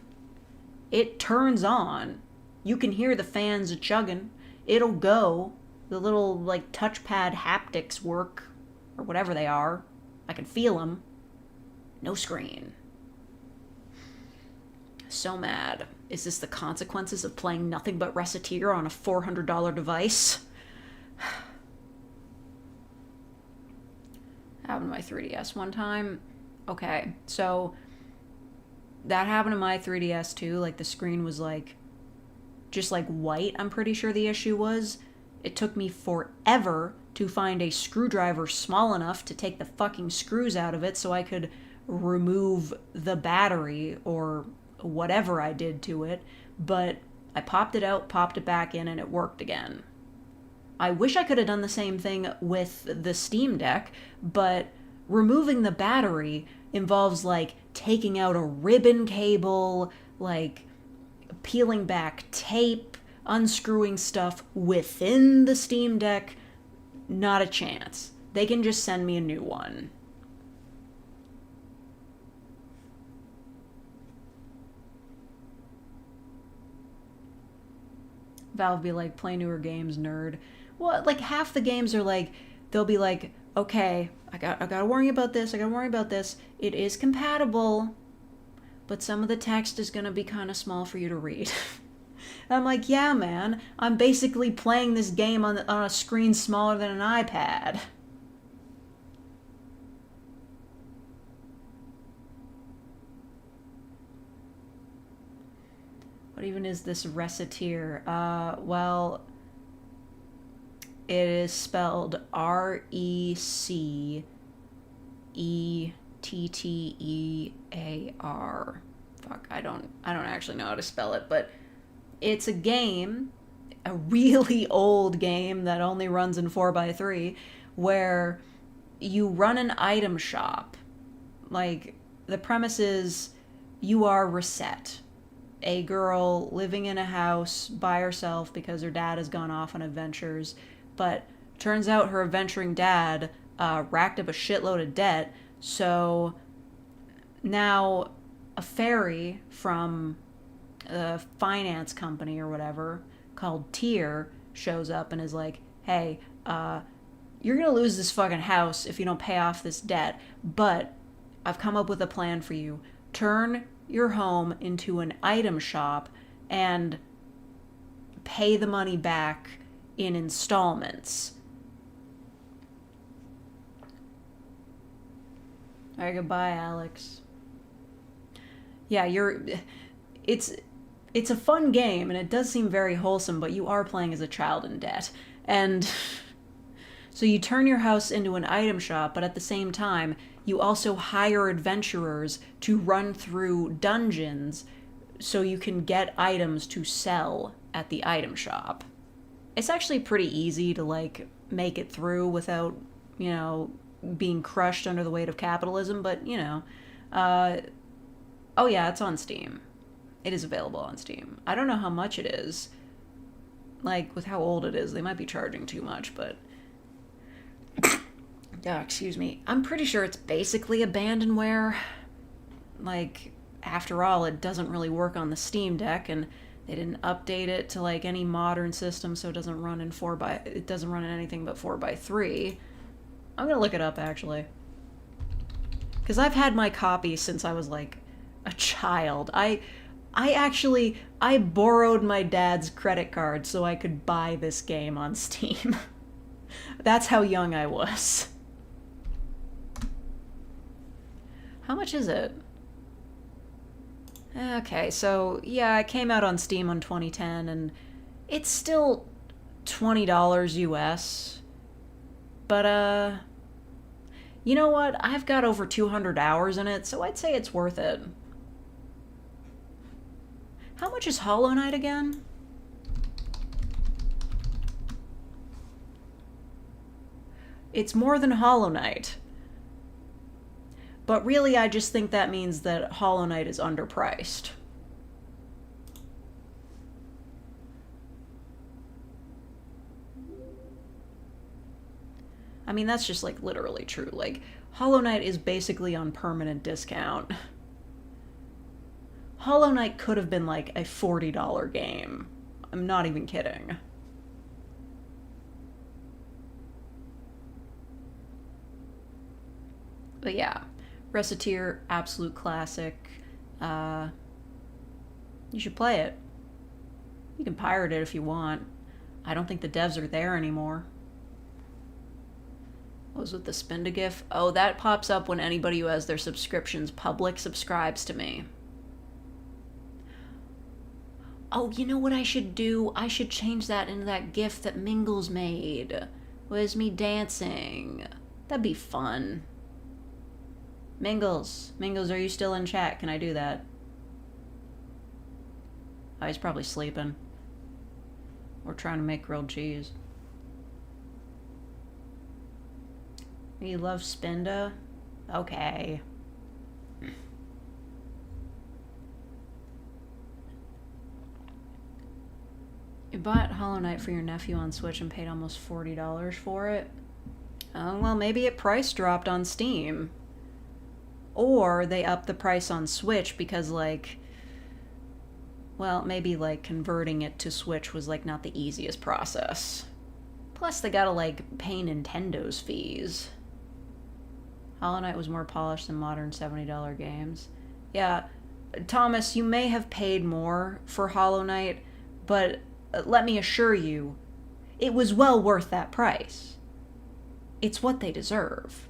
It turns on. You can hear the fans chugging. It'll go. The little, like, touchpad haptics work, or whatever they are. I can feel them. No screen. So mad. Is this the consequences of playing nothing but Reciteer on a $400 device? Happened to my 3DS one time. Okay, so that happened to my 3DS too. Like, the screen was like just like white, I'm pretty sure the issue was. It took me forever to find a screwdriver small enough to take the fucking screws out of it so I could remove the battery or whatever I did to it. But I popped it out, popped it back in, and it worked again. I wish I could have done the same thing with the Steam Deck, but removing the battery involves, like, taking out a ribbon cable, like, peeling back tape, unscrewing stuff within the Steam Deck. Not a chance. They can just send me a new one. Valve be like, play newer games, nerd. Well, like, half the games are like, they'll be like, okay, I gotta worry about this, I gotta worry about this. It is compatible, but some of the text is gonna be kind of small for you to read. And I'm like, yeah, man, I'm basically playing this game on a screen smaller than an iPad. What even is this Reciteer? Well, it is spelled Recettear. Fuck, I don't actually know how to spell it, but it's a game, a really old game that only runs in 4x3, where you run an item shop. Like, the premise is you are Reset, a girl living in a house by herself because her dad has gone off on adventures, but turns out her adventuring dad racked up a shitload of debt, so now a fairy from a finance company or whatever called Tyr shows up and is like, hey, you're gonna lose this fucking house if you don't pay off this debt, but I've come up with a plan for you. Turn your home into an item shop and pay the money back in installments. All right, goodbye, Alex. Yeah, it's a fun game, and it does seem very wholesome, but you are playing as a child in debt. And so you turn your house into an item shop, but at the same time, you also hire adventurers to run through dungeons so you can get items to sell at the item shop. It's actually pretty easy to, like, make it through without, you know, being crushed under the weight of capitalism, but, you know. Oh yeah, it's on Steam. It is available on Steam. I don't know how much it is. Like, with how old it is, they might be charging too much, but... Yeah, excuse me. I'm pretty sure it's basically abandonware. Like, after all, it doesn't really work on the Steam Deck, and they didn't update it to, like, any modern system, so it doesn't run in it doesn't run in anything but 4x3. I'm gonna look it up, actually. Because I've had my copy since I was, like, a child. I borrowed my dad's credit card so I could buy this game on Steam. That's how young I was. How much is it? Okay, so yeah, it came out on Steam in 2010, and it's still $20 US. But, you know what? I've got over 200 hours in it, so I'd say it's worth it. How much is Hollow Knight again? It's more than Hollow Knight. But really, I just think that means that Hollow Knight is underpriced. I mean, that's just, like, literally true. Like, Hollow Knight is basically on permanent discount. Hollow Knight could have been, like, a $40 game. I'm not even kidding. But yeah, Reciteer, absolute classic. You should play it. You can pirate it if you want. I don't think the devs are there anymore. What was with the Spindagif? Oh, that pops up when anybody who has their subscriptions public subscribes to me. Oh, you know what I should do? I should change that into that GIF that Mingles made. Was me dancing. That'd be fun. Mingles, are you still in chat? Can I do that? Oh, he's probably sleeping. Or trying to make grilled cheese. You love Spinda? Okay. You bought Hollow Knight for your nephew on Switch and paid almost $40 for it? Oh, well, maybe it price dropped on Steam. Or they upped the price on Switch because, like, well, maybe, like, converting it to Switch was, like, not the easiest process. Plus, they gotta, like, pay Nintendo's fees. Hollow Knight was more polished than modern $70 games. Yeah, Thomas, you may have paid more for Hollow Knight, but let me assure you, it was well worth that price. It's what they deserve.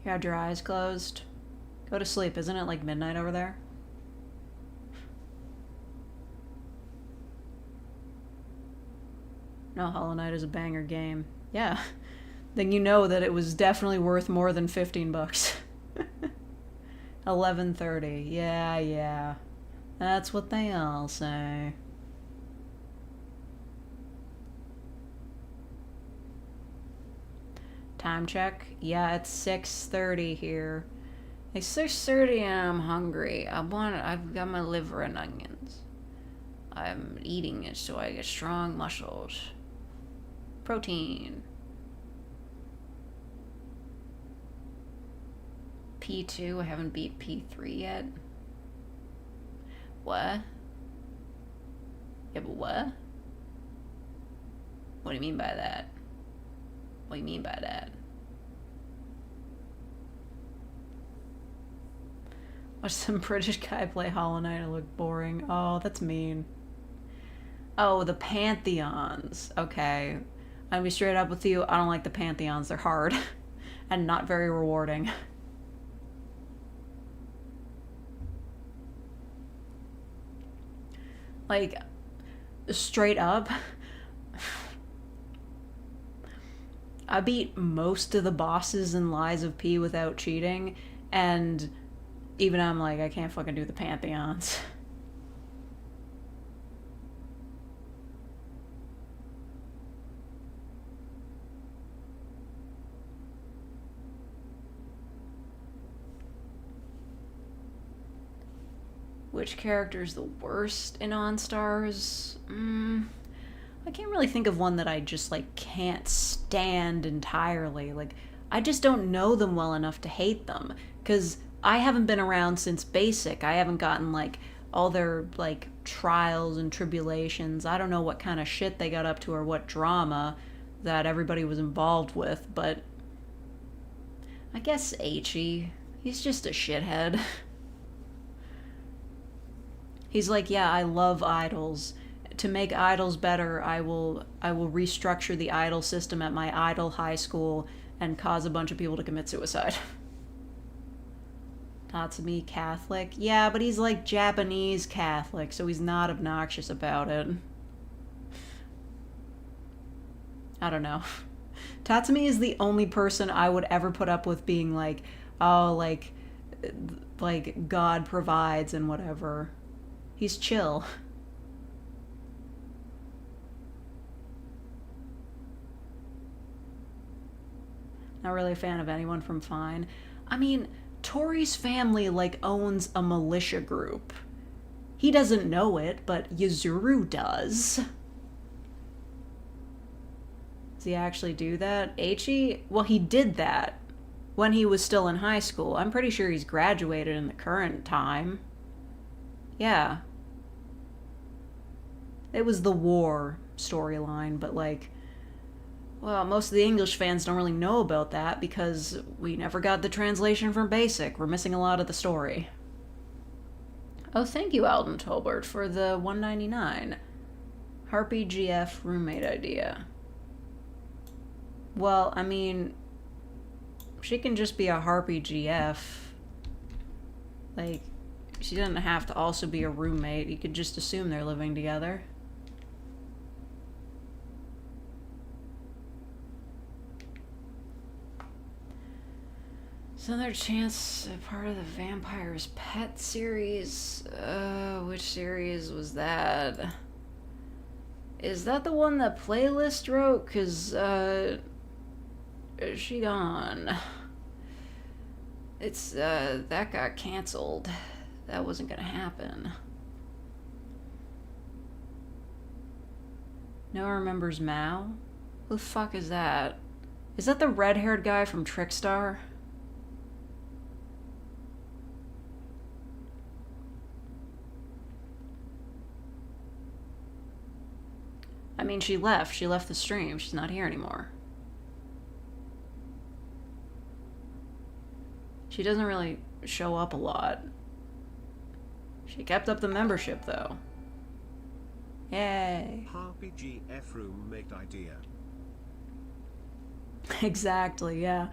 You had your eyes closed? Go to sleep. Isn't it like midnight over there? No, Hollow Knight is a banger game. Yeah. Then you know that it was definitely worth more than 15 bucks. 11:30. Yeah. That's what they all say. Time check. Yeah, it's 6:30 here. It's 6:30 and I'm hungry. I've got my liver and onions. I'm eating it so I get strong muscles. Protein. P2, I haven't beat P3 yet. What? Yeah, but what? What do you mean by that? What do you mean by that? Watch some British guy play Hollow Knight and look boring. Oh, that's mean. Oh, the Pantheons. Okay. I'll be straight up with you. I don't like the Pantheons. They're hard. And not very rewarding. Like, straight up, I beat most of the bosses in Lies of P without cheating, and even I'm like, I can't fucking do the Pantheons. Which character is the worst in OnStars? I can't really think of one that I just, like, can't stand entirely. Like, I just don't know them well enough to hate them. Because I haven't been around since Basic. I haven't gotten, like, all their, like, trials and tribulations. I don't know what kind of shit they got up to or what drama that everybody was involved with, but I guess Aichi. He's just a shithead. He's like, yeah, I love idols. To make idols better, I will restructure the idol system at my idol high school and cause a bunch of people to commit suicide. Tatsumi Catholic. Yeah, but he's like Japanese Catholic, so he's not obnoxious about it. I don't know. Tatsumi is the only person I would ever put up with being like, oh, like God provides and whatever. He's chill. Not really a fan of anyone from Fine. I mean, Tori's family, like, owns a militia group. He doesn't know it, but Yuzuru does. Does he actually do that? Eiichi? Well, he did that when he was still in high school. I'm pretty sure he's graduated in the current time. Yeah. It was the war storyline, but like, well, most of the English fans don't really know about that because we never got the translation from Basic. We're missing a lot of the story. Oh, thank you, Alden Tolbert, for the $1.99. Harpy GF roommate idea. Well, I mean, she can just be a Harpy GF. Like, she doesn't have to also be a roommate. You could just assume they're living together. Is another chance a part of the Vampire's Pet series? Which series was that? Is that the one that Playlist wrote? 'Cause, is she gone? It's, that got canceled. That wasn't gonna happen. No one remembers Mao? Who the fuck is that? Is that the red-haired guy from Trickstar? I mean, she left. She left the stream. She's not here anymore. She doesn't really show up a lot. She kept up the membership, though. Yay. Harpy GF roommate idea. Exactly, yeah.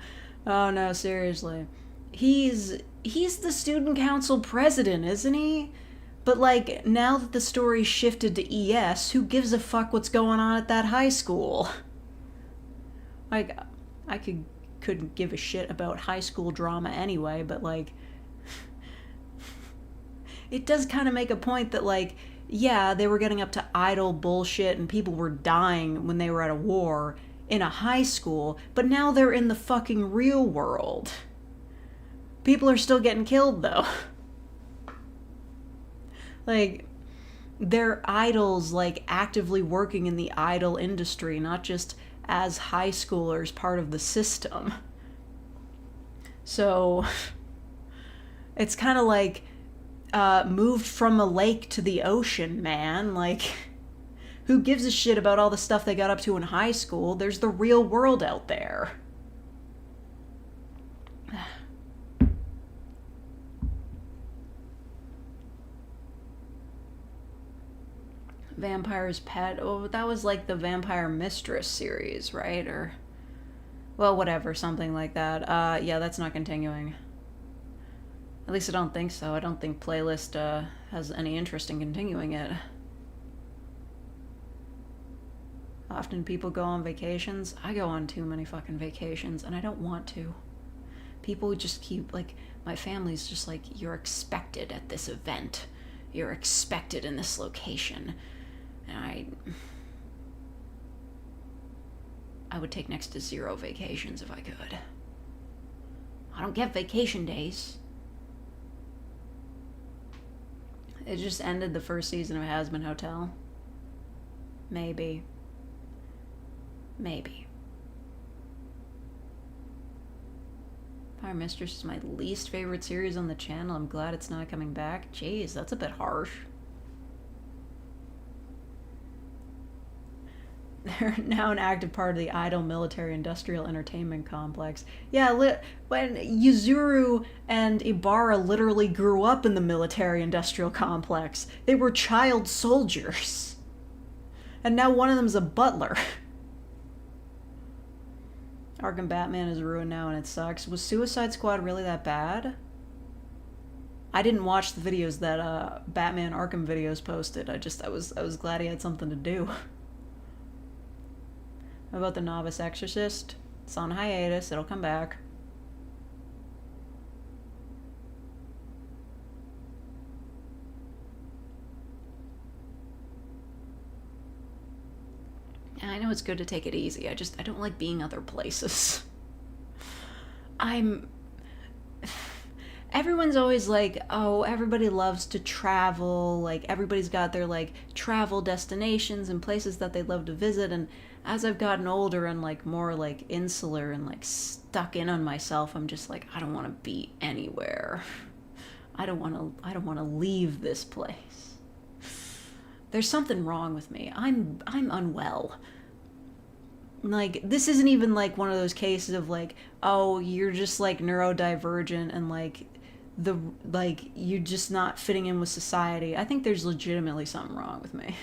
Oh, no, seriously. He's the student council president, isn't he? But, like, now that the story shifted to ES, who gives a fuck what's going on at that high school? Like, I couldn't give a shit about high school drama anyway, but, like, it does kind of make a point that, like, yeah, they were getting up to idle bullshit and people were dying when they were at a war in a high school, but now they're in the fucking real world. People are still getting killed, though. Like, they're idols, like, actively working in the idol industry, not just as high schoolers, part of the system. So, it's kind of like, moved from a lake to the ocean, man. Like, who gives a shit about all the stuff they got up to in high school? There's the real world out there. Vampire's Pet. Oh, that was like the Vampire Mistress series, right? Or, well, whatever, something like that. Yeah, that's not continuing. At least I don't think so. I don't think Playlist has any interest in continuing it. Often people go on vacations. I go on too many fucking vacations, and I don't want to. People just keep, like, my family's just like, you're expected at this event. You're expected in this location. And I would take next to 0 vacations if I could. I don't get vacation days. It just ended the first season of Hazbin Hotel. Maybe. Fire Mistress is my least favorite series on the channel. I'm glad it's not coming back. Jeez, that's a bit harsh. They're now an active part of the idle military-industrial entertainment complex. Yeah, when Yuzuru and Ibarra literally grew up in the military-industrial complex. They were child soldiers. And now one of them's a butler. Arkham Batman is ruined now and it sucks. Was Suicide Squad really that bad? I didn't watch the videos that Batman Arkham videos posted. I was glad he had something to do. How about the Novice Exorcist? It's on hiatus. It'll come back. And I know it's good to take it easy. I don't like being other places. Everyone's always like, oh, everybody loves to travel. Like, everybody's got their, like, travel destinations and places that they love to visit. And as I've gotten older and, like, more, like, insular and, like, stuck in on myself, I'm just like, I don't want to be anywhere. I don't want to leave this place. There's something wrong with me. I'm unwell. Like, this isn't even, like, one of those cases of, like, oh, you're just, like, neurodivergent and, like, you're just not fitting in with society. I think there's legitimately something wrong with me.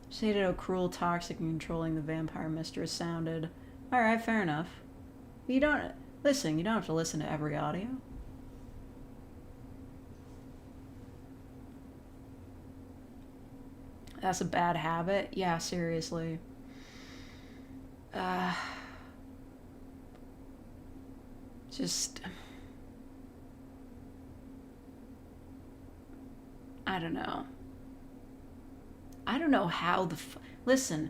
Stated how cruel, toxic, and controlling the vampire mistress sounded. Alright, fair enough. You don't have to listen to every audio. That's a bad habit? Yeah, seriously. Just... I don't know. I don't know how listen.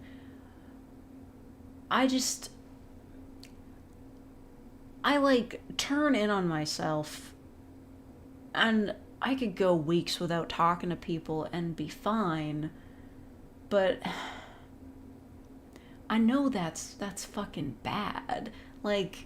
I like turn in on myself and I could go weeks without talking to people and be fine. But I know that's fucking bad. Like,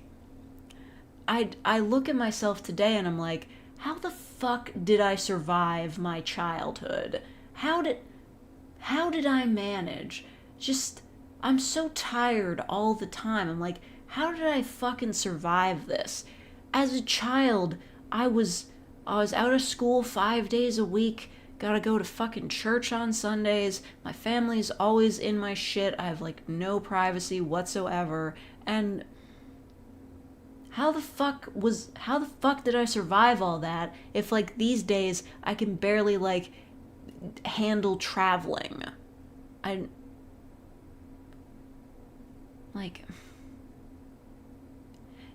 I look at myself today and I'm like, how the fuck did I survive my childhood? How did I manage? Just, I'm so tired all the time. I'm like, how did I fucking survive this? As a child, I was out of school 5 days a week. Gotta go to fucking church on Sundays. My family's always in my shit. I have, like, no privacy whatsoever. And how the fuck did I survive all that if, like, these days I can barely, like, handle traveling?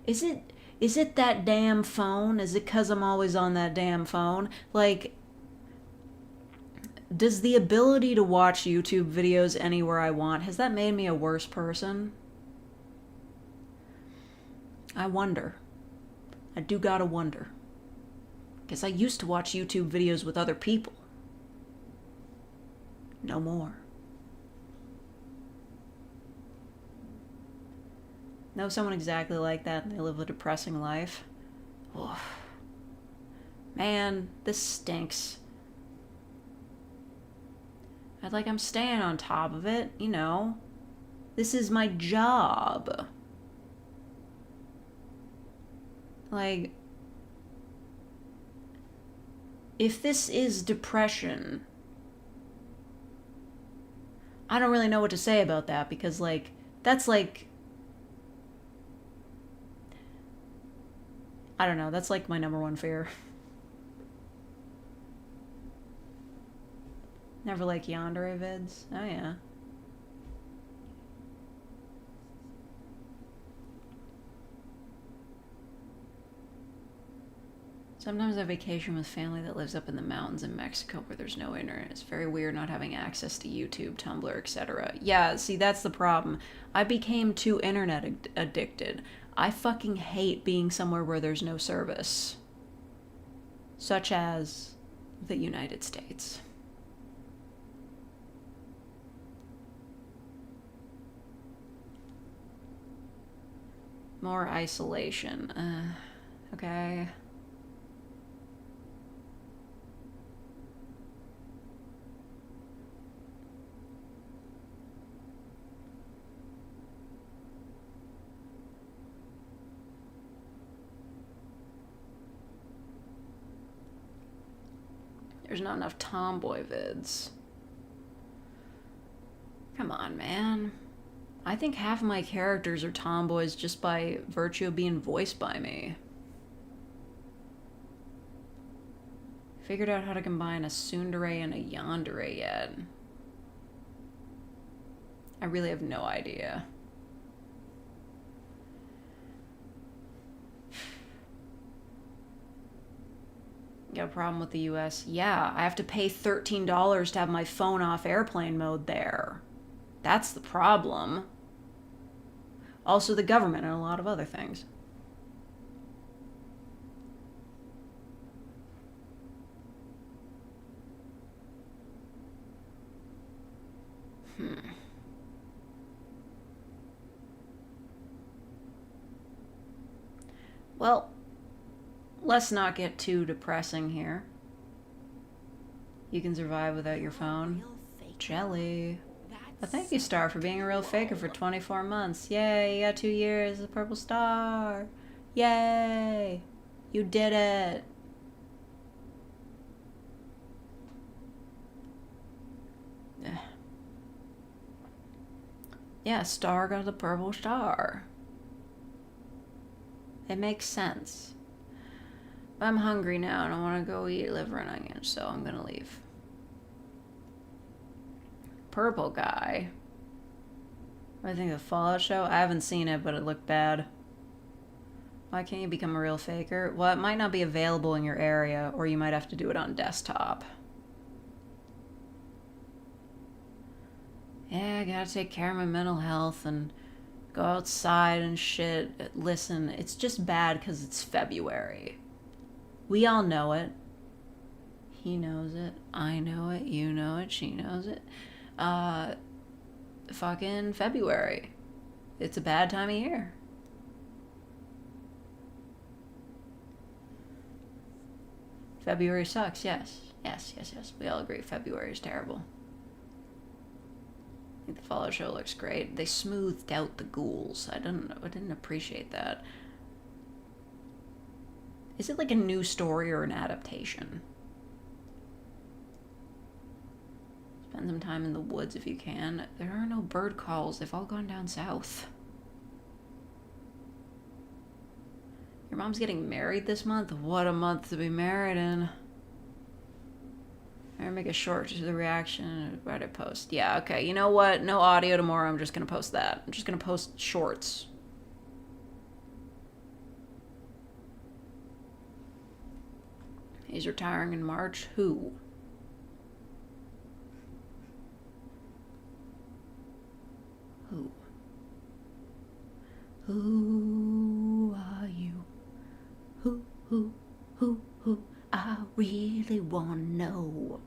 Is it that damn phone? Is it 'cause I'm always on that damn phone? Like, does the ability to watch YouTube videos anywhere I want, has that made me a worse person? I wonder. I do gotta wonder. Because I used to watch YouTube videos with other people. No more. Know someone exactly like that and they live a depressing life? Oh. Man, this stinks. I'm staying on top of it, you know. This is my job. Like, if this is depression, I don't really know what to say about that because, like, that's like, I don't know, that's like my number one fear. Never like yandere vids? Oh yeah. Sometimes I vacation with family that lives up in the mountains in Mexico where there's no internet. It's very weird not having access to YouTube, Tumblr, etc. Yeah, see, that's the problem. I became too internet addicted. I fucking hate being somewhere where there's no service. Such as the United States. More isolation. Okay. There's not enough tomboy vids. Come on, man. I think half of my characters are tomboys just by virtue of being voiced by me. Figured out how to combine a tsundere and a yandere yet. I really have no idea. Got a problem with the US? Yeah, I have to pay $13 to have my phone off airplane mode there. That's the problem. Also the government and a lot of other things. Well, let's not get too depressing here. You can survive without your phone. Real faker. Jelly. That's Well, thank you, Star, for being a real faker for 24 months. Yay, you got 2 years, a purple star. Yay! You did it. Yeah, Star got the purple star. It makes sense. But I'm hungry now and I want to go eat liver and onions, so I'm gonna leave. Purple guy. I think the Fallout show? I haven't seen it, but it looked bad. Why can't you become a real faker? Well, it might not be available in your area, or you might have to do it on desktop. Yeah, I gotta take care of my mental health and go outside and shit. Listen, it's just bad because it's February. We all know it. He knows it. I know it. You know it. She knows it. Fucking February. It's a bad time of year. February sucks, yes. Yes. We all agree February is terrible. I think the Fallout show looks great. They smoothed out the ghouls. I didn't appreciate that. Is it like a new story or an adaptation? Spend some time in the woods if you can. There are no bird calls. They've all gone down south. Your mom's getting married this month? What a month to be married in. I'm gonna make a short to the reaction Reddit post. Yeah, okay. You know what? No audio tomorrow. I'm just gonna post that. I'm just gonna post shorts. He's retiring in March. Who? Who are you? Who? I really wanna know.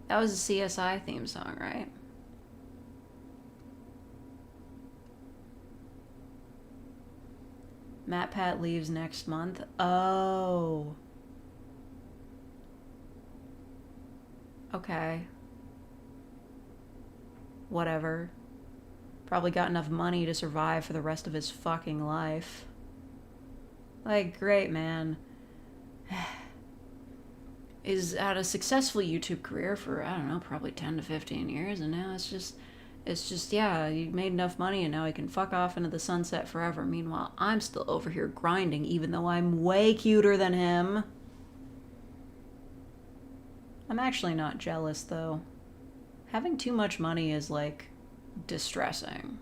That was a CSI theme song, right? Matt Pat leaves next month. Oh. Okay. Whatever. Probably got enough money to survive for the rest of his fucking life. Like, great, man. Is had a successful YouTube career for, I don't know, probably 10 to 15 years, and now it's just, yeah, he made enough money and now he can fuck off into the sunset forever. Meanwhile, I'm still over here grinding, even though I'm way cuter than him. I'm actually not jealous, though. Having too much money is, like, distressing.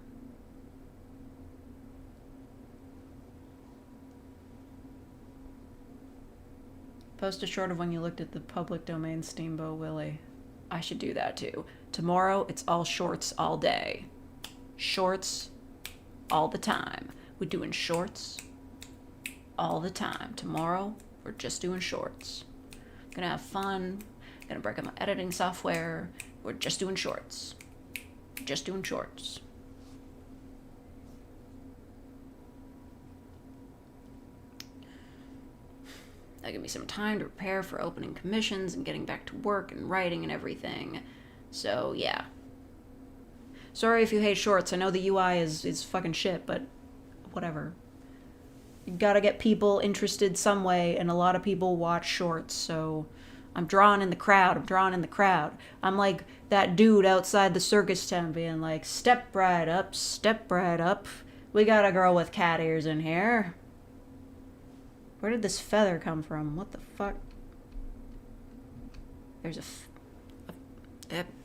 Post a short of when you looked at the public domain Steamboat Willie. I should do that too. Tomorrow, it's all shorts all day. Shorts all the time. We're doing shorts all the time. Tomorrow, we're just doing shorts. Gonna have fun. Gonna break out my editing software. We're just doing shorts. Just doing shorts. That'll give me some time to prepare for opening commissions and getting back to work and writing and everything. So, yeah. Sorry if you hate shorts. I know the UI is fucking shit, but whatever. You gotta get people interested some way, and a lot of people watch shorts, so I'm drawing in the crowd. I'm like that dude outside the circus tent being like, step right up. We got a girl with cat ears in here. Where did this feather come from? What the fuck? There's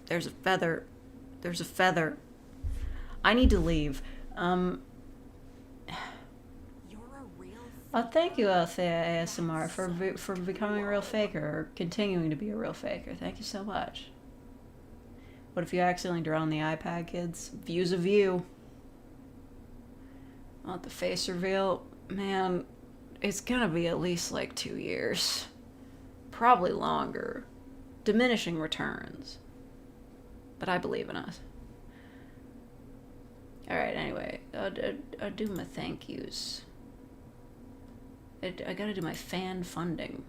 there's a feather. There's a feather. I need to leave. You're a real Oh, thank you, Althea ASMR, for becoming a real faker, or continuing to be a real faker. Thank you so much. What if you accidentally draw on the iPad, kids? View's a view. Want the face reveal? Man, it's gonna be at least like 2 years. Probably longer. Diminishing returns. But I believe in us. Alright, anyway. I'll do my thank yous. I gotta do my fan funding.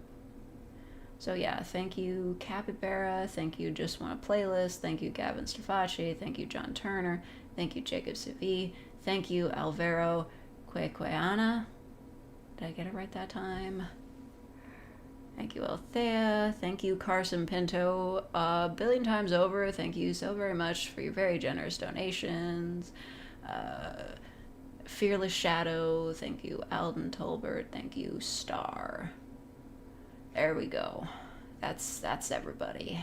So yeah, thank you Capybara, thank you Just Want a Playlist, thank you Gavin Stafacci, thank you John Turner, thank you Jacob Savi, thank you Alvaro Quequeana. Did I get it right that time? Thank you Althea, thank you Carson Pinto, a billion times over, thank you so very much for your very generous donations. Fearless Shadow, thank you Alden Tolbert, thank you Star. There we go. That's everybody.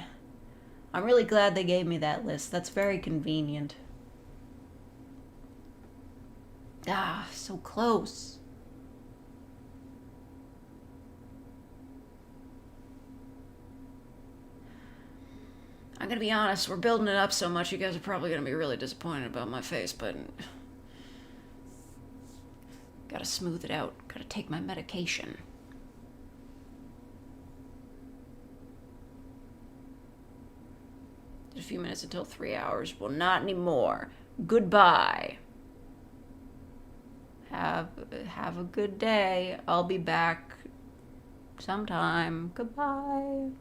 I'm really glad they gave me that list. That's very convenient. Ah, so close. I'm gonna be honest, we're building it up so much, you guys are probably gonna be really disappointed about my face, but gotta smooth it out. Gotta take my medication. There's a few minutes until 3 hours. Well, not anymore. Goodbye. Have a good day. I'll be back sometime. Goodbye.